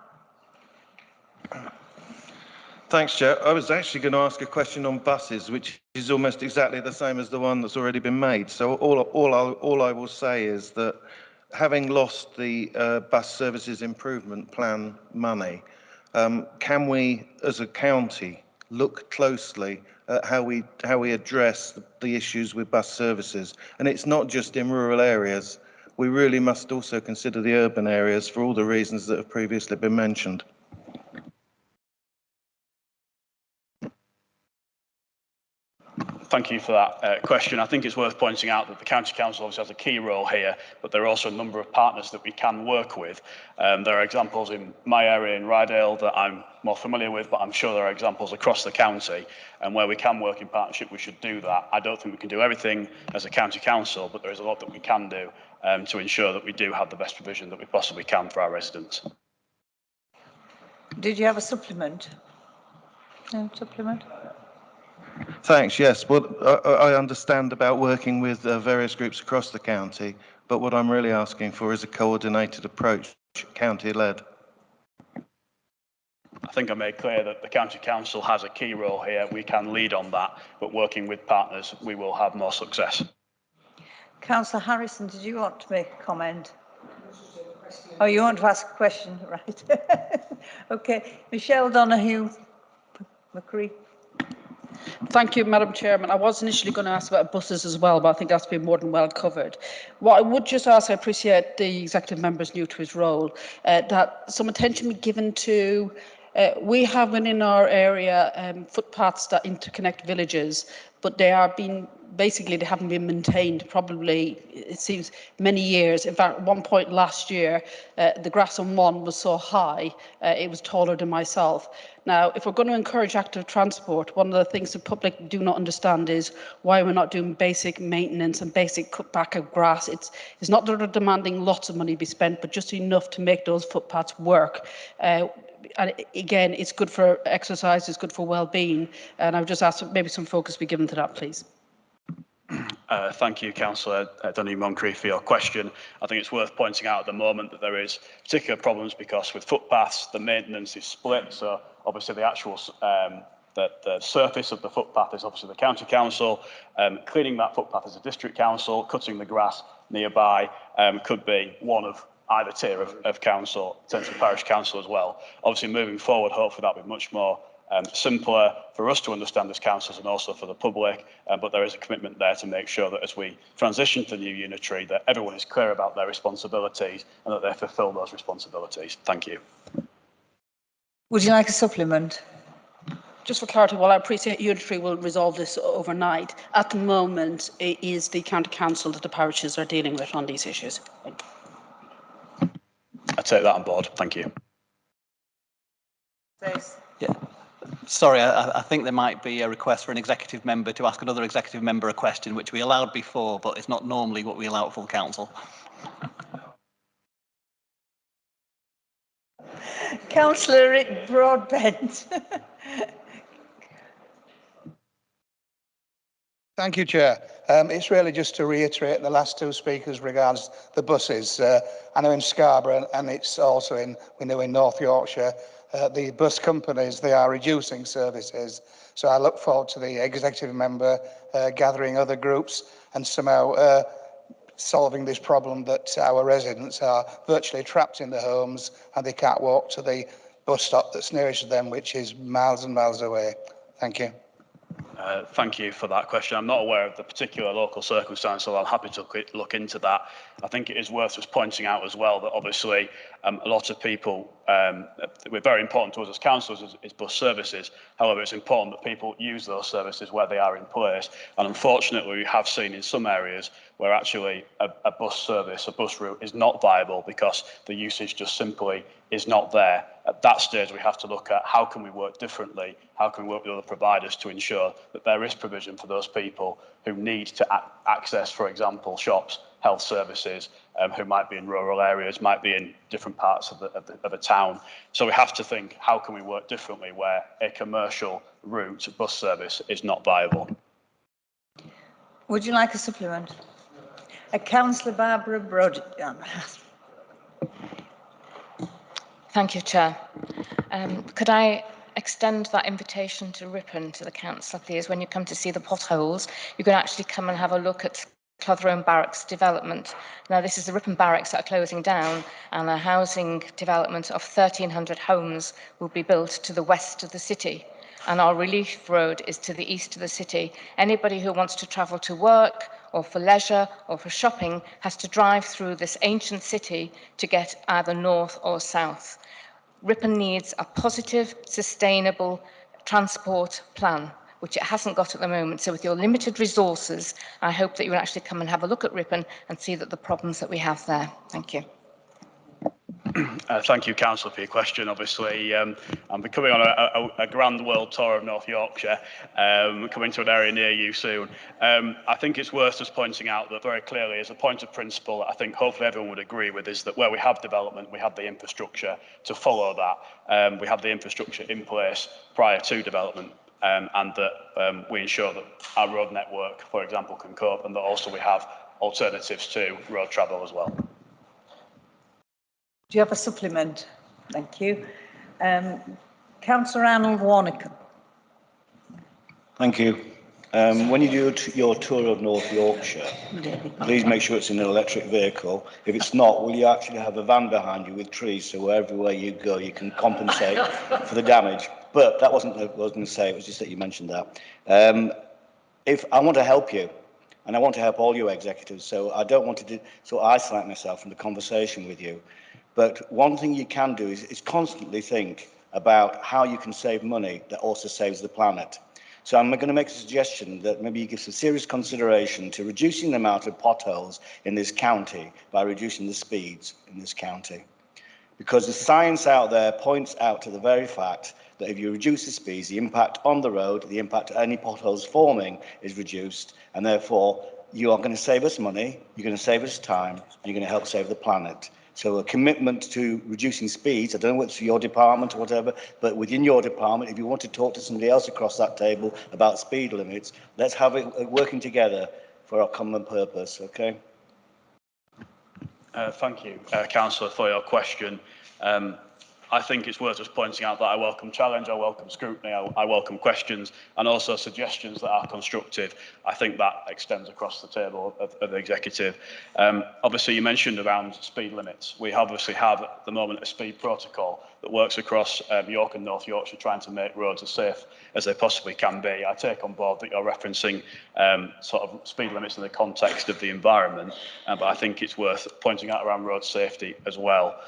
Thanks, Chair. I was actually going to ask a question on buses, which is almost exactly the same as the one that's already been made. So all I will say is that having lost the bus services improvement plan money, can we, as a county, look closely at how we address the issues with bus services? And it's not just in rural areas. We really must also consider the urban areas for all the reasons that have previously been mentioned. Thank you for that question. I think it's worth pointing out that the County Council obviously has a key role here, but there are also a number of partners that we can work with. There are examples in my area in Rydale that I'm more familiar with, but I'm sure there are examples across the county, and where we can work in partnership, we should do that. I don't think we can do everything as a County Council, but there is a lot that we can do to ensure that we do have the best provision that we possibly can for our residents. Did you have a supplement? No supplement? Thanks, yes. Well, I understand about working with various groups across the county, but what I'm really asking for is a coordinated approach, county-led. I think I made clear that the County Council has a key role here. We can lead on that, but working with partners, we will have more success. Councillor Harrison, did you want to make a comment? Oh, you want to ask a question, right? Okay, Michelle Donoghue, Macquarie. Thank you, Madam Chairman. I was initially going to ask about buses as well, but I think that's been more than well covered. What I would just ask, I appreciate the executive member's new to his role, that some attention be given to, we have in our area footpaths that interconnect villages, but they are being, basically they haven't been maintained probably, it seems, many years. In fact, at one point last year, the grass on one was so high, it was taller than myself. Now, if we're going to encourage active transport, one of the things the public do not understand is why we're not doing basic maintenance and basic cutback of grass. It's not that we're demanding lots of money be spent, but just enough to make those footpaths work. And again, it's good for exercise, it's good for well-being, and I would just ask maybe some focus be given to that, please. Thank you, Councillor Donoghue-Moncrief, for your question. I think it's worth pointing out at the moment that there is particular problems because with footpaths, the maintenance is split. So obviously the actual the surface of the footpath is obviously the County Council. Cleaning that footpath as a district council, cutting the grass nearby could be one of either tier of council, potentially parish council as well. Obviously moving forward, hopefully that'll be much more simpler for us to understand as councils and also for the public, but there is a commitment there to make sure that as we transition to the new unitary that everyone is clear about their responsibilities and that they fulfil those responsibilities. Thank you. Would you like a supplement? Just for clarity, while I appreciate unitary will resolve this overnight, at the moment it is the County Council that the parishes are dealing with on these issues. I take that on board. Thank you. Yeah. Sorry, I think there might be a request for an executive member to ask another executive member a question, which we allowed before, but it's not normally what we allow at full council. Councillor Rick Broadbent. Thank you, Chair. It's really just to reiterate the last two speakers regards the buses. I know in Scarborough and it's also we know in North Yorkshire, the bus companies, they are reducing services. So I look forward to the executive member gathering other groups and somehow solving this problem that our residents are virtually trapped in their homes and they can't walk to the bus stop that's nearest to them, which is miles and miles away. Thank you. Thank you for that question. I'm not aware of the particular local circumstance, so I'm happy to look into that. I think it is worth just pointing out as well that obviously a lot of people, we're very important to us as councillors is bus services. However, it's important that people use those services where they are in place. And unfortunately, we have seen in some areas where actually a bus service, a bus route is not viable because the usage just simply is not there. At that stage, we have to look at how can we work differently, how can we work with other providers to ensure that there is provision for those people who need to access, for example, shops, health services, who might be in rural areas, might be in different parts of a town. So we have to think, how can we work differently where a commercial route bus service is not viable? Would you like a supplement? Councillor Barbara Brod. Thank you, Chair. Could I extend that invitation to Ripon to the council, please? When you come to see the potholes, you can actually come and have a look at Clotherham Barracks development. Now, this is the Ripon Barracks that are closing down, and a housing development of 1,300 homes will be built to the west of the city. And our relief road is to the east of the city. Anybody who wants to travel to work or for leisure or for shopping has to drive through this ancient city to get either north or south. Ripon needs a positive, sustainable transport plan, which it hasn't got at the moment. So with your limited resources, I hope that you will actually come and have a look at Ripon and see that the problems that we have there. Thank you. Thank you, Councillor, for your question. Obviously, I'm coming on a grand world tour of North Yorkshire, coming to an area near you soon. I think it's worth just pointing out that very clearly, as a point of principle, I think hopefully everyone would agree with, is that where we have development, we have the infrastructure to follow that. We have the infrastructure in place prior to development. And that we ensure that our road network, for example, can cope, and that also we have alternatives to road travel as well. Do you have a supplement? Thank you. Councillor Arnold Warnick. Thank you. When you do your tour of North Yorkshire, please make sure it's in an electric vehicle. If it's not, will you actually have a van behind you with trees so everywhere you go you can compensate for the damage? But that wasn't what I was going to say, it was just that you mentioned that. If I want to help you, and I want to help all your executives, so I don't want to isolate myself from the conversation with you. But one thing you can do is constantly think about how you can save money that also saves the planet. So I'm going to make a suggestion that maybe you give some serious consideration to reducing the amount of potholes in this county by reducing the speeds in this county. Because the science out there points out to the very fact that if you reduce the speeds, the impact on the road, the impact of any potholes forming is reduced, and therefore you are going to save us money, you're going to save us time, and you're going to help save the planet. So a commitment to reducing speeds, I don't know whether it's your department or whatever, but within your department, if you want to talk to somebody else across that table about speed limits, let's have it working together for our common purpose, okay? Thank you, Councillor, for your question. I think it's worth just pointing out that I welcome challenge, I welcome scrutiny, I welcome questions, and also suggestions that are constructive. I think that extends across the table of the executive. Obviously, you mentioned around speed limits. We obviously have at the moment a speed protocol that works across York and North Yorkshire, trying to make roads as safe as they possibly can be. I take on board that you're referencing sort of speed limits in the context of the environment, but I think it's worth pointing out around road safety as well.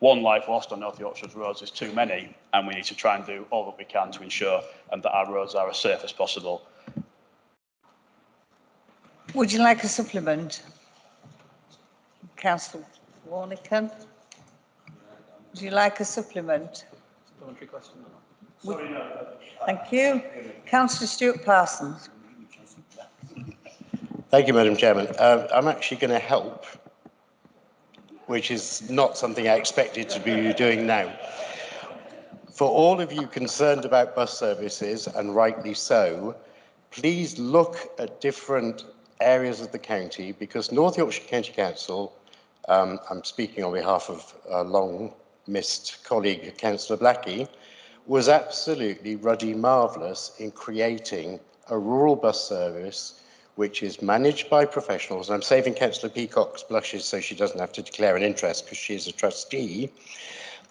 One life lost on North Yorkshire's roads is too many, and we need to try and do all that we can to ensure that our roads are as safe as possible. Would you like a supplement? Councillor Warnick. Would you like a supplement? Supplementary question. Sorry, no. Thank you. Councillor Stewart Parsons. Thank you, Madam Chairman. I'm actually going to help which is not something I expected to be doing now. For all of you concerned about bus services, and rightly so, please look at different areas of the county, because North Yorkshire County Council, I'm speaking on behalf of a long-missed colleague, Councillor Blackie, was absolutely ruddy marvellous in creating a rural bus service which is managed by professionals. I'm saving Councillor Peacock's blushes so she doesn't have to declare an interest because she is a trustee,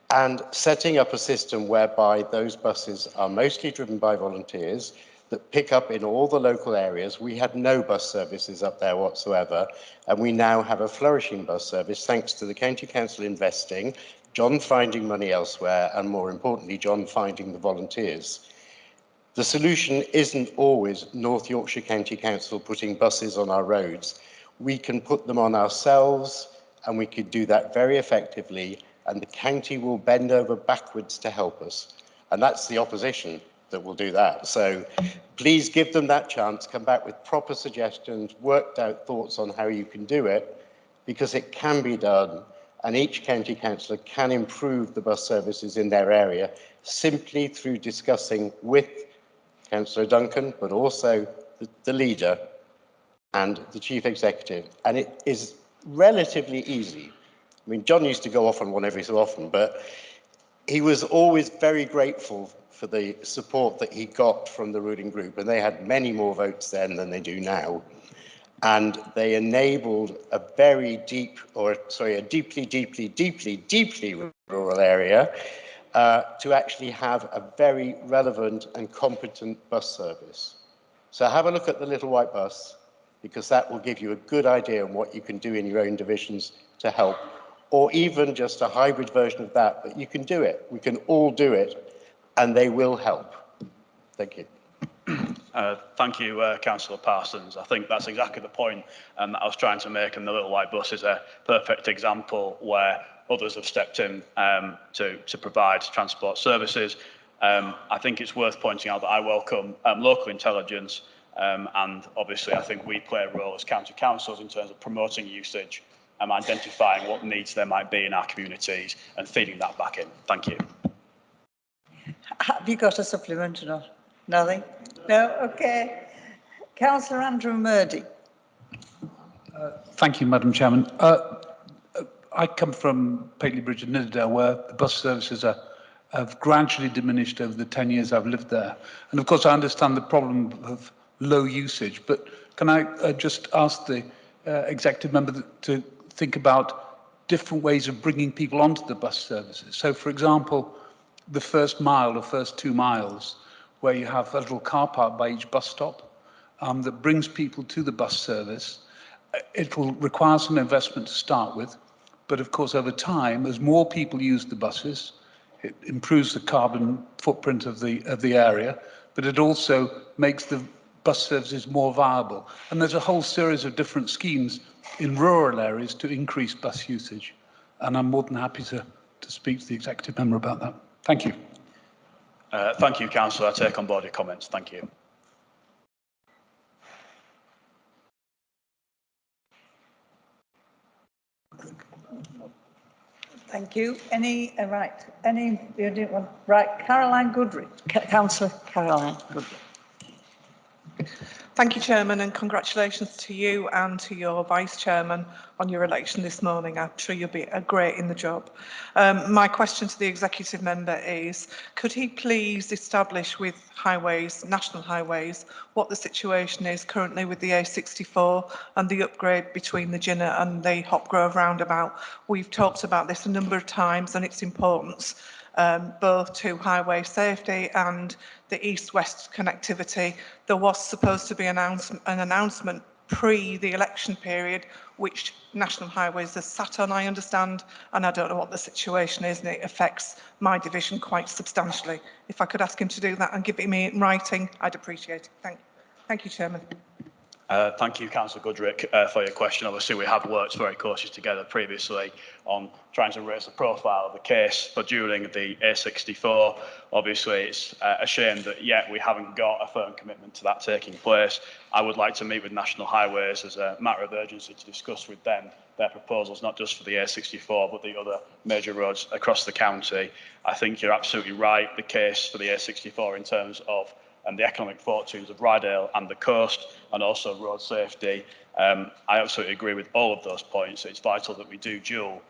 and setting up a system whereby those buses are mostly driven by volunteers that pick up in all the local areas. We had no bus services up there whatsoever, and we now have a flourishing bus service thanks to the County Council investing, John finding money elsewhere, and more importantly, John finding the volunteers. The solution isn't always North Yorkshire County Council putting buses on our roads. We can put them on ourselves, and we could do that very effectively, and the county will bend over backwards to help us. And that's the opposition that will do that. So please give them that chance, come back with proper suggestions, worked out thoughts on how you can do it, because it can be done, and each county councillor can improve the bus services in their area simply through discussing with Councillor Duncan, but also the leader and the chief executive. And it is relatively easy. I mean, John used to go off on one every so often, but he was always very grateful for the support that he got from the ruling group, and they had many more votes then than they do now. And they enabled a very deep, or sorry, a deeply, deeply, deeply, deeply rural area to actually have a very relevant and competent bus service. So have a look at the little white bus, because that will give you a good idea on what you can do in your own divisions to help, or even just a hybrid version of that, but you can do it. We can all do it, and they will help. Thank you. Thank you, Councillor Parsons. I think that's exactly the point that I was trying to make, and the little white bus is a perfect example where others have stepped in to provide transport services. I think it's worth pointing out that I welcome local intelligence, and obviously I think we play a role as county councils in terms of promoting usage and identifying what needs there might be in our communities and feeding that back in. Thank you. Have you got a supplement or not? Nothing? No? Okay. Councillor Andrew Murdy. Thank you, Madam Chairman. I come from Pateley Bridge and Nidderdale, where the bus services have gradually diminished over the 10 years I've lived there. And of course, I understand the problem of low usage, but can I just ask the executive member to think about different ways of bringing people onto the bus services? So, for example, the first mile or first 2 miles, where you have a little car park by each bus stop that brings people to the bus service. It will require some investment to start with, but of course over time, as more people use the buses, it improves the carbon footprint of the area, but it also makes the bus services more viable. And there's a whole series of different schemes in rural areas to increase bus usage. And I'm more than happy to speak to the executive member about that. Thank you. Thank you, Councillor. I take on board your comments. Thank you. Thank you. You didn't want, right, Caroline Goodrich. Councillor Caroline Goodrich. Thank you, Chairman, and congratulations to you and to your Vice Chairman on your election this morning. I'm sure you'll be great in the job. My question to the Executive Member is, could he please establish with highways, national highways, what the situation is currently with the A64 and the upgrade between the Jinnah and the Hopgrove roundabout? We've talked about this a number of times and its importance, both to highway safety and the east-west connectivity. There was supposed to be an announcement pre the election period, which National Highways has sat on, I understand, and I don't know what the situation is, and it affects my division quite substantially. If I could ask him to do that and give it me in writing, I'd appreciate it. Thank you, Chairman. Thank you, Councillor Goodrick, for your question. Obviously, we have worked very closely together previously on trying to raise the profile of the case for during the A64. Obviously, it's a shame that yet we haven't got a firm commitment to that taking place. I would like to meet with National Highways as a matter of urgency to discuss with them their proposals, not just for the A64, but the other major roads across the county. I think you're absolutely right, the case for the A64 in terms of the economic fortunes of Rydale and the coast, and also road safety. I absolutely agree with all of those points. It's vital that we do dual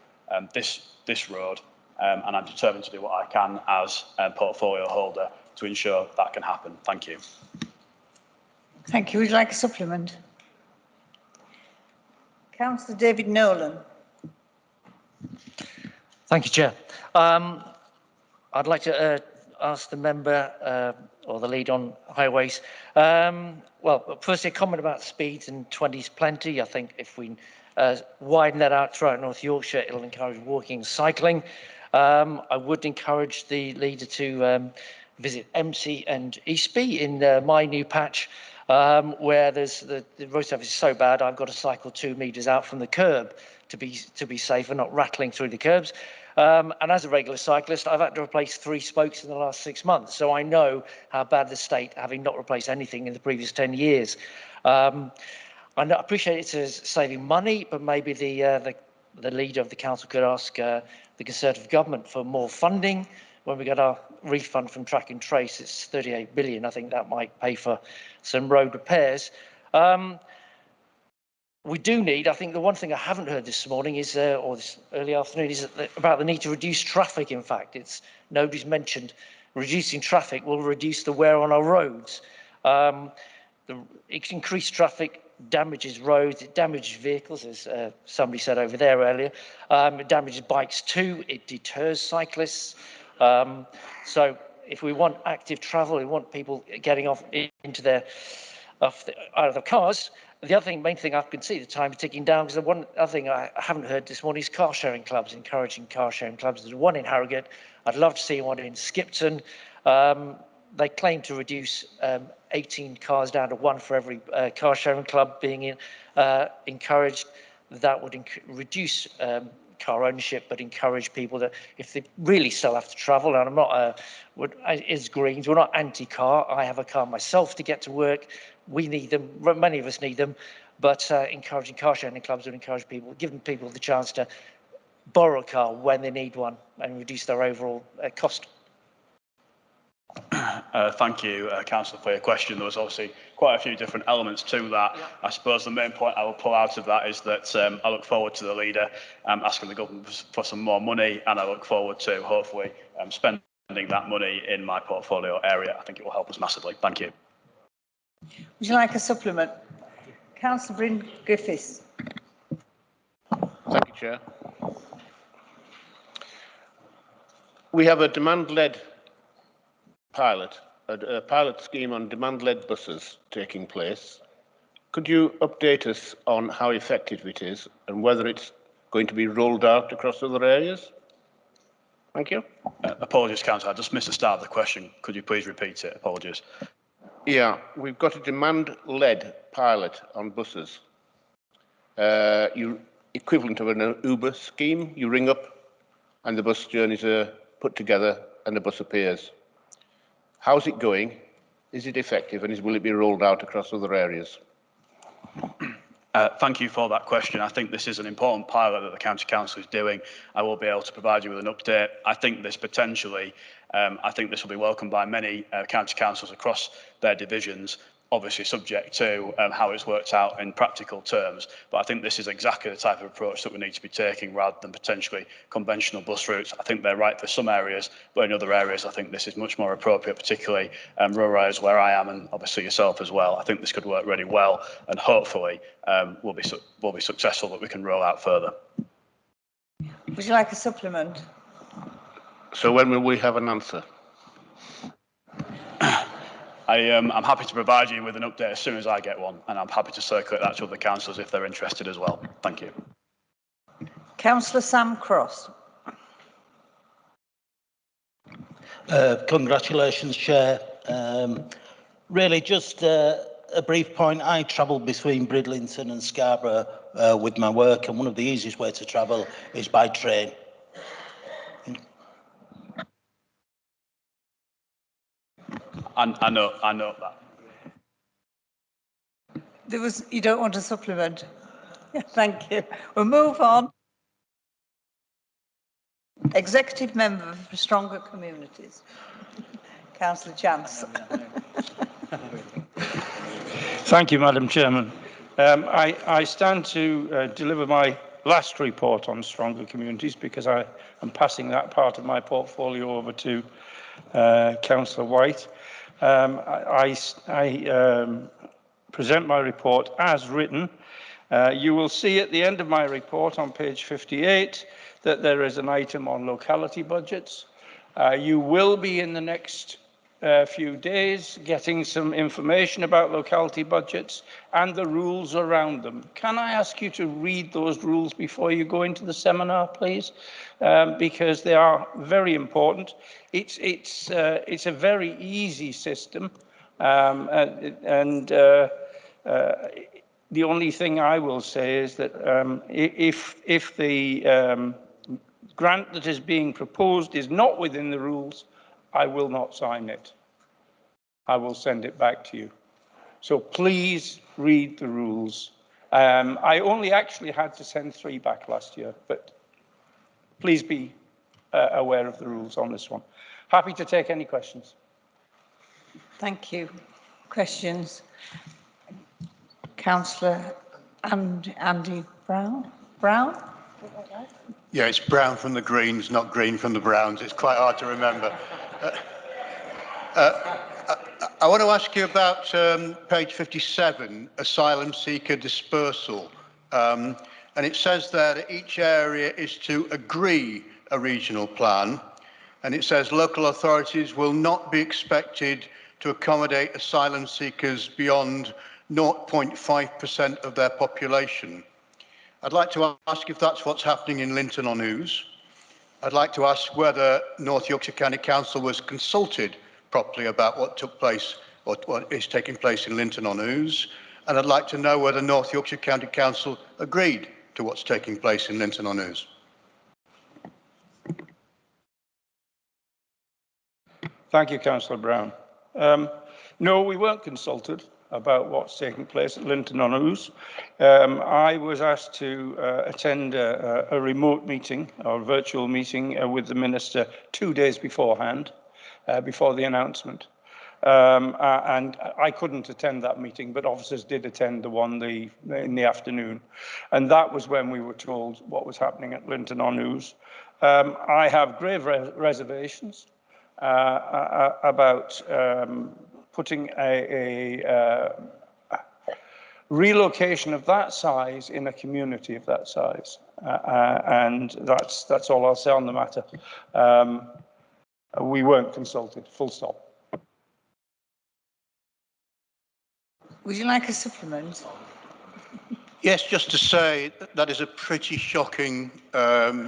this road, and I'm determined to do what I can as a portfolio holder to ensure that can happen. Thank you. Thank you. Would you like a supplement? Councillor David Nolan. Thank you, Chair. I'd like to ask the member or the lead on highways. Well, firstly, a comment about speeds, and 20 is plenty. I think if we widen that out throughout North Yorkshire, it'll encourage walking and cycling. I would encourage the leader to visit MC and Eastby in my new patch, where there's the road surface is so bad, I've got to cycle 2 metres out from the curb to be safe and not rattling through the curbs. And as a regular cyclist, I've had to replace 3 spokes in the last 6 months, so I know how bad the state, having not replaced anything in the previous 10 years. I appreciate it's saving money, but maybe the leader of the council could ask the Conservative government for more funding. When we get our refund from Track and Trace, it's 38 billion. I think that might pay for some road repairs. We do need, I think the one thing I haven't heard this morning is, or this early afternoon, is about the need to reduce traffic. In fact, nobody's mentioned reducing traffic will reduce the wear on our roads. Increased traffic damages roads, it damages vehicles, as somebody said over there earlier. It damages bikes too, it deters cyclists. So if we want active travel, we want people getting off into their out of the cars. The other thing, main thing I can see, the time is ticking down, because the one other thing I haven't heard this morning is car sharing clubs, encouraging car sharing clubs. There's one in Harrogate. I'd love to see one in Skipton. They claim to reduce 18 cars down to 1 for every car sharing club being encouraged. That would reduce car ownership, but encourage people that if they really still have to travel, and I'm not, as Greens, we're not anti-car. I have a car myself to get to work. We need them, many of us need them, but encouraging car sharing clubs would encourage people, giving people the chance to borrow a car when they need one and reduce their overall cost. Thank you, Councillor, for your question. There was obviously quite a few different elements to that. Yeah. I suppose the main point I will pull out of that is that I look forward to the leader asking the government for some more money, and I look forward to hopefully spending that money in my portfolio area. I think it will help us massively. Thank you. Would you like a supplement? Councillor Bryn Griffiths. Thank you, Chair. We have a demand-led pilot, a pilot scheme on demand-led buses taking place. Could you update us on how effective it is and whether it's going to be rolled out across other areas? Thank you. Apologies, Councillor, I just missed the start of the question. Could you please repeat it? Apologies. Yeah, we've got a demand-led pilot on buses. Equivalent of an Uber scheme. You ring up and the bus journeys are put together and the bus appears. How's it going? Is it effective, and will it be rolled out across other areas? Thank you for that question. I think this is an important pilot that the County Council is doing. I will be able to provide you with an update. I think this potentially, I think this will be welcomed by many county councils across their divisions, obviously subject to how it's worked out in practical terms. But I think this is exactly the type of approach that we need to be taking rather than potentially conventional bus routes. I think they're right for some areas, but in other areas, I think this is much more appropriate, particularly rural areas where I am, and obviously yourself as well. I think this could work really well, and hopefully we'll be successful that we can roll out further. Would you like a supplement? So when will we have an answer? I'm happy to provide you with an update as soon as I get one, and I'm happy to circulate that to other councillors if they're interested as well. Thank you. Councillor Sam Cross. Congratulations, Chair. Really just a a brief point. I travel between Bridlington and Scarborough with my work, and one of the easiest ways to travel is by train. I know that. You don't want to supplement? Thank you. We'll move on. Executive Member for Stronger Communities. Councillor Chance. Thank you, Madam Chairman. I stand to deliver my last report on stronger communities because I am passing that part of my portfolio over to Councillor White. I present my report as written. You will see at the end of my report on page 58 that there is an item on locality budgets. You will be in the next few days getting some information about locality budgets and the rules around them. Can I ask you to read those rules before you go into the seminar, please? Because they are very important. It's a very easy system, the only thing I will say is that if the grant that is being proposed is not within the rules, I will not sign it. I will send it back to you. So please read the rules. I only actually had to send 3 back last year, but please be aware of the rules on this one. Happy to take any questions. Thank you. Questions? Councillor Andy Brown? Yeah, it's Brown from the Greens, not Green from the Browns. It's quite hard to remember. I want to ask you about page 57, asylum seeker dispersal. And it says there that each area is to agree a regional plan. And it says local authorities will not be expected to accommodate asylum seekers beyond 0.5% of their population. I'd like to ask if that's what's happening in Linton on Ouse. I'd like to ask whether North Yorkshire County Council was consulted properly about what took place or what is taking place in Linton on Ouse. And I'd like to know whether North Yorkshire County Council agreed to what's taking place in Linton on Ouse. Thank you, Councillor Brown. No, we weren't consulted about what's taking place at Linton on Ouse. I was asked to attend a remote meeting or virtual meeting with the Minister 2 days beforehand, before the announcement. And I couldn't attend that meeting, but officers did attend the one in the afternoon. And that was when we were told what was happening at Linton on Ouse. I have grave reservations about putting a relocation of that size in a community of that size, and that's all I'll say on the matter. We weren't consulted, full stop. Would you like a supplement? Yes, just to say that is a pretty shocking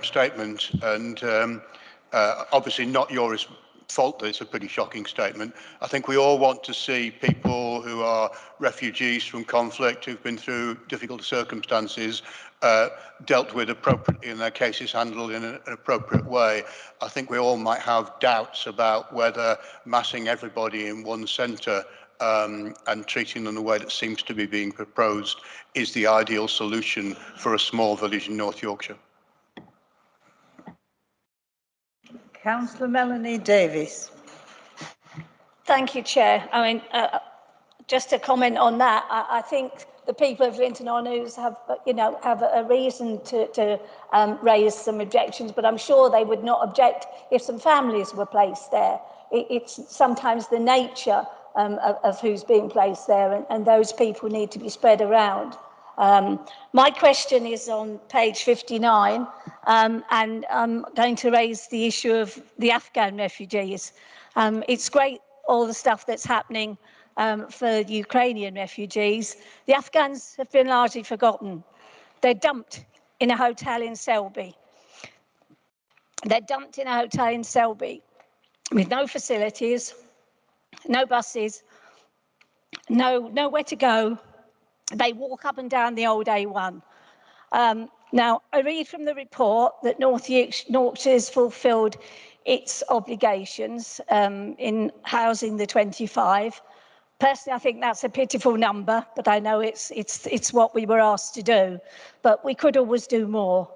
statement, and obviously not your fault that it's a pretty shocking statement. I think we all want to see people who are refugees from conflict, who've been through difficult circumstances, dealt with appropriately and their cases handled in an appropriate way. I think we all might have doubts about whether massing everybody in one centre and treating them the way that seems to be being proposed is the ideal solution for a small village in North Yorkshire. Councillor Melanie Davis. Thank you, Chair. I mean, just to comment on that, I think the people of Linton on Ouse have, have a reason to raise some objections, but I'm sure they would not object if some families were placed there. It's sometimes the nature of who's being placed there, and those people need to be spread around. My question is on page 59, and I'm going to raise the issue of the Afghan refugees. It's great, all the stuff that's happening for Ukrainian refugees. The Afghans have been largely forgotten. They're dumped in a hotel in Selby. They're dumped in a hotel in Selby with no facilities, no buses, nowhere to go. They walk up and down the old A1. Now, I read from the report that North Yorkshire has fulfilled its obligations in housing the 25. Personally, I think that's a pitiful number, but I know it's what we were asked to do. But we could always do more.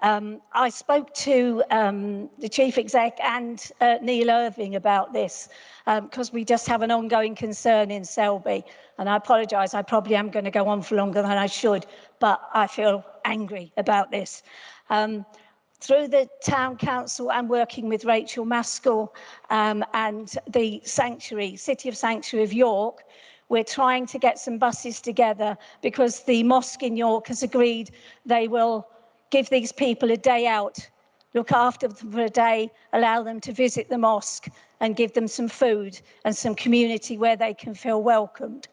I spoke to the Chief Exec and Neil Irving about this because we just have an ongoing concern in Selby. And I apologise, I probably am going to go on for longer than I should, but I feel angry about this. Through the Town Council and working with Rachel Maskell and the City of Sanctuary of York, we're trying to get some buses together because the mosque in York has agreed they will give these people a day out, look after them for a day, allow them to visit the mosque and give them some food and some community where they can feel welcomed.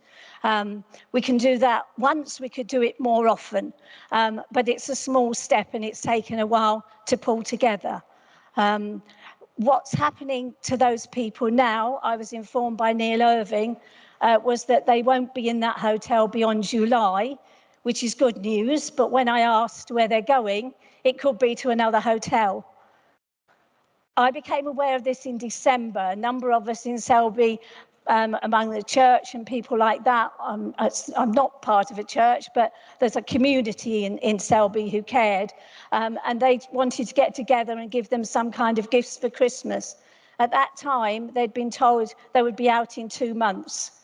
We can do that once, we could do it more often, but it's a small step and it's taken a while to pull together. What's happening to those people now, I was informed by Neil Irving, was that they won't be in that hotel beyond July, which is good news, but when I asked where they're going, it could be to another hotel. I became aware of this in December. A number of us in Selby, among the church and people like that, I'm not part of a church, but there's a community in Selby who cared, and they wanted to get together and give them some kind of gifts for Christmas. At that time, they'd been told they would be out in 2 months.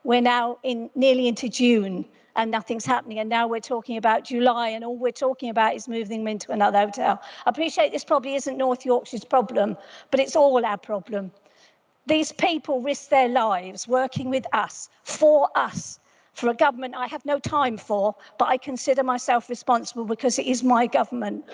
We're now nearly into June and nothing's happening, and now we're talking about July and all we're talking about is moving them into another hotel. I appreciate this probably isn't North Yorkshire's problem, but it's all our problem. These people risk their lives working with us, for a government I have no time for, but I consider myself responsible because it is my government.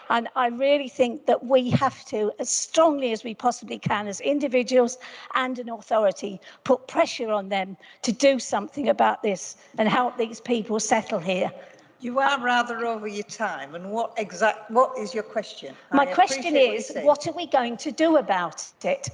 And I really think that we have to, as strongly as we possibly can, as individuals and an authority, put pressure on them to do something about this and help these people settle here. You are rather over your time, and what is your question? My question is, what are we going to do about it?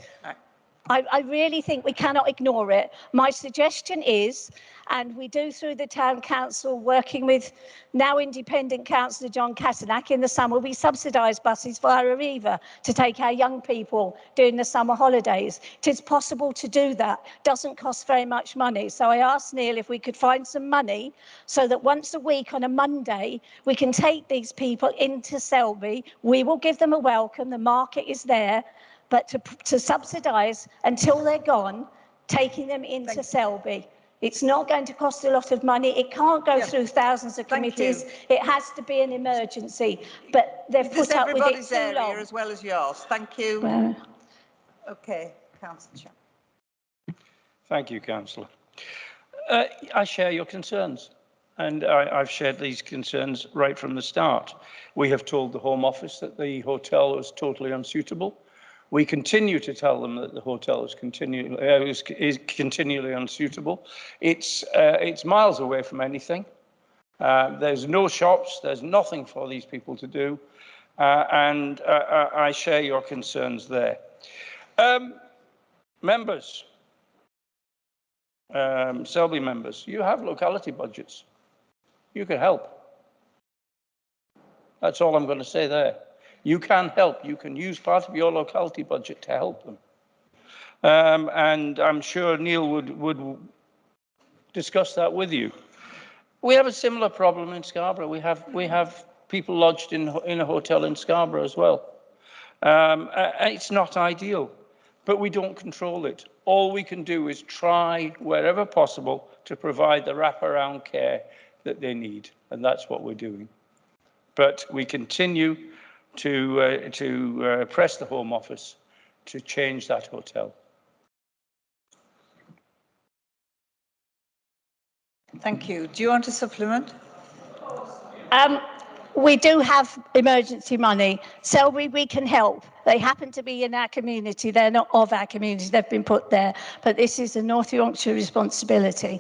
I really think we cannot ignore it. My suggestion is, and we do through the Town Council, working with now independent Councillor John Catanack, in the summer we subsidise buses via Arriva to take our young people during the summer holidays. It is possible to do that. Doesn't cost very much money. So I asked Neil if we could find some money so that once a week on a Monday we can take these people into Selby. We will give them a welcome. The market is there. But to subsidise until they're gone, taking them into Selby. It's not going to cost a lot of money. It can't go through thousands of committees. It has to be an emergency. But they've put up with it too long. As well as yours. Thank you. Okay, Councillor. Thank you, Councillor. I share your concerns, and I've shared these concerns right from the start. We have told the Home Office that the hotel was totally unsuitable. We continue to tell them that the hotel is continually unsuitable. It's miles away from anything. There's no shops. There's nothing for these people to do. And I share your concerns there. Members, Selby members, you have locality budgets. You can help. That's all I'm going to say there. You can help. You can use part of your locality budget to help them. And I'm sure Neil would discuss that with you. We have a similar problem in Scarborough. We have people lodged in a hotel in Scarborough as well. It's not ideal, but we don't control it. All we can do is try, wherever possible, to provide the wraparound care that they need, and that's what we're doing. But we continue to press the Home Office to change that hotel. Thank you. Do you want a supplement? We do have emergency money. Selby, we can help. They happen to be in our community. They're not of our community. They've been put there. But this is a North Yorkshire responsibility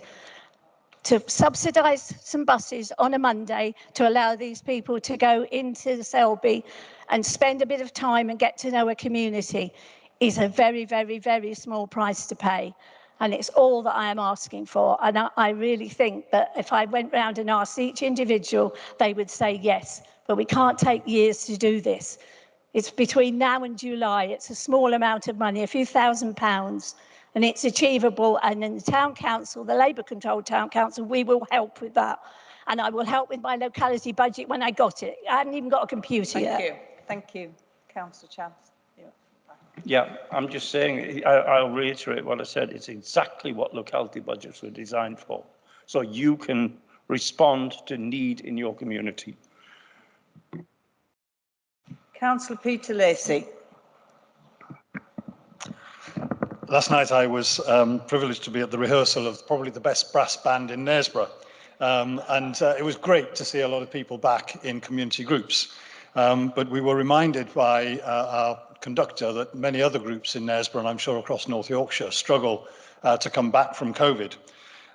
to subsidise some buses on a Monday to allow these people to go into Selby and spend a bit of time and get to know a community is a very, very, very small price to pay. And it's all that I am asking for. And I really think that if I went round and asked each individual, they would say yes. But we can't take years to do this. It's between now and July. It's a small amount of money, a few £1,000s, and it's achievable. And in the town council, the Labour-controlled town council, we will help with that. And I will help with my locality budget when I got it. I haven't even got a computer yet. Thank you. Thank you. Councillor Chance. Yeah, I'm just saying, I'll reiterate what I said. It's exactly what locality budgets were designed for. So you can respond to need in your community. Councillor Peter Lacey. Last night I was privileged to be at the rehearsal of probably the best brass band in Knaresborough. It was great to see a lot of people back in community groups. But we were reminded by our conductor that many other groups in Knaresborough, and I'm sure across North Yorkshire, struggle to come back from COVID.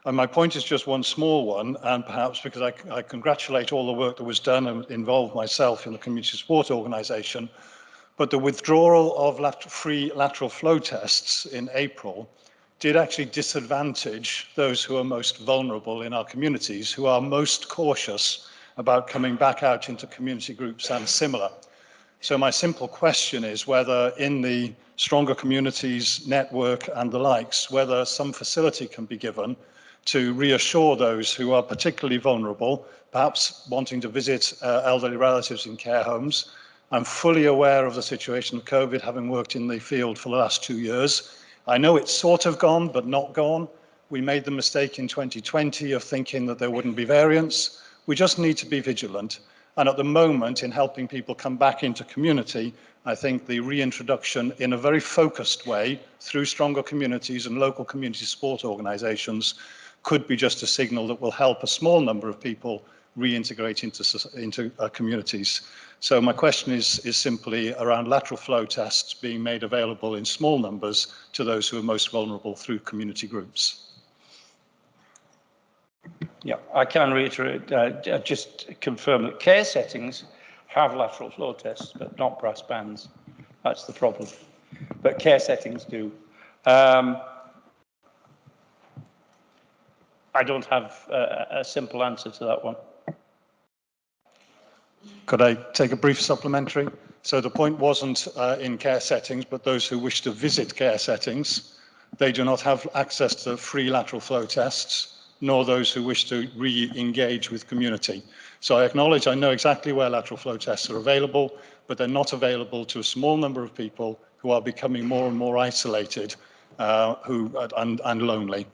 And my point is just one small one, and perhaps because I congratulate all the work that was done and involved myself in the community support organisation, but the withdrawal of free lateral flow tests in April did actually disadvantage those who are most vulnerable in our communities, who are most cautious about coming back out into community groups and similar. So my simple question is whether in the Stronger Communities network and the likes, whether some facility can be given to reassure those who are particularly vulnerable, perhaps wanting to visit elderly relatives in care homes. I'm fully aware of the situation of COVID, having worked in the field for the last 2 years. I know it's sort of gone, but not gone. We made the mistake in 2020 of thinking that there wouldn't be variants. We just need to be vigilant. And at the moment, in helping people come back into community, I think the reintroduction in a very focused way through Stronger Communities and local community support organisations could be just a signal that will help a small number of people reintegrate into communities. So my question is simply around lateral flow tests being made available in small numbers to those who are most vulnerable through community groups. Yeah, I can reiterate, just confirm that care settings have lateral flow tests, but not brass bands. That's the problem. But care settings do. I don't have a simple answer to that one. Could I take a brief supplementary? So the point wasn't in care settings, but those who wish to visit care settings, they do not have access to free lateral flow tests, nor those who wish to re-engage with community. So I acknowledge I know exactly where lateral flow tests are available, but they're not available to a small number of people who are becoming more and more isolated and lonely.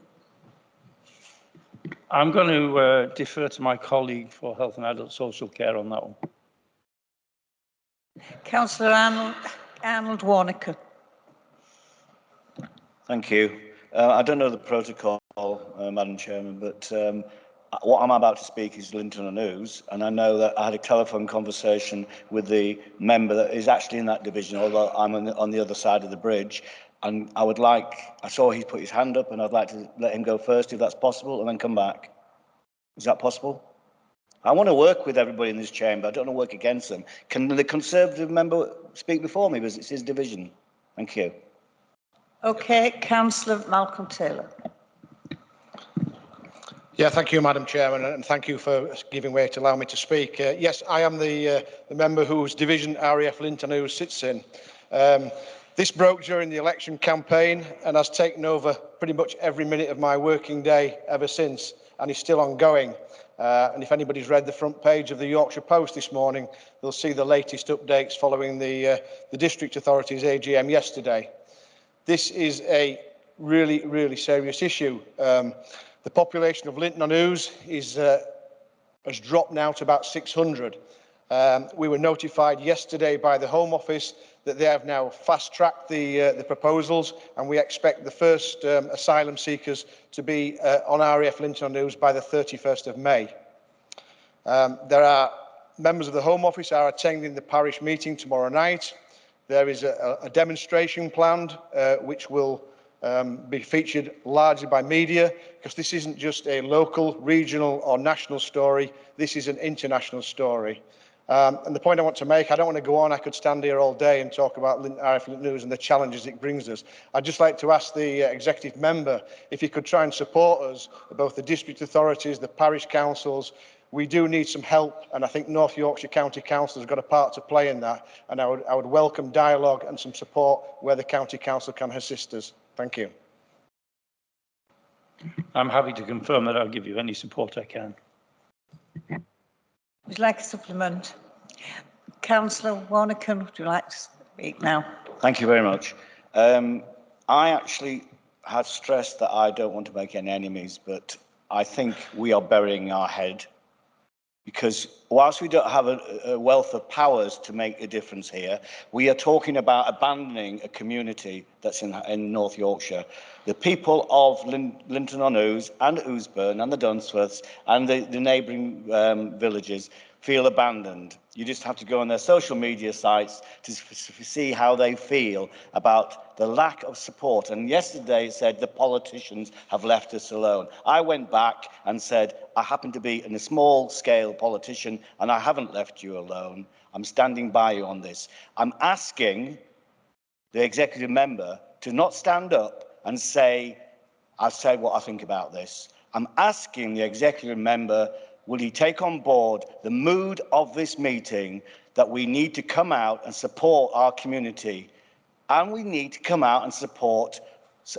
I'm going to defer to my colleague for health and adult social care on that one. Councillor Arnold Warnaker. Thank you. I don't know the protocol, Madam Chairman, but what I'm about to speak is Linton and Ouse, and I know that I had a telephone conversation with the member that is actually in that division, although I'm on the other side of the bridge, and I saw he put his hand up, and I'd like to let him go first, if that's possible, and then come back. Is that possible? I want to work with everybody in this chamber. I don't want to work against them. Can the Conservative member speak before me, because it's his division? Thank you. Okay, Councillor Malcolm Taylor. Yeah, thank you, Madam Chairman, and thank you for giving way to allow me to speak. Yes, I am the member whose division RAF Linton Ouse sits in. This broke during the election campaign and has taken over pretty much every minute of my working day ever since, and is still ongoing. And if anybody's read the front page of the Yorkshire Post this morning, they'll see the latest updates following the District Authority's AGM yesterday. This is a really, really serious issue. The population of Linton on Ouse has dropped now to about 600. We were notified yesterday by the Home Office that they have now fast-tracked the proposals, and we expect the first asylum seekers to be on RAF Linton on Ouse by the 31st of May. There are members of the Home Office are attending the parish meeting tomorrow night. There is a demonstration planned which will be featured largely by media, because this isn't just a local, regional or national story, this is an international story. And the point I want to make, I don't want to go on, I could stand here all day and talk about RF Linton News and the challenges it brings us. I'd just like to ask the executive member if he could try and support us, both the district authorities, the parish councils. We do need some help, and I think North Yorkshire County Council has got a part to play in that, and I would welcome dialogue and some support where the County Council can assist us. Thank you. I'm happy to confirm that I'll give you any support I can. Would you like a supplement? Councillor Warnecan, would you like to speak now? Thank you very much. I actually have stressed that I don't want to make any enemies, but I think we are burying our head, because whilst we don't have a wealth of powers to make a difference here, we are talking about abandoning a community that's in North Yorkshire. The people of Linton-on-Ouse and Ouseburn and the Dunsworths and the neighbouring villages feel abandoned. You just have to go on their social media sites to see how they feel about the lack of support. And yesterday it said the politicians have left us alone. I went back and said, I happen to be a small-scale politician and I haven't left you alone. I'm standing by you on this. I'm asking the executive member to not stand up and say, I've said what I think about this. I'm asking the executive member, will he take on board the mood of this meeting that we need to come out and support our community, and we need to come out and support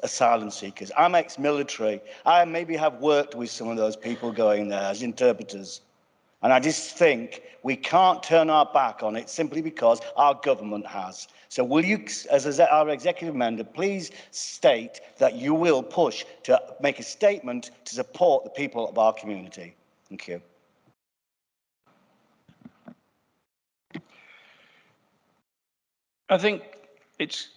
asylum seekers. I'm ex-military. I maybe have worked with some of those people going there as interpreters. And I just think we can't turn our back on it simply because our government has. So will you, as our executive member, please state that you will push to make a statement to support the people of our community? Thank you. I think it's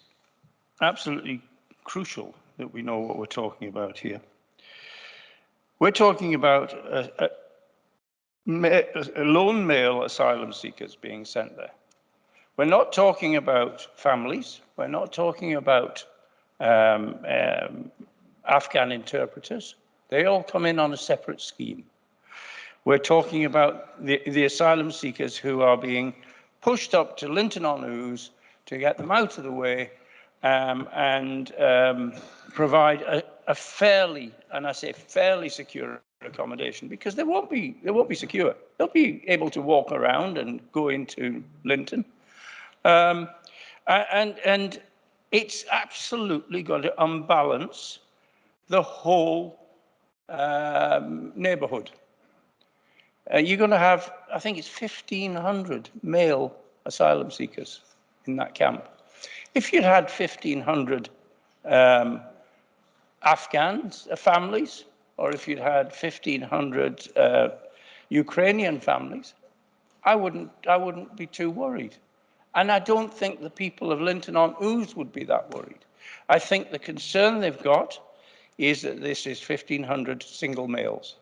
absolutely crucial that we know what we're talking about here. We're talking about a lone male asylum seekers being sent there. We're not talking about families. We're not talking about Afghan interpreters. They all come in on a separate scheme. We're talking about the asylum seekers who are being pushed up to Linton-on-Ouse to get them out of the way and provide a fairly, and I say fairly secure accommodation, because they won't be secure. They'll be able to walk around and go into Linton. And it's absolutely got to unbalance the whole neighbourhood. You're going to have, I think it's 1,500 male asylum seekers in that camp. If you'd had 1,500 Afghans, families, or if you'd had 1,500 Ukrainian families, I wouldn't be too worried. And I don't think the people of Linton-on-Ouse would be that worried. I think the concern they've got is that this is 1,500 single males.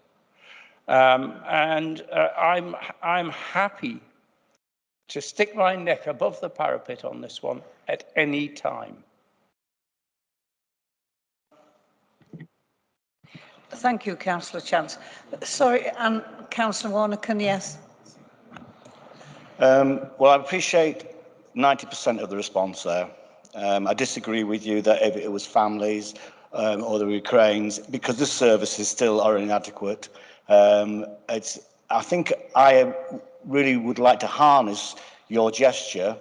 I'm happy to stick my neck above the parapet on this one at any time. Thank you, Councillor Chance. Sorry, and Councillor Warnecan, yes. Well, I appreciate 90% of the response there. I disagree with you that if it was families or the Ukraines, because the services still are inadequate. I think I really would like to harness your gesture,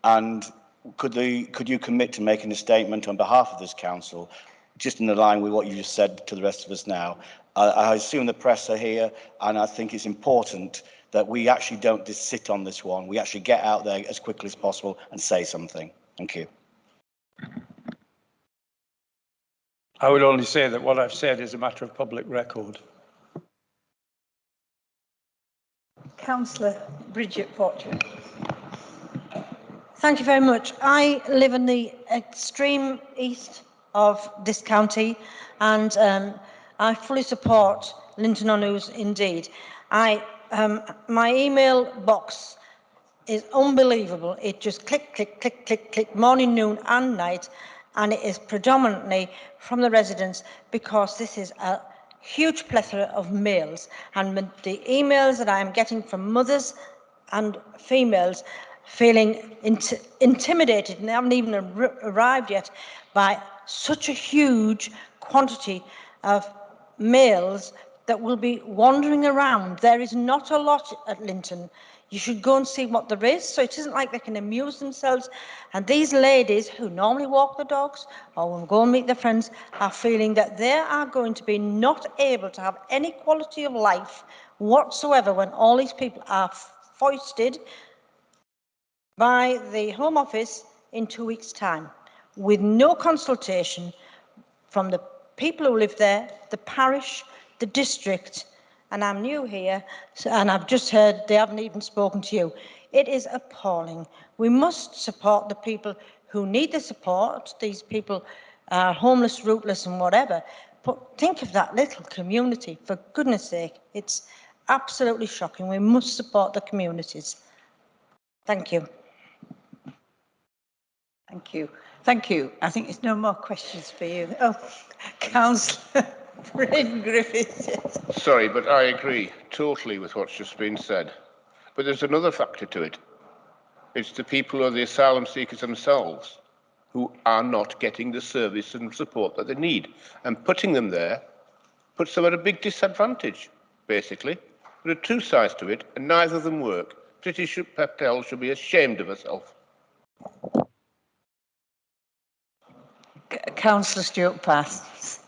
and could you commit to making a statement on behalf of this council, just in line with what you just said to the rest of us now? I assume the press are here, and I think it's important that we actually don't just sit on this one. We actually get out there as quickly as possible and say something. Thank you. I would only say that what I've said is a matter of public record. Councillor Bridget Fortune. Thank you very much. I live in the extreme east of this county, and I fully support Linton-on-Ouse indeed. My email box is unbelievable. It just click, click, click, click, click, morning, noon and night, and it is predominantly from the residents, because this is a huge plethora of males, and the emails that I am getting from mothers and females feeling intimidated, and they haven't even arrived yet, by such a huge quantity of males that will be wandering around. There is not a lot at Linton. You should go and see what there is, so it isn't like they can amuse themselves. And these ladies who normally walk the dogs or will go and meet their friends are feeling that they are going to be not able to have any quality of life whatsoever when all these people are foisted by the Home Office in 2 weeks' time, with no consultation from the people who live there, the parish, the district, and I'm new here, and I've just heard they haven't even spoken to you. It is appalling. We must support the people who need the support. These people are homeless, rootless, and whatever. But think of that little community, for goodness sake. It's absolutely shocking. We must support the communities. Thank you. Thank you. Thank you. I think there's no more questions for you. Oh, Councillor Bryn Griffiths. Sorry, but I agree totally with what's just been said. But there's another factor to it. It's the people or the asylum seekers themselves who are not getting the service and support that they need. And putting them there puts them at a big disadvantage, basically. There are two sides to it, and neither of them work. British Patel should be ashamed of herself. Councillor Stewart Pass.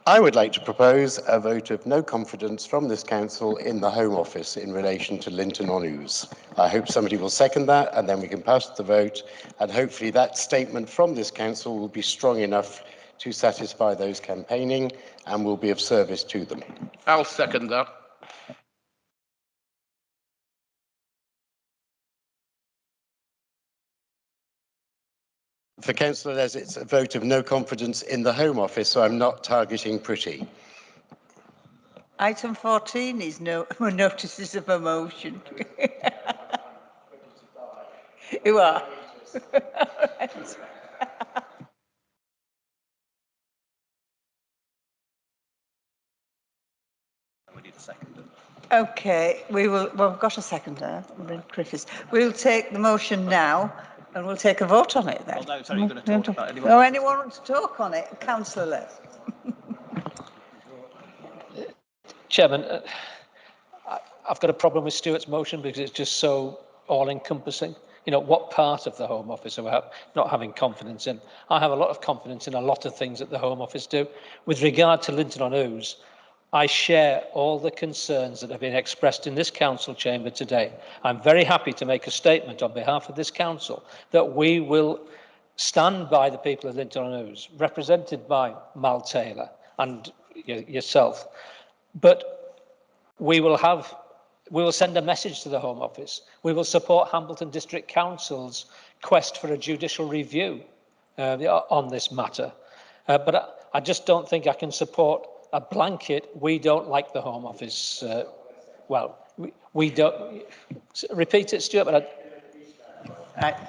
I would like to propose a vote of no confidence from this council in the Home Office in relation to Linton on Ouse. I hope somebody will second that, and then we can pass the vote, and hopefully that statement from this council will be strong enough to satisfy those campaigning and will be of service to them. I'll second that. For Councillor Les, it's a vote of no confidence in the Home Office, so I'm not targeting Pretty. Item 14 is notices of a motion. You are. We need a second. Okay, we will. Well, we've got a seconder, Griffiths. We'll take the motion now, and we'll take a vote on it then. Well, no, sorry, you're going to talk about anyone. No, anyone wants to talk on it? Councillor Les. Chairman, I've got a problem with Stewart's motion because it's just so all-encompassing. You know, what part of the Home Office are we not having confidence in? I have a lot of confidence in a lot of things that the Home Office do. With regard to Linton on Ouse, I share all the concerns that have been expressed in this council chamber today. I'm very happy to make a statement on behalf of this council that we will stand by the people of Linton on Ouse, represented by Mal Taylor and yourself. But we will send a message to the Home Office. We will support Hambleton District Council's quest for a judicial review on this matter. But I just don't think I can support a blanket, we don't like the Home Office. We don't. Repeat it, Stewart. But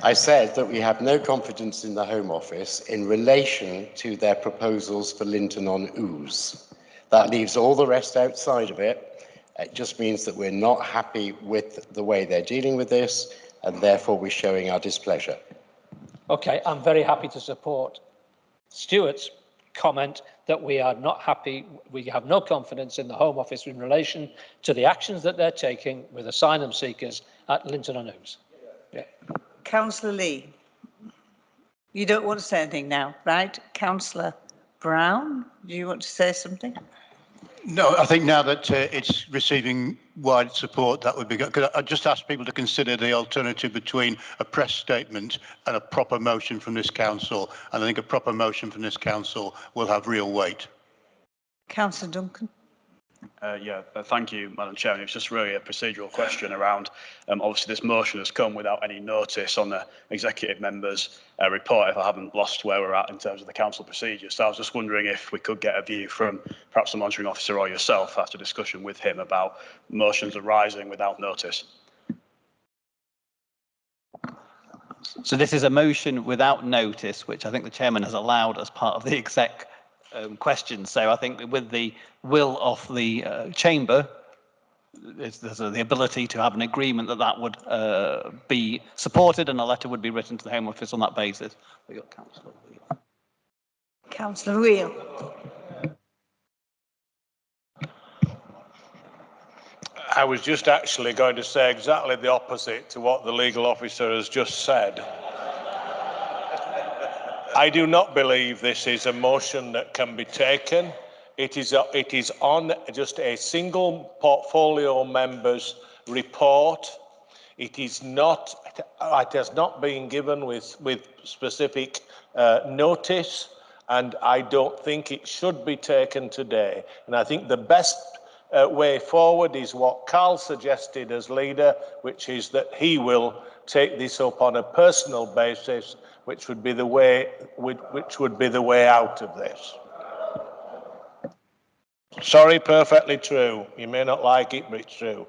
I said that we have no confidence in the Home Office in relation to their proposals for Linton on Ouse. That leaves all the rest outside of it. It just means that we're not happy with the way they're dealing with this, and therefore we're showing our displeasure. Okay, I'm very happy to support Stewart's comment that we are not happy, we have no confidence in the Home Office in relation to the actions that they're taking with asylum seekers at Linton on Ouse. Yeah. Councillor Lee, you don't want to say anything now, right? Councillor Brown, do you want to say something? No, I think now that it's receiving wide support, that would be good. Could I just ask people to consider the alternative between a press statement and a proper motion from this council? And I think a proper motion from this council will have real weight. Councillor Duncan. Thank you, Madam Chairman. It's just really a procedural question around, obviously this motion has come without any notice on the executive members' report, if I haven't lost where we're at in terms of the council procedure. So I was just wondering if we could get a view from perhaps the monitoring officer or yourself after discussion with him about motions arising without notice. So this is a motion without notice, which I think the chairman has allowed as part of the exec question. So I think with the will of the chamber, there's the ability to have an agreement that that would be supported, and a letter would be written to the Home Office on that basis. We've got Councillor Wheel. Councillor Wheel. I was just actually going to say exactly the opposite to what the legal officer has just said. I do not believe this is a motion that can be taken. It is on just a single portfolio member's report. It has not been given with specific notice, and I don't think it should be taken today. And I think the best way forward is what Carl suggested as leader, which is that he will take this up on a personal basis, which would be the way out of this. Sorry, perfectly true. You may not like it, but it's true.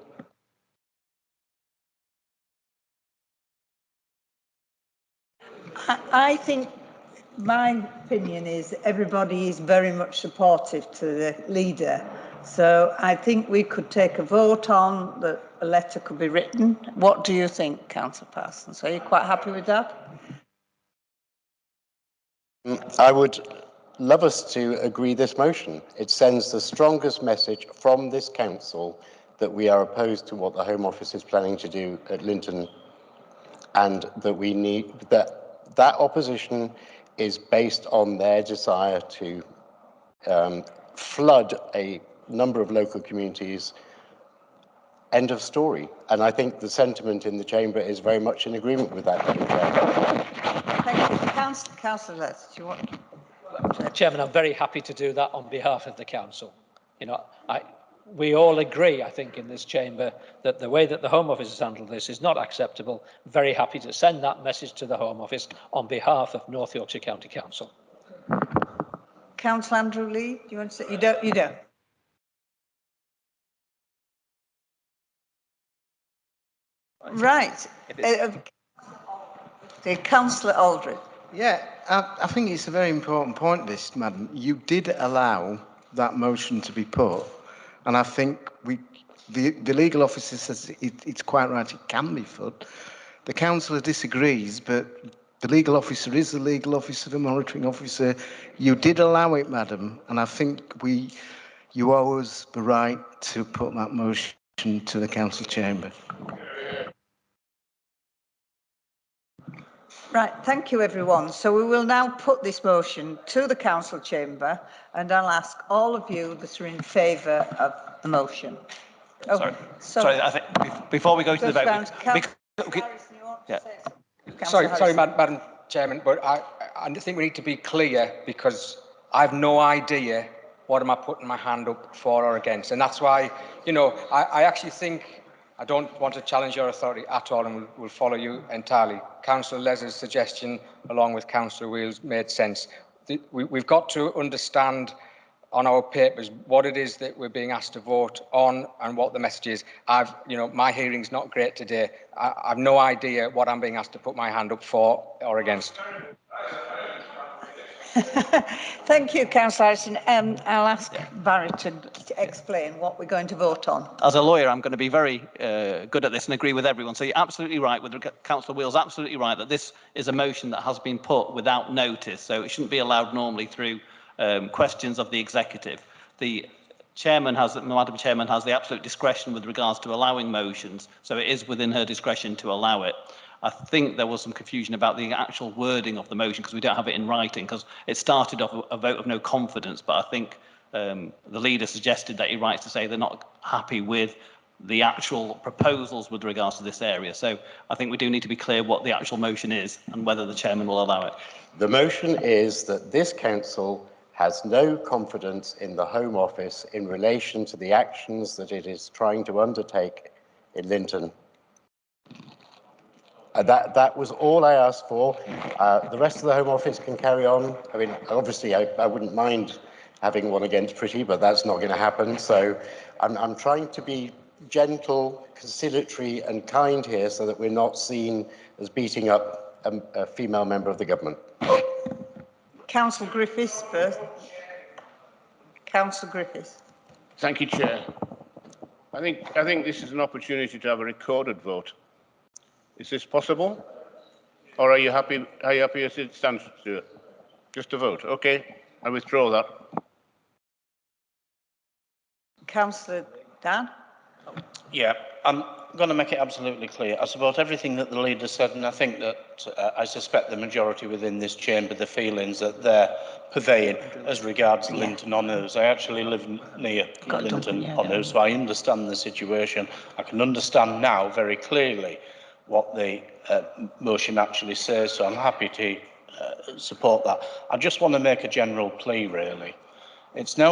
I think my opinion is everybody is very much supportive to the leader. So I think we could take a vote on that a letter could be written. What do you think, Councillor Parsons? Are you quite happy with that? I would love us to agree this motion. It sends the strongest message from this council that we are opposed to what the Home Office is planning to do at Linton, and that we need that opposition is based on their desire to flood a number of local communities. End of story. And I think the sentiment in the chamber is very much in agreement with that. Thank you. Councillor Les, do you want? Chairman, I'm very happy to do that on behalf of the council. You know, we all agree, I think, in this chamber that the way that the Home Office has handled this is not acceptable. Very happy to send that message to the Home Office on behalf of North Yorkshire County Council. Councillor Andrew Lee, do you want to say? You don't? You don't? Right. Councillor Aldred. Yeah, I think it's a very important point, this, Madam. You did allow that motion to be put, and I think the legal officer says it's quite right, it can be put. The councillor disagrees, but the legal officer is the legal officer, the monitoring officer. You did allow it, Madam, and I think you owe us the right to put that motion to the council chamber. Right, thank you everyone. So we will now put this motion to the council chamber, and I'll ask all of you that are in favour of the motion. Oh, sorry, I think before we go to the vote, Sorry, Madam Chairman, but I think we need to be clear, because I have no idea what am I putting my hand up for or against, and that's why, you know, I actually think I don't want to challenge your authority at all, and will follow you entirely. Councillor Les's suggestion, along with Councillor Wheels, made sense. We've got to understand on our papers what it is that we're being asked to vote on and what the message is. My hearing's not great today. I've no idea what I'm being asked to put my hand up for or against. Thank you, Councillor Harrison. I'll ask Barry to explain what we're going to vote on. As a lawyer, I'm going to be very good at this and agree with everyone. So you're absolutely right, Councillor Wheels, absolutely right, that this is a motion that has been put without notice, so it shouldn't be allowed normally through questions of the executive. The Madam Chairman has the absolute discretion with regards to allowing motions, so it is within her discretion to allow it. I think there was some confusion about the actual wording of the motion because we don't have it in writing, because it started off a vote of no confidence, but I think the leader suggested that he writes to say they're not happy with the actual proposals with regards to this area. So I think we do need to be clear what the actual motion is and whether the chairman will allow it. The motion is that this council has no confidence in the Home Office in relation to the actions that it is trying to undertake in Linton. That was all I asked for. The rest of the Home Office can carry on. I mean, obviously, I wouldn't mind having one against Pretty, but that's not going to happen. So I'm trying to be gentle, conciliatory and kind here so that we're not seen as beating up a female member of the government. Councillor Griffiths first. Councillor Griffiths. Thank you, Chair. I think this is an opportunity to have a recorded vote. Is this possible? Or are you happy as it stands, Stewart? Just a vote. Okay, I withdraw that. Councillor Dan? Yeah, I'm going to make it absolutely clear. I support everything that the leader said, and I think that I suspect the majority within this chamber, the feelings that they're purveying as regards Linton on Ouse. I actually live near Linton on Ouse, so I understand the situation. I can understand now very clearly what the motion actually says, so I'm happy to support that. I just want to make a general plea, really. It's now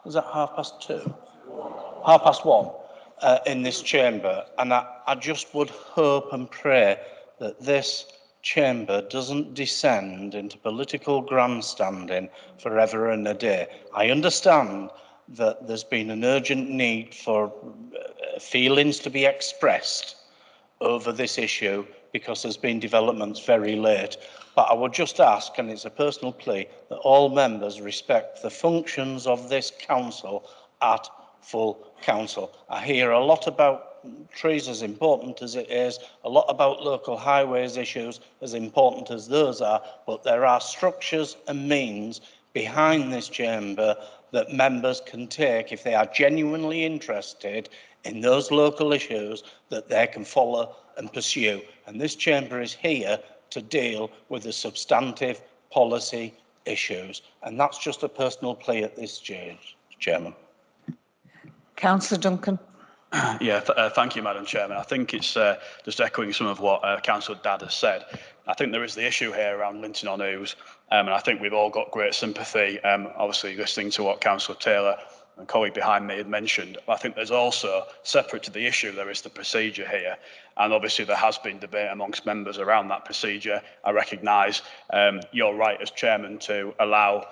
is that 2:30? 1:30 in this chamber, and I just would hope and pray that this chamber doesn't descend into political grandstanding forever and a day. I understand that there's been an urgent need for feelings to be expressed over this issue because there's been developments very late. But I would just ask, and it's a personal plea, that all members respect the functions of this council at full council. I hear a lot about trees, as important as it is, a lot about local highways issues, as important as those are, but there are structures and means behind this chamber that members can take if they are genuinely interested in those local issues that they can follow and pursue. And this chamber is here to deal with the substantive policy issues. And that's just a personal plea at this stage, Chairman. Councillor Duncan. Yeah, thank you, Madam Chairman. I think it's just echoing some of what Councillor Dadd has said. I think there is the issue here around Linton on Ouse, and I think we've all got great sympathy, obviously listening to what Councillor Taylor and colleague behind me had mentioned. I think there's also, separate to the issue, there is the procedure here. And obviously there has been debate amongst members around that procedure. I recognise your right as chairman to allow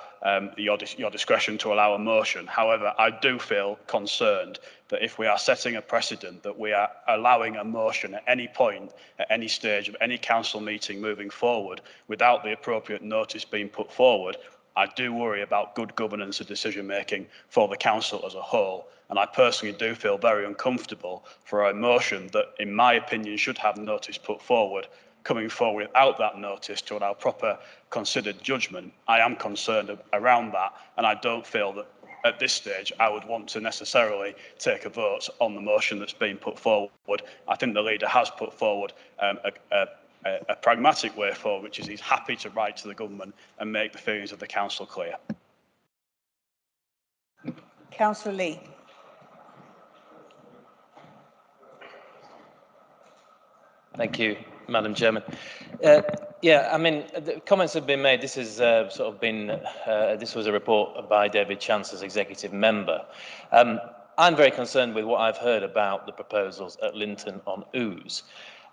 your discretion to allow a motion. However, I do feel concerned that if we are setting a precedent that we are allowing a motion at any point, at any stage of any council meeting moving forward without the appropriate notice being put forward, I do worry about good governance and decision making for the council as a whole. And I personally do feel very uncomfortable for a motion that, in my opinion, should have notice put forward, coming forward without that notice to allow proper considered judgment. I am concerned around that, and I don't feel that at this stage I would want to necessarily take a vote on the motion that's been put forward. I think the leader has put forward a pragmatic way forward, which is he's happy to write to the government and make the feelings of the council clear. Councillor Lee. Thank you, Madam Chairman. Yeah, I mean, the comments have been made. This has sort of been, this was a report by David Chance as executive member. I'm very concerned with what I've heard about the proposals at Linton on Ouse.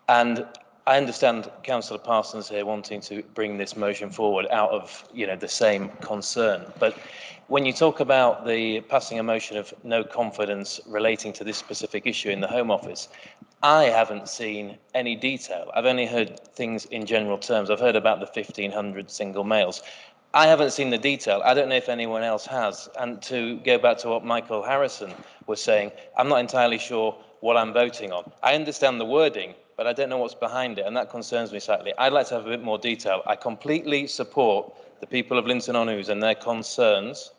And I understand Councillor Parsons here wanting to bring this motion forward out of, the same concern. But when you talk about the passing a motion of no confidence relating to this specific issue in the Home Office, I haven't seen any detail. I've only heard things in general terms. I've heard about the 1,500 single males. I haven't seen the detail. I don't know if anyone else has. And to go back to what Michael Harrison was saying, I'm not entirely sure what I'm voting on. I understand the wording, but I don't know what's behind it, and that concerns me slightly. I'd like to have a bit more detail. I completely support the people of Linton on Ouse and their concerns,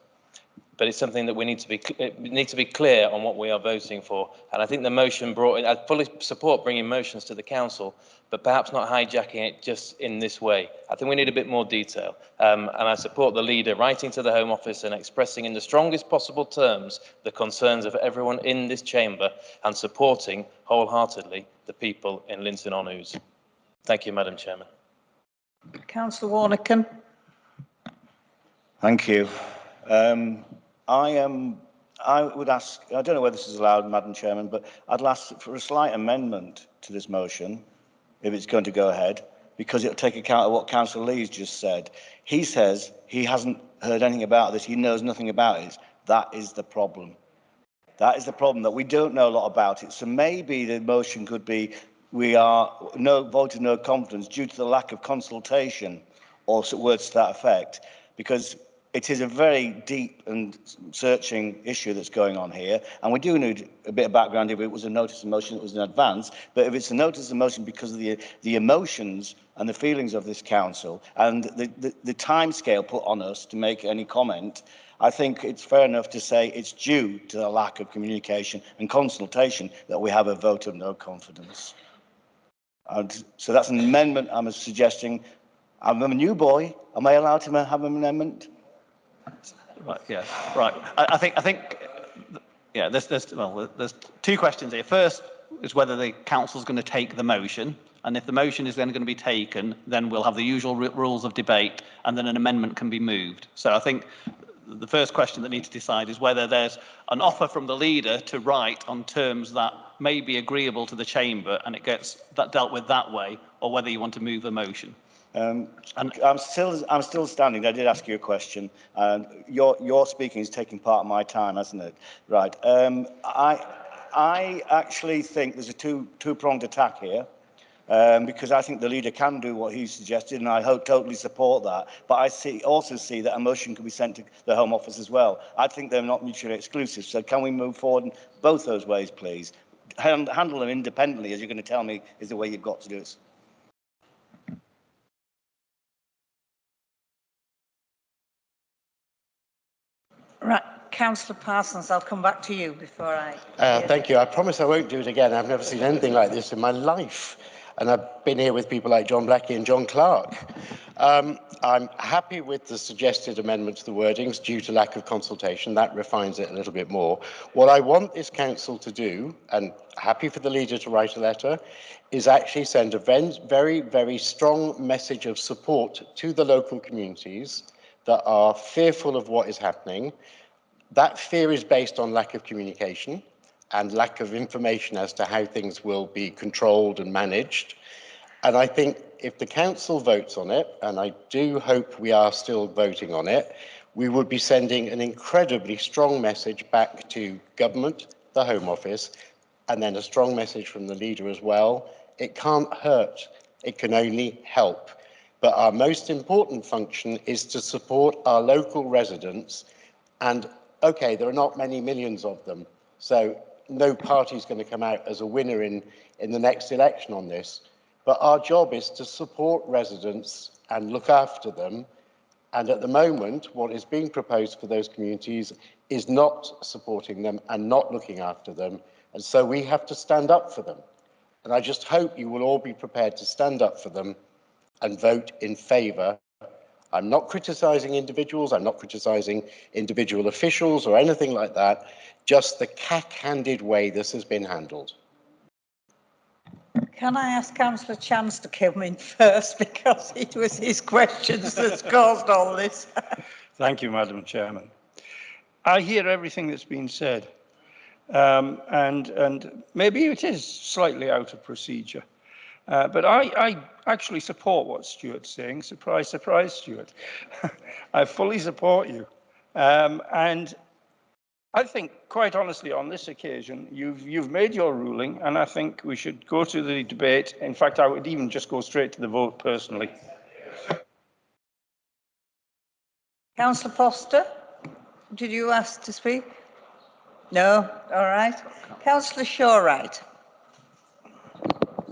but it's something that we need to be clear on what we are voting for. And I think the motion brought in, I fully support bringing motions to the council, but perhaps not hijacking it just in this way. I think we need a bit more detail. And I support the leader writing to the Home Office and expressing in the strongest possible terms the concerns of everyone in this chamber and supporting wholeheartedly the people in Linton on Ouse. Thank you, Madam Chairman. Councillor Warnecombe. Thank you. I would ask, I don't know whether this is allowed, Madam Chairman, but I'd ask for a slight amendment to this motion, if it's going to go ahead, because it'll take account of what Councillor Lee's just said. He says he hasn't heard anything about this, he knows nothing about it. That is the problem. That is the problem, that we don't know a lot about it. So maybe the motion could be, we are voted no confidence due to the lack of consultation, or words to that effect, because it is a very deep and searching issue that's going on here, and we do need a bit of background if it was a notice of motion that was in advance. But if it's a notice of motion because of the emotions and the feelings of this council and the timescale put on us to make any comment, I think it's fair enough to say it's due to the lack of communication and consultation that we have a vote of no confidence. And so that's an amendment I'm suggesting. I'm a new boy. Am I allowed to have an amendment? Right, yeah, right. I think, yeah, there's two questions here. First is whether the council's going to take the motion, and if the motion is then going to be taken, then we'll have the usual rules of debate, and then an amendment can be moved. So I think the first question that needs to decide is whether there's an offer from the leader to write on terms that may be agreeable to the chamber, and it gets dealt with that way, or whether you want to move the motion. I'm still standing. I did ask you a question, and your speaking is taking part of my time, hasn't it? Right. I actually think there's a two-pronged attack here, because I think the leader can do what he suggested, and I totally support that. But I also see that a motion could be sent to the Home Office as well. I think they're not mutually exclusive. So can we move forward in both those ways, please? Handle them independently, as you're going to tell me is the way you've got to do it. Right, Councillor Parsons, I'll come back to you before I... Thank you. I promise I won't do it again. I've never seen anything like this in my life. And I've been here with people like John Blackie and John Clark. I'm happy with the suggested amendment to the wordings due to lack of consultation. That refines it a little bit more. What I want this council to do, and happy for the leader to write a letter, is actually send a very, very strong message of support to the local communities that are fearful of what is happening. That fear is based on lack of communication and lack of information as to how things will be controlled and managed. And I think if the council votes on it, and I do hope we are still voting on it, we would be sending an incredibly strong message back to government, the Home Office, and then a strong message from the leader as well. It can't hurt, it can only help. But our most important function is to support our local residents. And okay, there are not many millions of them, so no party is going to come out as a winner in the next election on this. But our job is to support residents and look after them. And at the moment, what is being proposed for those communities is not supporting them and not looking after them. And so we have to stand up for them. And I just hope you will all be prepared to stand up for them and vote in favour. I'm not criticising individuals, I'm not criticising individual officials or anything like that, just the cack-handed way this has been handled. Can I ask Councillor Chance to come in first, because it was his questions that's caused all this. Thank you, Madam Chairman. I hear everything that's been said, and maybe it is slightly out of procedure. But I actually support what Stewart's saying. Surprise, surprise, Stewart. I fully support you. And I think, quite honestly, on this occasion, you've made your ruling, and I think we should go to the debate. In fact, I would even just go straight to the vote personally. Councillor Foster, did you ask to speak? No? All right. Councillor Shawright.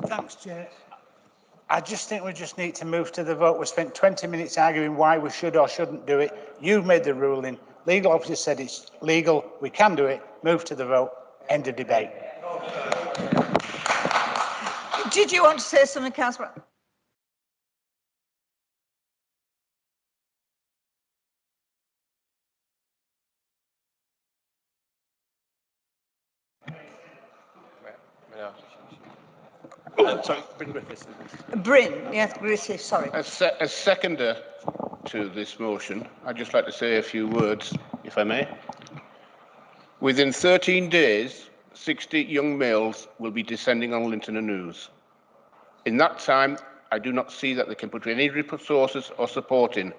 Thanks, Chair. I just think we just need to move to the vote. We spent 20 minutes arguing why we should or shouldn't do it. You've made the ruling. Legal officer said it's legal. We can do it. Move to the vote. End of debate. Did you want to say something, Councillor? Sorry, Bryn Griffiths. Bryn, yes, Griffiths, sorry. As seconder to this motion, I'd just like to say a few words, if I may. Within 13 days, 60 young males will be descending on Linton and News. In that time, I do not see that they can put any resources or support in.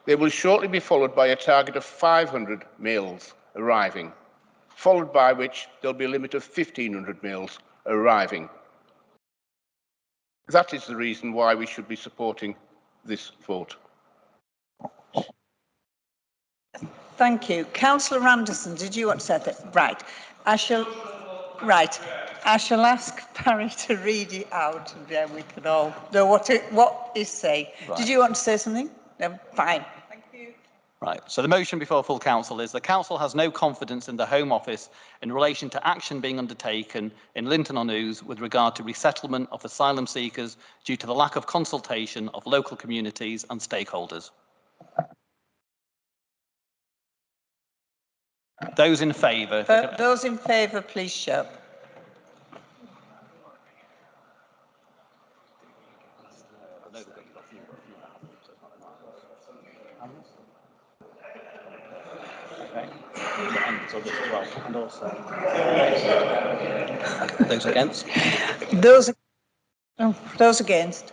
They will shortly be followed by a target of 500 males arriving, followed by which there'll be a limit of 1,500 males arriving. That is the reason why we should be supporting this vote. Thank you. Councillor Anderson, did you want to say that? Right. I shall ask Barry to read it out, and then we can all know what is saying. Right. Did you want to say something? No, fine. Right, so the motion before full council is the council has no confidence in the Home Office in relation to action being undertaken in Linton-on-Ouse with regard to resettlement of asylum seekers due to the lack of consultation of local communities and stakeholders. Those in favour? Those in favour, please show. And also those against? Those against?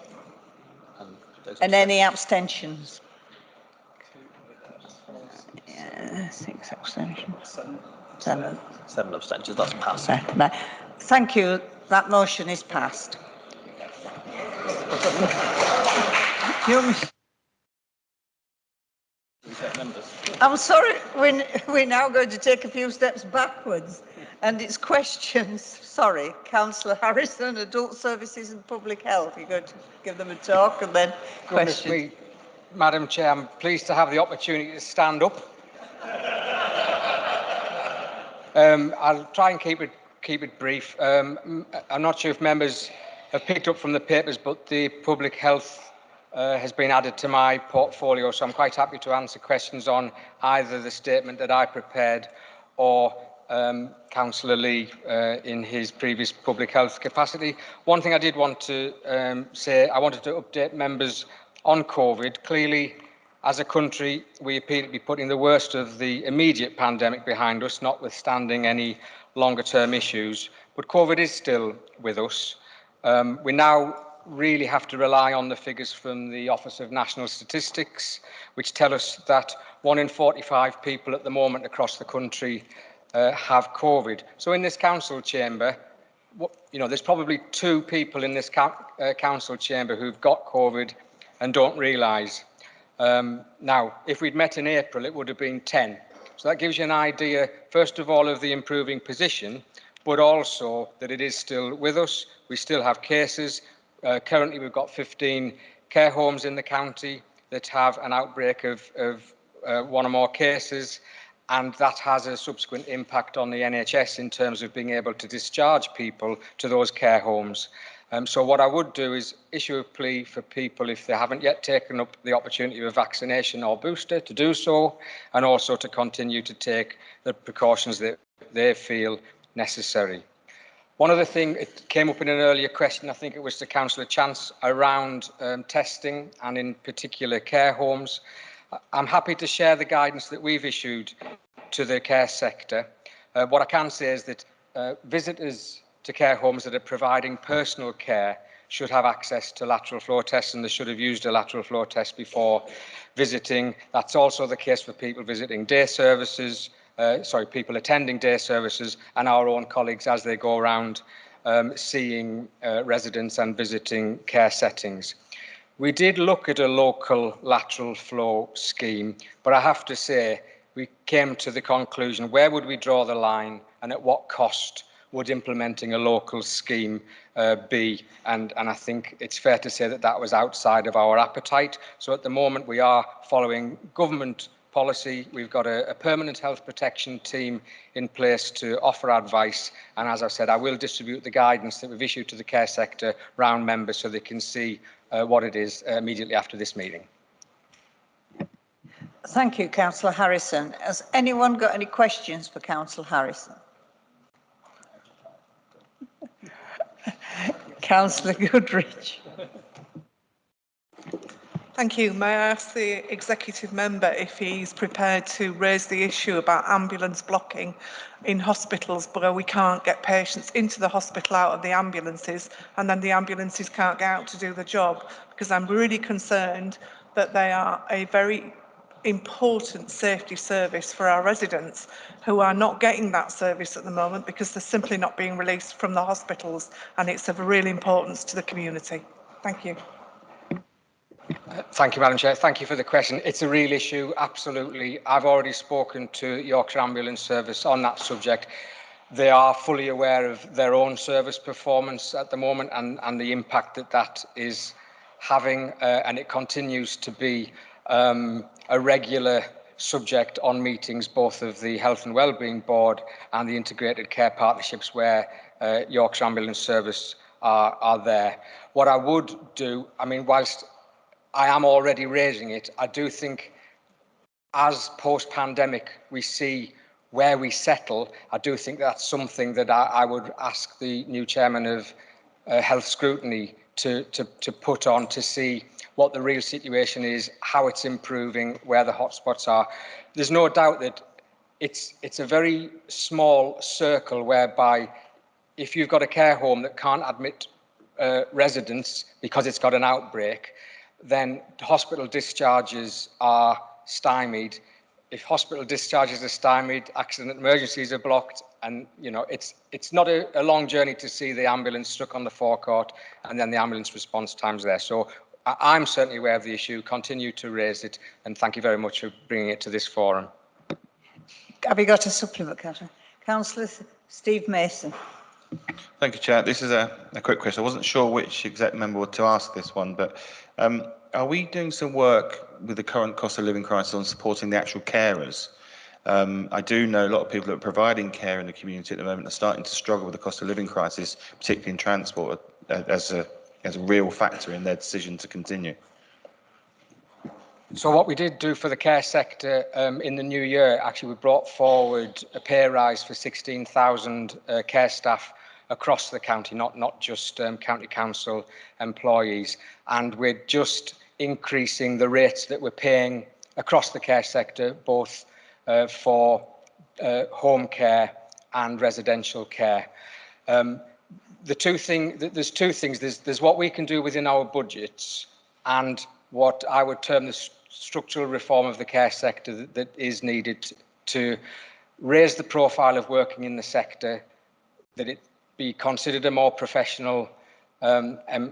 And any abstentions? 6 abstentions. 7 abstentions, that's passed. Right. Thank you. That motion is passed. I'm sorry, we're now going to take a few steps backwards, and it's questions. Sorry, Councillor Harrison, Adult Services and Public Health. You're going to give them a talk and then questions. Madam Chair, I'm pleased to have the opportunity to stand up. I'll try and keep it brief. I'm not sure if members have picked up from the papers, but the public health has been added to my portfolio, so I'm quite happy to answer questions on either the statement that I prepared or Councillor Lee in his previous public health capacity. One thing I did want to say, I wanted to update members on COVID. Clearly, as a country, we appear to be putting the worst of the immediate pandemic behind us, notwithstanding any longer-term issues. But COVID is still with us. We now really have to rely on the figures from the Office of National Statistics, which tell us that 1 in 45 people at the moment across the country have COVID. So in this council chamber, there's probably 2 people in this council chamber who've got COVID and don't realise. Now, if we'd met in April, it would have been 10. So that gives you an idea, first of all, of the improving position, but also that it is still with us. We still have cases. Currently, we've got 15 care homes in the county that have an outbreak of 1 or more cases, and that has a subsequent impact on the NHS in terms of being able to discharge people to those care homes. So what I would do is issue a plea for people, if they haven't yet taken up the opportunity of a vaccination or booster, to do so, and also to continue to take the precautions that they feel necessary. One other thing, it came up in an earlier question, I think it was to Councillor Chance, around testing and in particular care homes. I'm happy to share the guidance that we've issued to the care sector. What I can say is that visitors to care homes that are providing personal care should have access to lateral flow tests, and they should have used a lateral flow test before visiting. That's also the case for people visiting day services, people attending day services, and our own colleagues as they go around seeing residents and visiting care settings. We did look at a local lateral flow scheme, but I have to say we came to the conclusion, where would we draw the line and at what cost would implementing a local scheme be? And I think it's fair to say that that was outside of our appetite. So at the moment we are following government policy. We've got a permanent health protection team in place to offer advice. And as I said, I will distribute the guidance that we've issued to the care sector round members so they can see what it is immediately after this meeting. Thank you, Councillor Harrison. Has anyone got any questions for Councillor Harrison? Councillor Goodrich. Thank you. May I ask the executive member if he's prepared to raise the issue about ambulance blocking in hospitals where we can't get patients into the hospital out of the ambulances, and then the ambulances can't get out to do the job, because I'm really concerned that they are a very important safety service for our residents who are not getting that service at the moment because they're simply not being released from the hospitals, and it's of real importance to the community. Thank you. Thank you, Madam Chair. Thank you for the question. It's a real issue, absolutely. I've already spoken to Yorkshire Ambulance Service on that subject. They are fully aware of their own service performance at the moment and the impact that that is having, and it continues to be a regular subject on meetings, both of the Health and Wellbeing Board and the Integrated Care Partnerships, where Yorkshire Ambulance Service are there. What I would do, I mean, whilst I am already raising it, I do think as post-pandemic we see where we settle, I do think that's something that I would ask the new chairman of Health Scrutiny to put on, to see what the real situation is, how it's improving, where the hotspots are. There's no doubt that it's a very small circle whereby if you've got a care home that can't admit residents because it's got an outbreak, then hospital discharges are stymied. If hospital discharges are stymied, accident emergencies are blocked, and you know it's not a long journey to see the ambulance stuck on the forecourt and then the ambulance response times there. So I'm certainly aware of the issue, continue to raise it, and thank you very much for bringing it to this forum. Have you got a supplement, Councillor? Councillor Steve Mason. Thank you, Chair. This is a quick question. I wasn't sure which exec member to ask this one, but are we doing some work with the current cost of living crisis on supporting the actual carers? I do know a lot of people that are providing care in the community at the moment are starting to struggle with the cost of living crisis, particularly in transport, as a real factor in their decision to continue. So what we did do for the care sector in the new year, actually we brought forward a pay rise for 16,000 care staff across the county, not just county council employees, and we're just increasing the rates that we're paying across the care sector, both for home care and residential care. There's two things. There's what we can do within our budgets and what I would term the structural reform of the care sector that is needed to raise the profile of working in the sector, that it be considered a more professional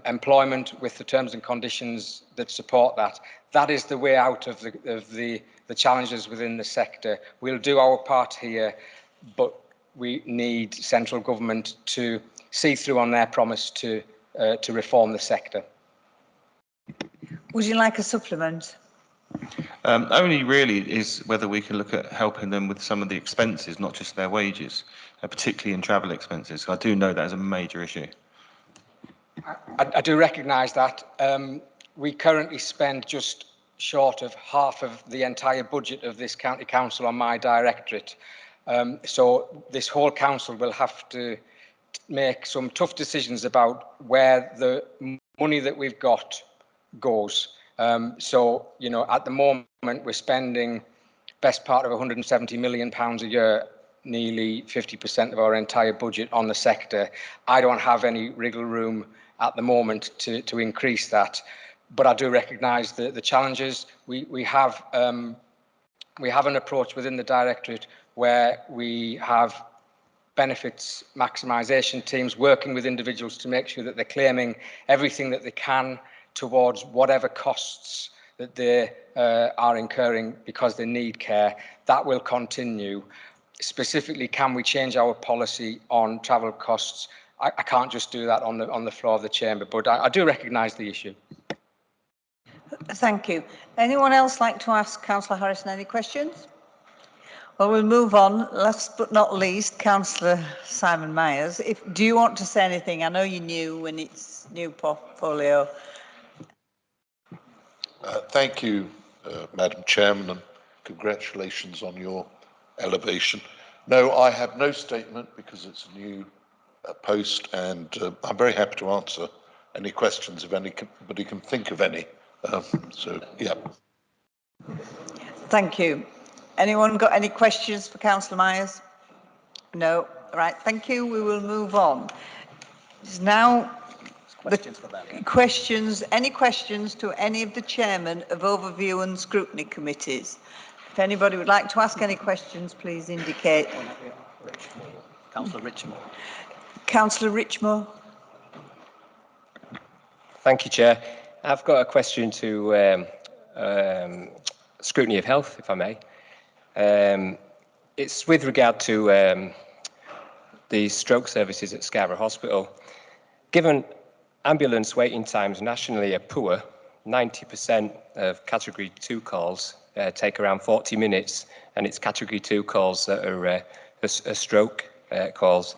employment with the terms and conditions that support that. That is the way out of the challenges within the sector. We'll do our part here, but we need central government to see through on their promise to reform the sector. Would you like a supplement? Only really is whether we can look at helping them with some of the expenses, not just their wages, particularly in travel expenses. I do know that is a major issue. I do recognise that. We currently spend just short of half of the entire budget of this county council on my directorate. So this whole council will have to make some tough decisions about where the money that we've got goes. So, you know, at the moment we're spending best part of £170 million a year, nearly 50% of our entire budget on the sector. I don't have any wriggle room at the moment to increase that, but I do recognise the challenges. We have an approach within the directorate where we have benefits maximisation teams working with individuals to make sure that they're claiming everything that they can towards whatever costs that they are incurring because they need care. That will continue. Specifically, can we change our policy on travel costs? I can't just do that on the floor of the chamber, but I do recognise the issue. Thank you. Anyone else like to ask Councillor Harrison any questions? Well, we'll move on. Last but not least, Councillor Simon Myers. Do you want to say anything? I know you're new and it's new portfolio. Thank you, Madam Chairman, and congratulations on your elevation. No, I have no statement because it's a new post, and I'm very happy to answer any questions if anybody can think of any. So, yeah. Thank you. Anyone got any questions for Councillor Myers? No. Right. Thank you. We will move on. It's now questions for them. Questions. Any questions to any of the chairmen of overview and scrutiny committees? If anybody would like to ask any questions, please indicate. Councillor Richmond. Councillor Richmond. Thank you, Chair. I've got a question to scrutiny of health, if I may. It's with regard to the stroke services at Scarborough Hospital. Given ambulance waiting times nationally are poor, 90% of Category 2 calls take around 40 minutes, and it's Category 2 calls that are stroke calls.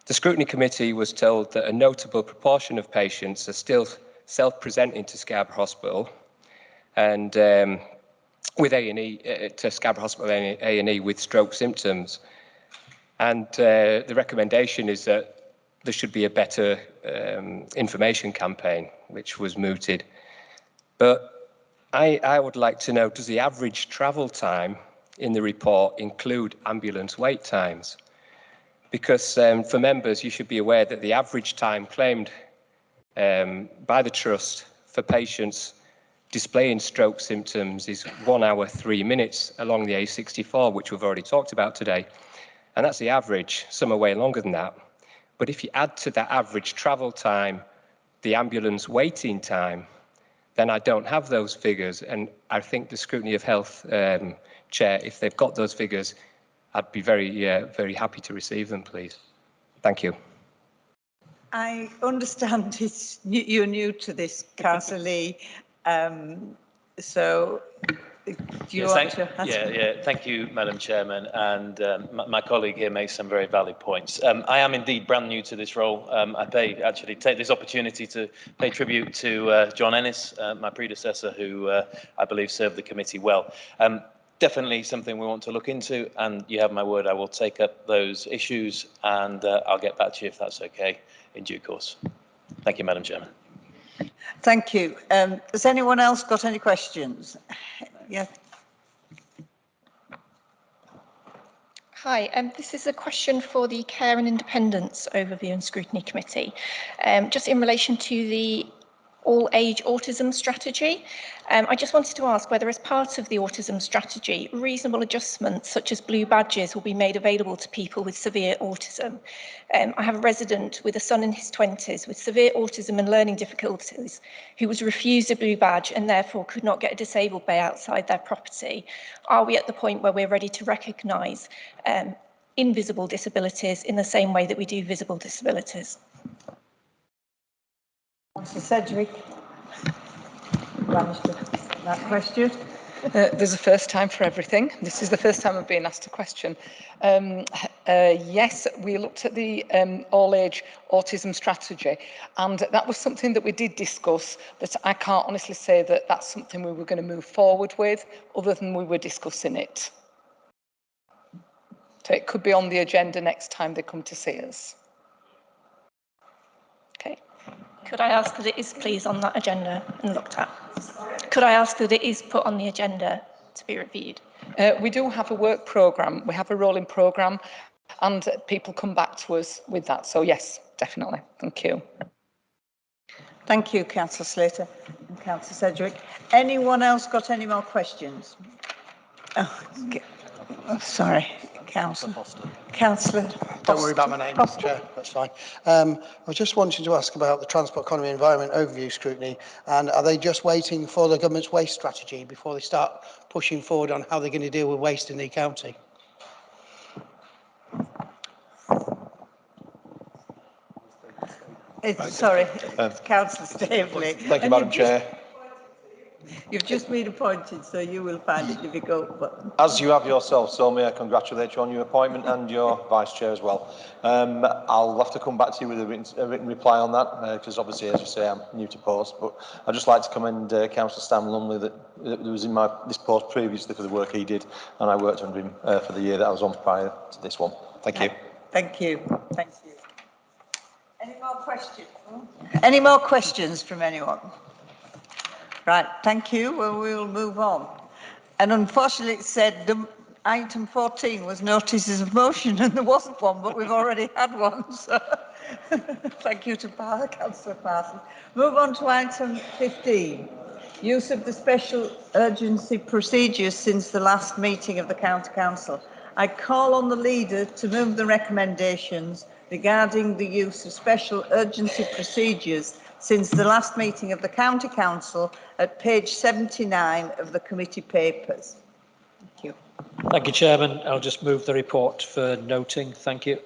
The Scrutiny Committee was told that a notable proportion of patients are still self-presenting to Scarborough Hospital and with A&E, to Scarborough Hospital A&E with stroke symptoms. And the recommendation is that there should be a better information campaign, which was mooted. But I would like to know, does the average travel time in the report include ambulance wait times? Because for members, you should be aware that the average time claimed by the Trust for patients displaying stroke symptoms is 1 hour, 3 minutes along the A64, which we've already talked about today. And that's the average. Some are way longer than that. But if you add to that average travel time the ambulance waiting time, then I don't have those figures. And I think the Scrutiny of Health Chair, if they've got those figures, I'd be very happy to receive them, please. Thank you. I understand you're new to this, Councillor Lee. So, do you want to answer? Thank you, Madam Chairman. And my colleague here makes some very valid points. I am indeed brand new to this role. I take this opportunity to pay tribute to John Ennis, my predecessor, who I believe served the committee well. Definitely something we want to look into, and you have my word, I will take up those issues and I'll get back to you if that's okay in due course. Thank you, Madam Chairman. Thank you. Has anyone else got any questions? Yeah. Hi, this is a question for the Care and Independence Overview and Scrutiny Committee, just in relation to the all-age autism strategy. I just wanted to ask whether, as part of the autism strategy, reasonable adjustments such as blue badges will be made available to people with severe autism. I have a resident with a son in his 20s with severe autism and learning difficulties who was refused a blue badge and therefore could not get a disabled bay outside their property. Are we at the point where we're ready to recognise invisible disabilities in the same way that we do visible disabilities? Councillor Sedgwick, managed to that question. There's a first time for everything. This is the first time I've been asked a question. Yes, we looked at the all-age autism strategy, and that was something that we did discuss, but I can't honestly say that that's something we were going to move forward with, other than we were discussing it. So it could be on the agenda next time they come to see us. Okay. Could I ask that it is please on that agenda and looked at? Could I ask that it is put on the agenda to be reviewed? We do have a work programme, we have a rolling programme, and people come back to us with that. So yes, definitely. Thank you. Thank you, Councillor Slater and Councillor Sedgwick. Anyone else got any more questions? Oh, sorry, Councillor. Councillor. Don't worry about my name, Chair, that's fine. I was just wanting to ask about the Transport Economy Environment Overview Scrutiny, and are they just waiting for the government's waste strategy before they start pushing forward on how they're going to deal with waste in the county? Sorry, Councillor Staveley. Thank you, Madam Chair. You've just been appointed, so you will find it difficult. But as you have yourself, so may I congratulate you on your appointment and your Vice Chair as well. I'll have to come back to you with a written reply on that, because obviously, as you say, I'm new to post. But I'd just like to commend Councillor Stan Lumley that was in this post previously for the work he did, and I worked under him for the year that I was on prior to this one. Thank you. Thank you. Thank you. Any more questions? Any more questions from anyone? Right, thank you. Well, we'll move on. And unfortunately, it said item 14 was notices of motion, and there wasn't one, but we've already had one. So thank you to Councillor Parsons. Move on to item 15. Use of the special urgency procedures since the last meeting of the County Council. I call on the leader to move the recommendations regarding the use of special urgency procedures since the last meeting of the County Council at page 79 of the committee papers. Thank you. Thank you, Chairman. I'll just move the report for noting. Thank you.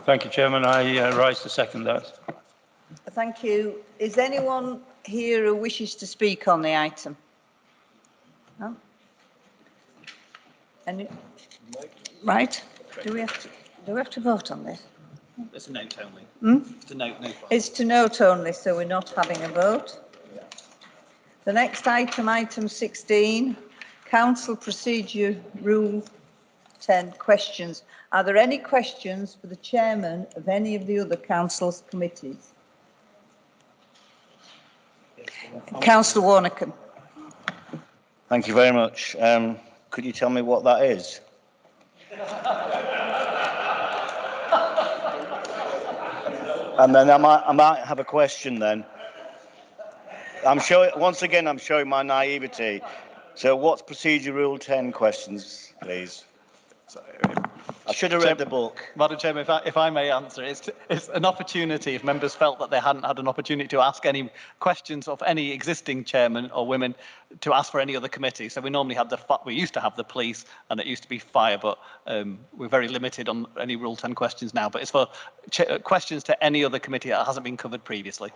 Thank you, Chairman. I rise to second that. Thank you. Is anyone here who wishes to speak on the item? No? Any? Right. Do we have to vote on this? It's a note only. Hmm? It's a note. It's to note only, so we're not having a vote. The next item, item 16, Council Procedure Rule 10 questions. Are there any questions for the chairman of any of the other council's committees? Councillor Warnecombe. Thank you very much. Could you tell me what that is? And then I might have a question then. Once again, I'm showing my naivety. So what's Procedure Rule 10 questions, please? I should have read the book. Madam Chairman, if I may answer, it's an opportunity if members felt that they hadn't had an opportunity to ask any questions of any existing chairman or women to ask for any other committee. So we normally had we used to have the police and it used to be fire, but we're very limited on any Rule 10 questions now. But it's for questions to any other committee that hasn't been covered previously.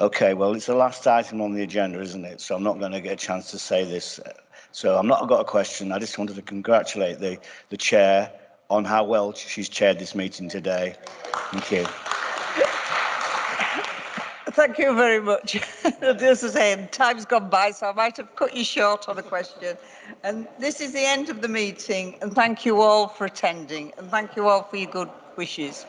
Okay, well, it's the last item on the agenda, isn't it? So I'm not going to get a chance to say this. So I've not got a question. I just wanted to congratulate the chair on how well she's chaired this meeting today. Thank you. Thank you very much. As I say, time's gone by, so I might have cut you short on the question. And this is the end of the meeting, and thank you all for attending, and thank you all for your good wishes.